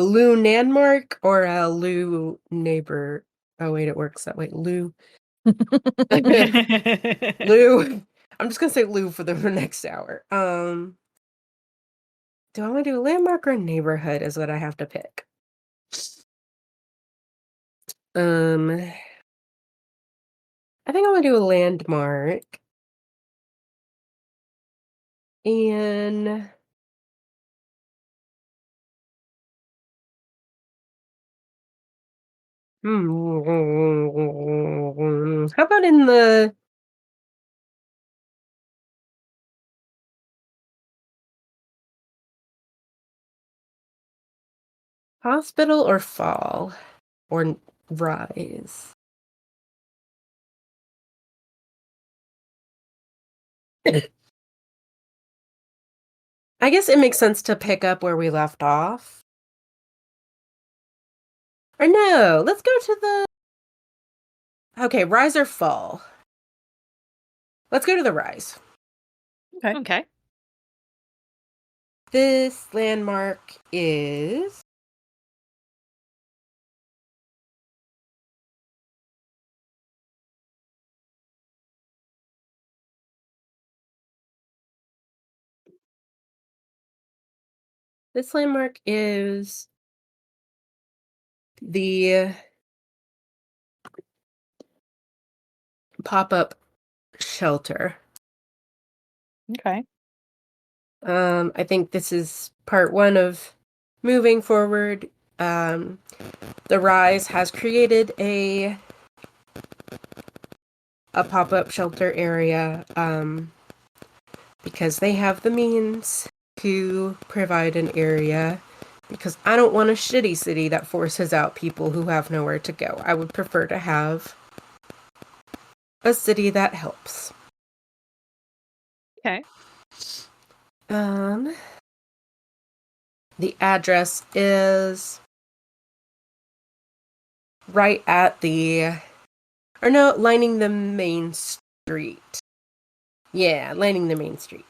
loon landmark or a Lou neighbor? Oh wait, it works that way. Lou. Lou. I'm just gonna say Lou for the next hour. Do I want to do a landmark or a neighborhood is what I have to pick. I think I want to do a landmark. And how about in the hospital or fall or rise? I guess it makes sense to pick up where we left off. Or no, let's go to the. Okay, rise or fall. Let's go to the rise. Okay. Okay. This landmark is. This landmark is the pop-up shelter. Okay. I think this is part one of moving forward. The Rise has created a pop-up shelter area because they have the means to provide an area, because I don't want a shitty city that forces out people who have nowhere to go. I would prefer to have a city that helps. Okay. The address is right at lining the main street. Yeah, lining the main street.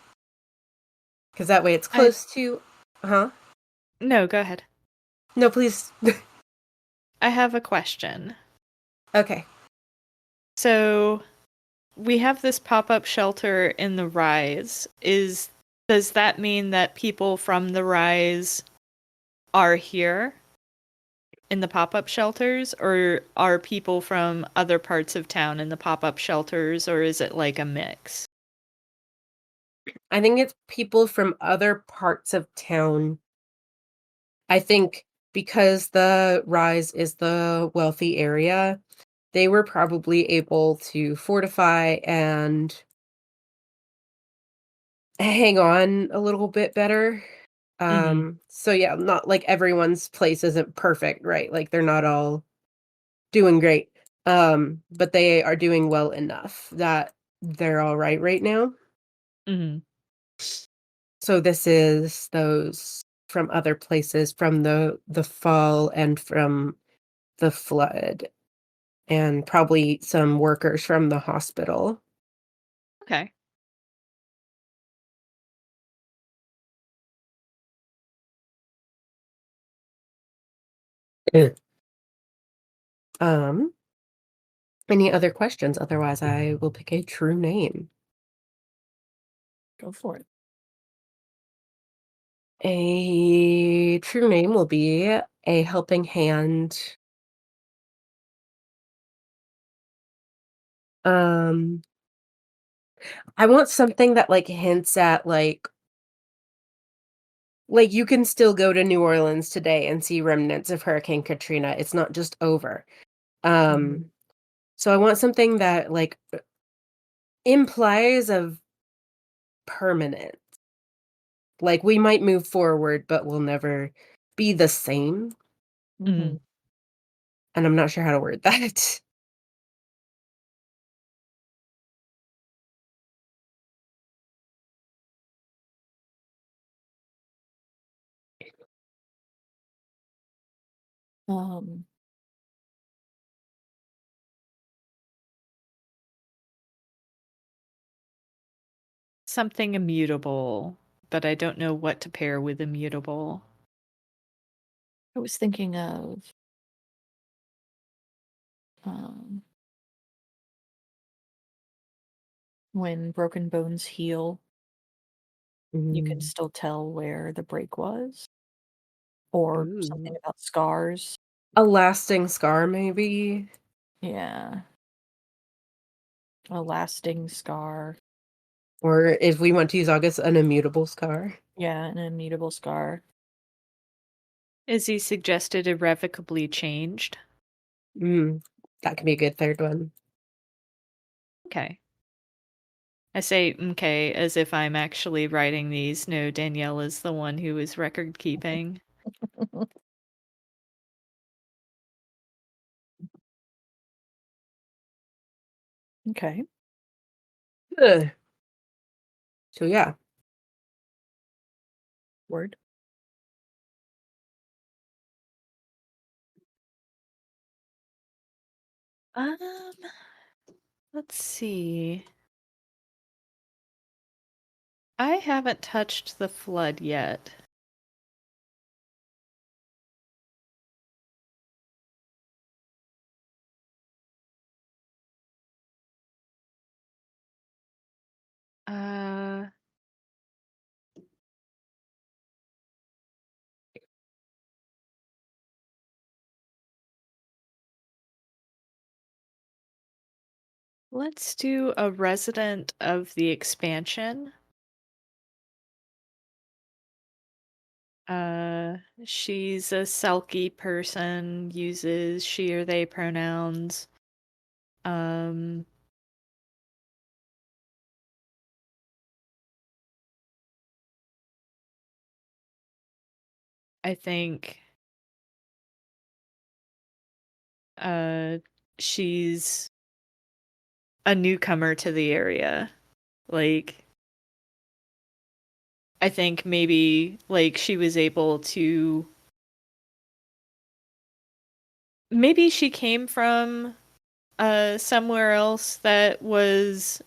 Because that way it's close to. Huh? No, go ahead. No, please. I have a question. Okay. So we have this pop-up shelter in the Rise. Does that mean that people from the Rise are here in the pop-up shelters, or are people from other parts of town in the pop-up shelters, or is it like a mix? I think it's people from other parts of town. I think because the Rise is the wealthy area, they were probably able to fortify and hang on a little bit better. So yeah, not like everyone's place isn't perfect, right? Like they're not all doing great. But they are doing well enough that they're all right now. Hmm. So this is those from other places, from the fall and from the flood, and probably some workers from the hospital. Okay. Yeah. Um, any other questions? Otherwise, I will pick a true name. Go for it. A true name will be a helping hand. Um, I want something that like hints at like you can still go to New Orleans today and see remnants of Hurricane Katrina. It's not just over. Mhm. So I want something that like implies of permanent. Like we might move forward, but we'll never be the same. Mm. And I'm not sure how to word that. Um, Something immutable, but I don't know what to pair with immutable. I was thinking of um, when broken bones heal, you can Mm. still tell where the break was, or something Ooh. about scars. A lasting scar, maybe. Yeah, a lasting scar. Or if we want to use August, an immutable scar. Yeah, an immutable scar. Izzy suggested irrevocably changed. Mm, that could be a good third one. Okay. I say okay as if I'm actually writing these. No, Danielle is the one who is record keeping. Okay. Ugh. So yeah. Word. Um, let's see. I haven't touched the flood yet. Uh, let's do a resident of the expansion. She's a Selkie person, uses she or they pronouns. Um, I think uh she's a newcomer to the area. Like I think maybe like she was able to maybe she came from somewhere else that was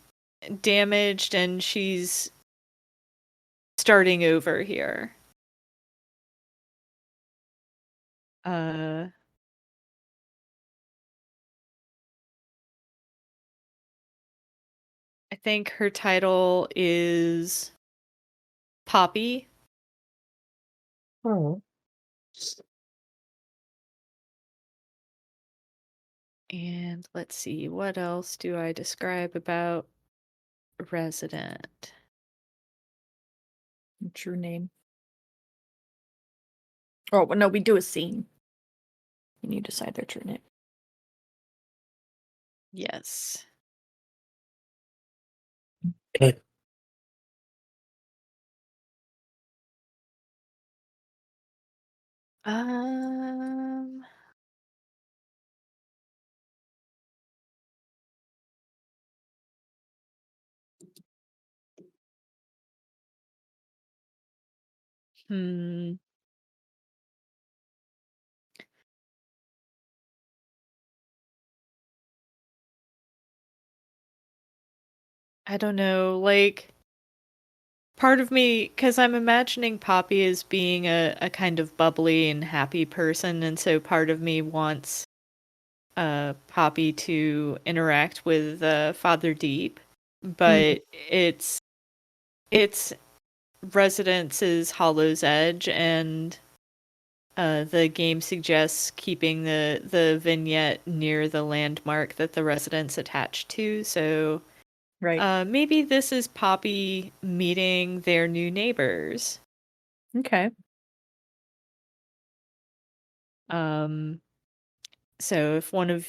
damaged and she's starting over here. Uh I think her title is Poppy. Oh. And let's see, what else do I describe about resident? True name. Oh, no, we do a scene. And you decide their true name. Yes. Um, hmm. I don't know. Like, part of me, because I'm imagining Poppy as being a kind of bubbly and happy person, and so part of me wants Poppy to interact with Father Deep, but it's Residence's Hollow's Edge, and the game suggests keeping the vignette near the landmark that the residents attached to. So Right. maybe this is Poppy meeting their new neighbors. Okay. Um, so if one of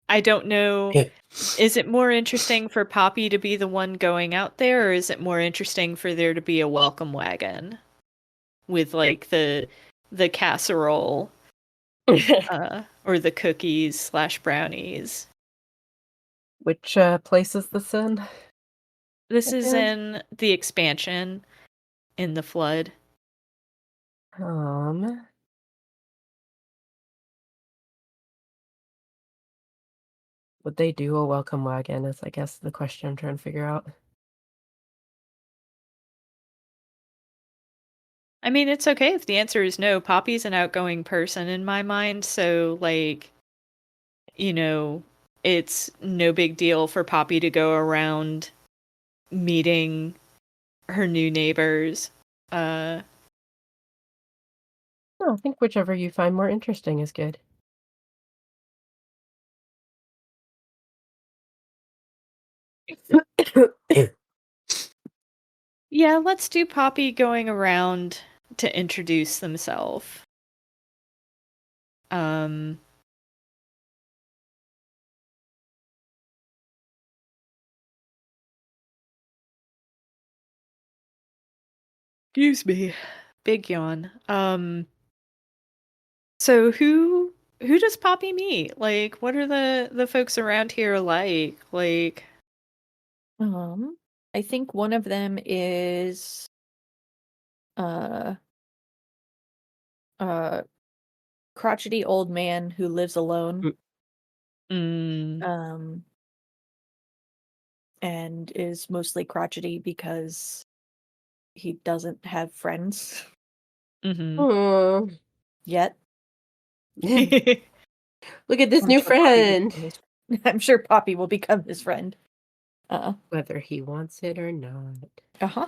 I don't know, is it more interesting for Poppy to be the one going out there, or is it more interesting for there to be a welcome wagon with like the casserole or the cookies slash brownies? Which place is this in? This is Again? in the expansion in the flood. Um, would they do a welcome wagon? Is I guess the question I'm trying to figure out. I mean, it's okay if the answer is no. Poppy's an outgoing person in my mind, so like, you know, it's no big deal for Poppy to go around meeting her new neighbors. Uh No, I think whichever you find more interesting is good. yeah, let's do Poppy going around to introduce themselves. Um Excuse me. Big yawn. So who does Poppy meet? Like, what are the folks around here like? Like, I think one of them is uh uh crotchety old man who lives alone. mm, Um and is mostly crotchety because he doesn't have friends mm-hmm. Oh, yet. look at this I'm new sure Poppy will friend. become his I'm sure Poppy will become his friend. Whether he wants it or not. Uh-huh.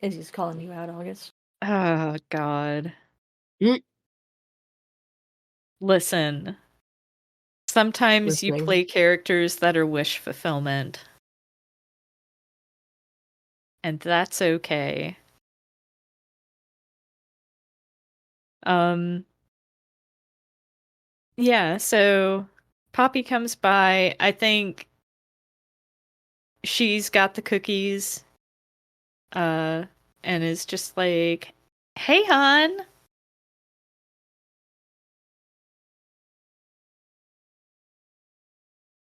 Is he's calling you out, August? Oh God. Mm. Listen. Sometimes you Listening. play characters that are wish fulfillment. And that's okay. Um yeah, so Poppy comes by. I think she's got the cookies uh and is just like, "Hey, hon."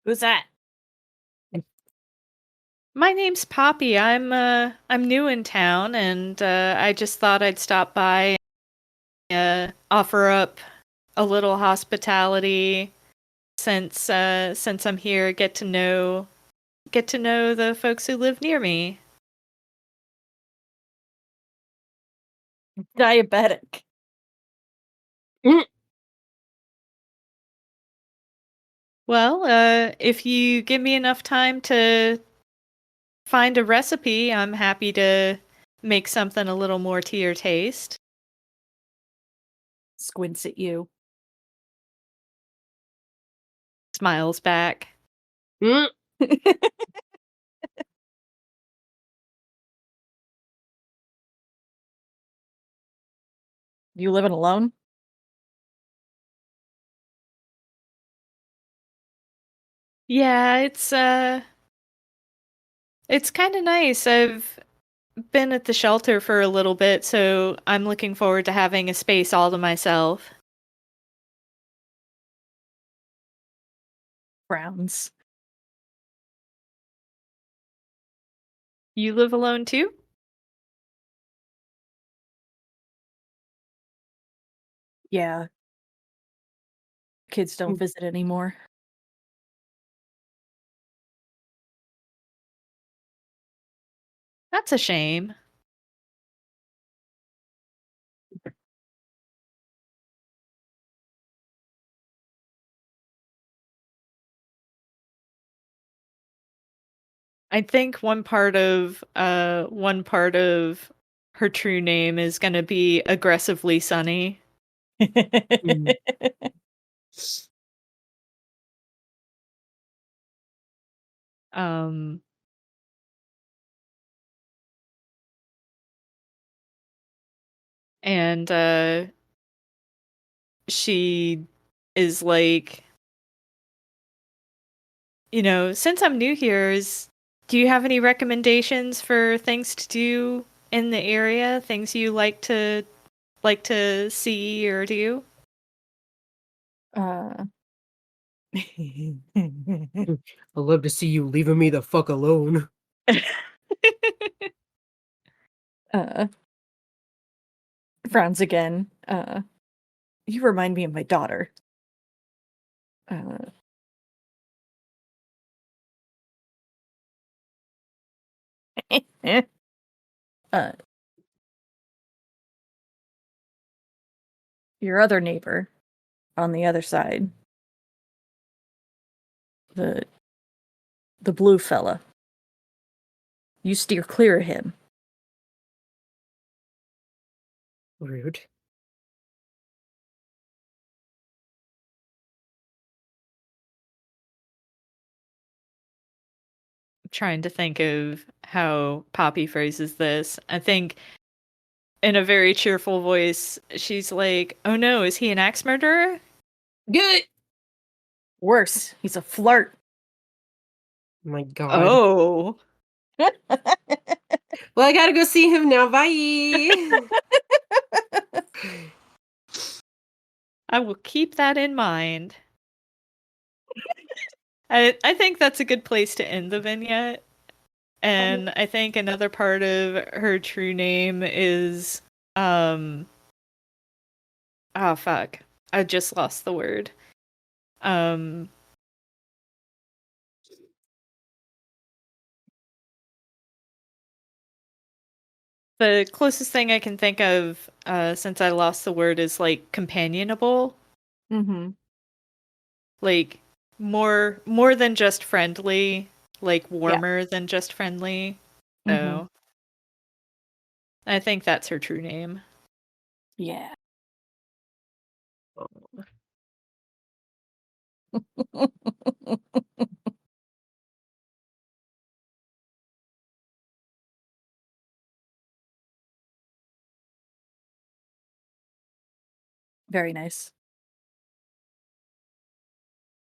Who's that? My name's Poppy. I'm new in town, and I just thought I'd stop by and offer up a little hospitality since I'm here, get to know the folks who live near me. Diabetic. Mm. Well, if you give me enough time to find a recipe, I'm happy to make something a little more to your taste. Squints at you. Smiles back. Mm. You living alone? Yeah, it's kind of nice. I've been at the shelter for a little bit, so I'm looking forward to having a space all to myself. Frowns. You live alone too? Yeah, kids don't Hmm. visit anymore. That's a shame. I think one part of her true name is gonna be aggressively sunny. Mm. Um and she is like, since I'm new here, do you have any recommendations for things to do in the area? Things you like to see or do? uh I love to see you leaving me the fuck alone. uh frowns again. You remind me of my daughter. Uh uh your other neighbor on the other side. The the blue fella. You steer clear of him. Rude. Trying to think of how Poppy phrases this. I think in a very cheerful voice, she's like, "Oh no, is he an axe murderer?" Good. Worse, he's a flirt. My God. Oh, Well, I gotta go see him now. Bye. I will keep that in mind. I think that's a good place to end the vignette. And I think another part of her true name is um oh fuck. I just lost the word. Um the closest thing I can think of since I lost the word is like companionable, Mm-hmm. like more than just friendly, like Yeah. warmer than just friendly. Mm-hmm. So I think that's her true name. Yeah. Very nice.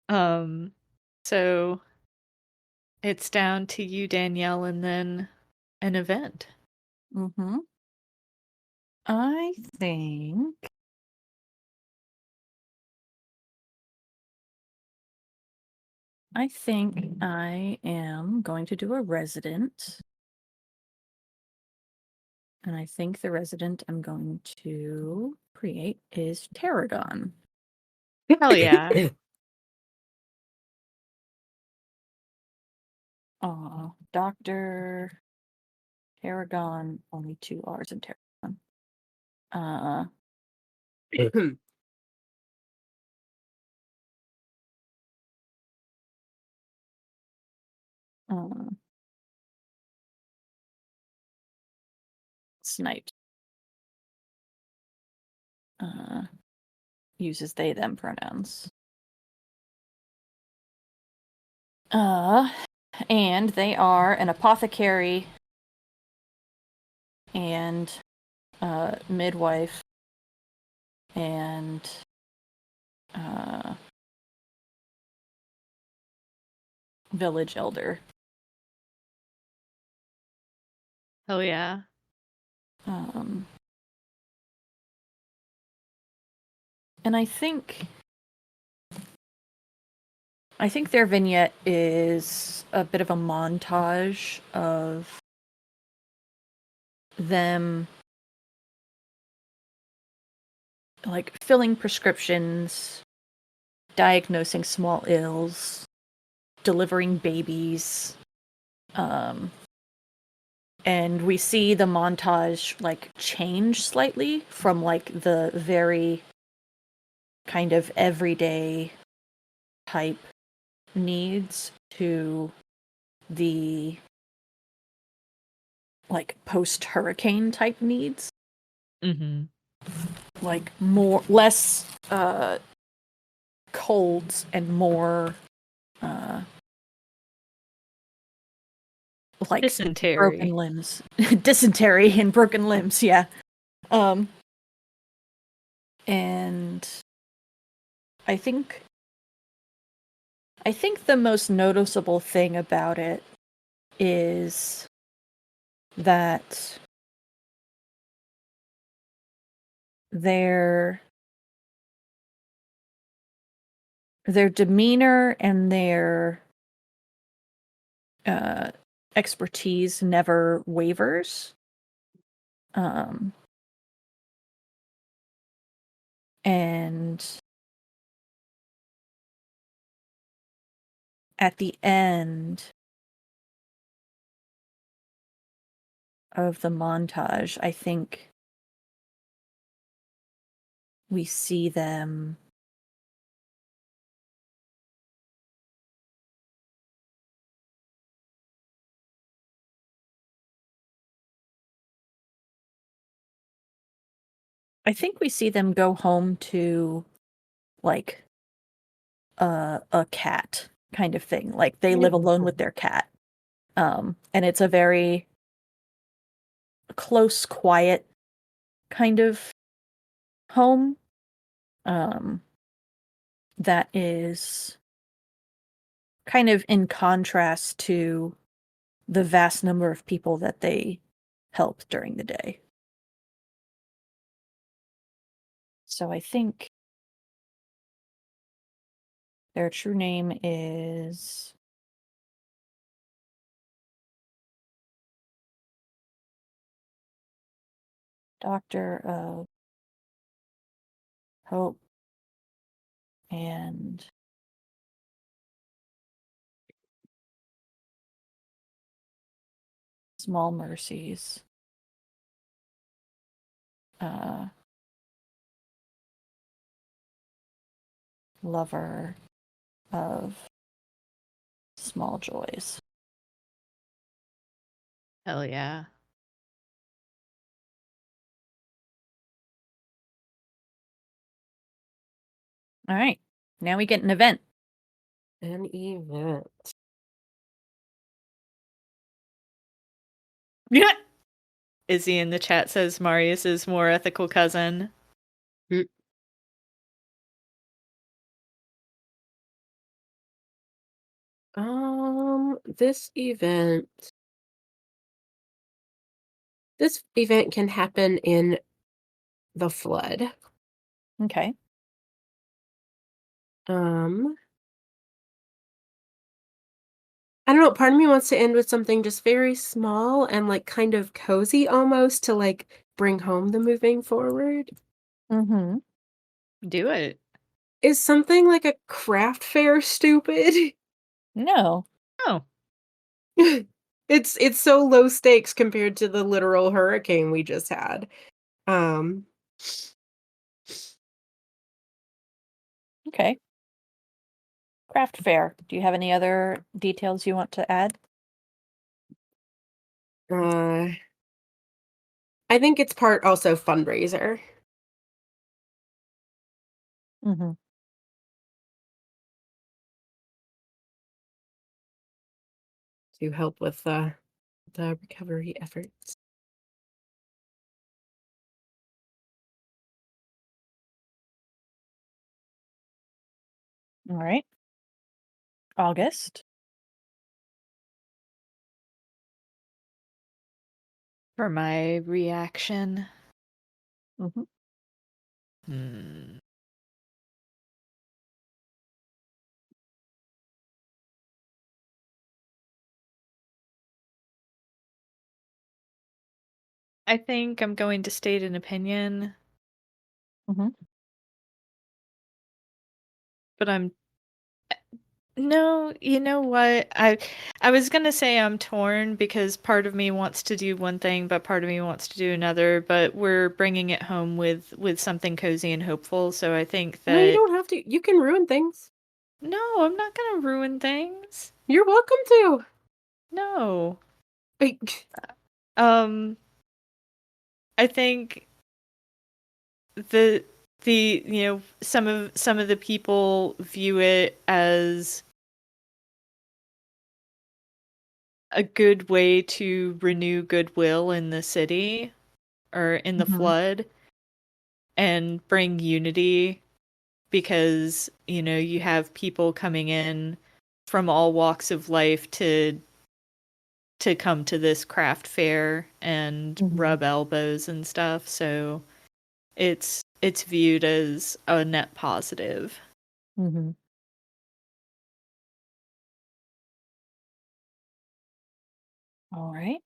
Um so it's down to you, Danielle, and then an event. Mm-hmm. I think I am going to do a resident. And I think the resident I'm going to create is Tarragon. Hell yeah. Dr. Tarragon, only 2 R's in Tarragon. Uh, uh, Sniped. Uses they, them pronouns. And they are an apothecary and midwife and village elder. Hell yeah. Um, and I think their vignette is a bit of a montage of them like filling prescriptions, diagnosing small ills, delivering babies. And we see the montage like change slightly from like the very kind of everyday type needs to the like post hurricane type needs, Mm-hmm. like less colds and more like Dysentery. broken limbs. Dysentery and broken limbs, yeah. And I think the most noticeable thing about it is that their demeanor and their expertise never wavers. And at the end of the montage, I think we see them go home to like a cat kind of thing. Like they live alone with their cat. And it's a very close, quiet kind of home. That is kind of in contrast to the vast number of people that they help during the day. So I think their true name is Doctor of Hope and Small Mercies. Lover of small joys. Hell yeah. All right. Now we get an event. An event. Yeah. Izzy in the chat says Marius's more ethical cousin. Mm. This event. This event can happen in the flood. Okay. I don't know, part of me wants to end with something just very small and like kind of cozy almost to like bring home the moving forward. Mm-hmm. Do it. Is something like a craft fair stupid? No. Oh. It's so low stakes compared to the literal hurricane we just had. Okay. Craft fair. Do you have any other details you want to add? I think it's part also fundraiser Mm-hmm. to help with the recovery efforts. All right. August. For my reaction. Mhm. Hmm. I think I'm going to state an opinion, Mhm. but no, you know what? I was gonna say I'm torn because part of me wants to do one thing, but part of me wants to do another, but we're bringing it home with something cozy and hopeful, so I think No, you that don't have to. You can ruin things. no, I'm not gonna ruin things. You're welcome to. No. Like, Um, I think the some of the people view it as a good way to renew goodwill in the city or in the Mhm. flood and bring unity because you have people coming in from all walks of life to come to this craft fair and Mhm. rub elbows and stuff, so it's viewed as a net positive. Mhm. All right.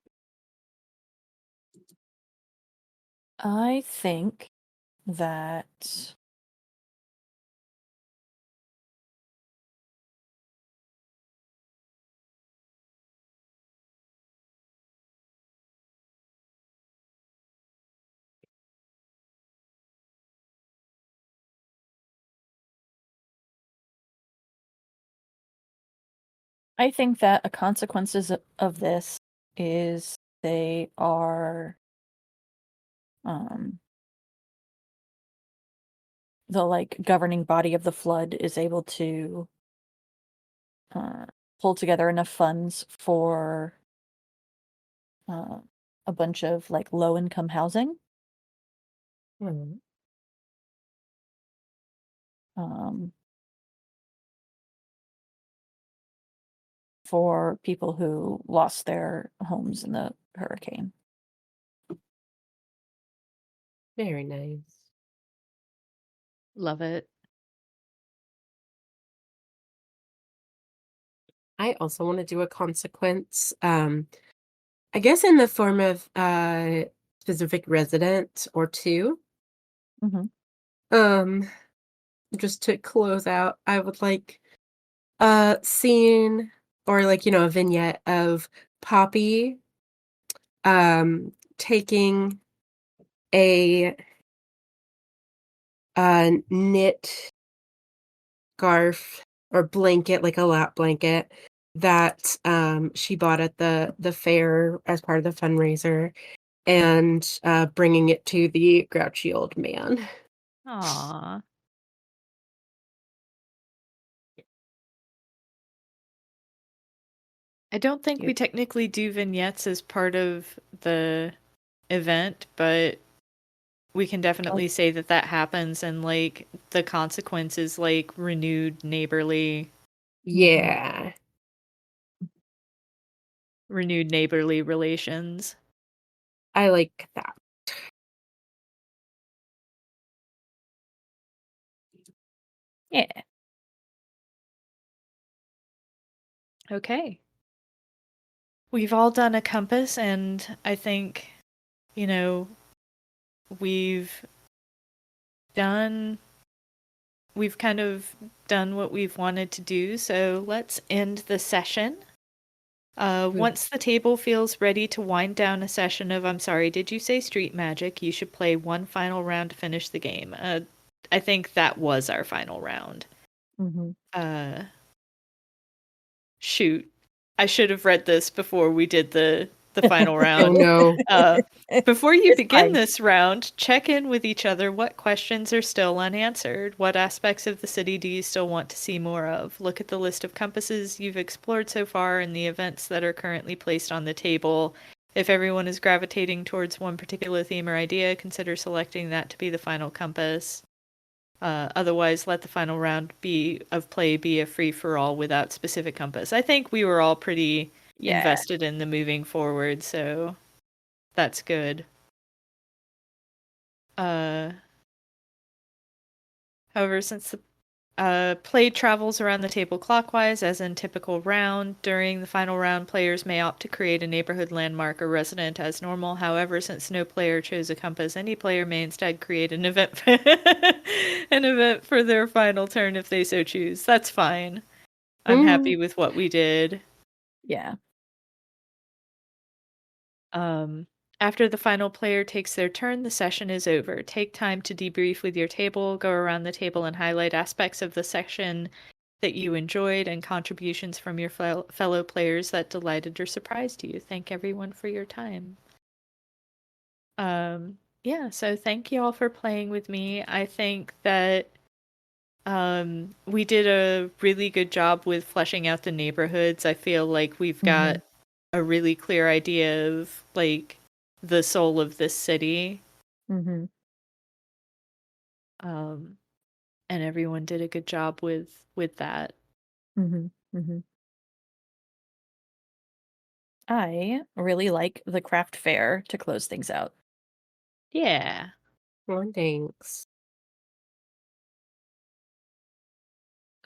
I think that a consequences of this is they are um the like governing body of the flood is able to uh, pull together enough funds for uh, a bunch of like low income housing hmm. um, for people who lost their homes in the hurricane. Very nice. Love it. I also want to do a consequence. I guess in the form of specific resident or two. Mhm. Um, just to close out, I would like a scene or like, a vignette of Poppy taking a knit scarf or blanket, like a lap blanket that she bought at the fair as part of the fundraiser and bringing it to the grouchy old man. Aww. I don't think we Cute. technically do vignettes as part of the event, but we can Oh, definitely say that happens and like the consequences like mhm. Yeah, renewed neighborly relations. I like that. Yeah. Okay. We've all done a compass and I think, you know, we've done we've kind of done what we've wanted to do, so let's end the session. Mm. Once the table feels ready to wind down a session of I'm sorry, did you say street magic? You should play one final round to finish the game. I think that was our final round. Mhm. Uh, shoot. I should have read this before we did the final Oh round. no. Before you It's begin fine. this round, check in with each other. What questions are still unanswered? What aspects of the city do you still want to see more of? Look at the list of compasses you've explored so far and the events that are currently placed on the table. If everyone is gravitating towards one particular theme or idea, consider selecting that to be the final compass. Otherwise, let the final round of play be a free for all without specific compass. I think we were all pretty Yeah. invested in the moving forward, so that's good. However, since the play travels around the table clockwise, as in typical round. During the final round, players may opt to create a neighborhood landmark or resident as normal. However, since no player chose a compass, any player may instead create an event an event for their final turn if they so choose. That's fine. I'm happy with what we did. Yeah. After the final player takes their turn, the session is over. Take time to debrief with your table, go around the table and highlight aspects of the session that you enjoyed and contributions from your fellow players that delighted or surprised you. Thank everyone for your time. Yeah, so thank you all for playing with me. I think that we did a really good job with fleshing out the neighborhoods. I feel like we've got a really clear idea of like the soul of this city. Mm-hmm. And everyone did a good job with that. Mm-hmm. Mm-hmm. I really like the craft fair to close things out. Yeah. Well, thanks.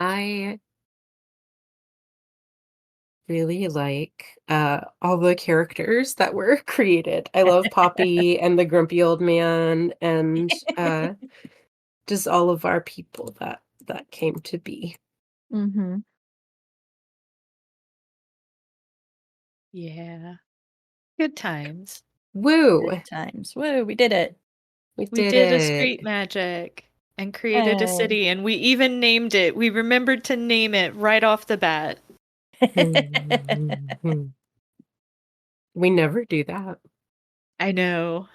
I really like all the characters that were created. I love Poppy and the grumpy old man and just all of our people that came to be. Mm-hmm. Yeah. Good times. Woo! Good times. Woo, we did it. We We did did a it. street magic and created a Hey. city, and we even named it. We remembered to name it right off the bat. We never do that. I know.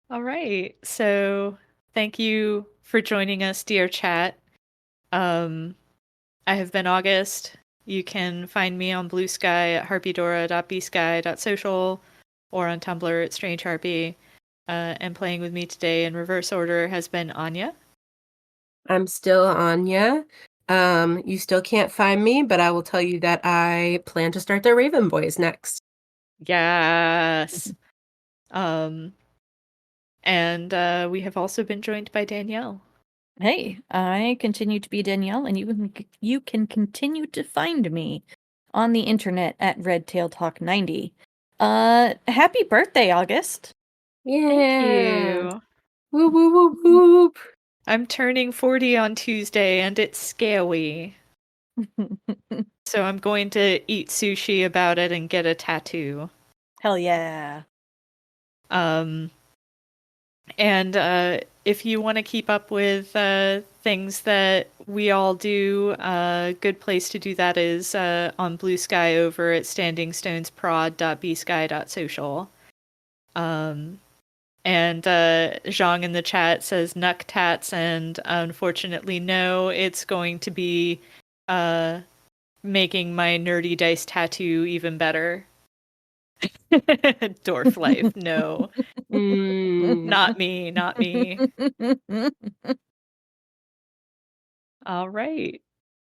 All right. So thank you for joining us, dear chat. I have been August. You can find me on Blue Sky at harpydora.bsky.social or on Tumblr at strangeharpy. And playing with me today in reverse order has been Anya. I'm still Anya. You still can't find me, but I will tell you that I plan to start the Raven Boys next. Yes. And we have also been joined by Danielle. Hey, I continue to be Danielle, and you can continue to find me on the internet at Redtail Talk 90. Happy birthday, August. Yeah. Thank you. Whoop, whoop, whoop, whoop. I'm turning 40 on Tuesday, and it's scary. So I'm going to eat sushi about it and get a tattoo. Hell yeah. And if you want to keep up with things that we all do, a good place to do that is on Blue Sky over at standingstonesprod.bsky.social. And Zhang in the chat says Nuck Tats, and unfortunately, no, it's going to be making my nerdy dice tattoo even better. Dwarf life, no. Not me, not me. All right.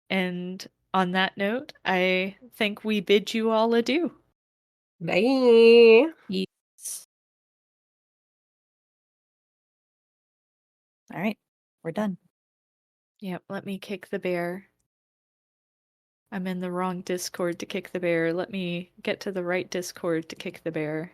And on that note, I think we bid you all adieu. Bye. Yes. All right, we're done. Yep, let me kick the bear. I'm in the wrong Discord to kick the bear. Let me get to the right Discord to kick the bear.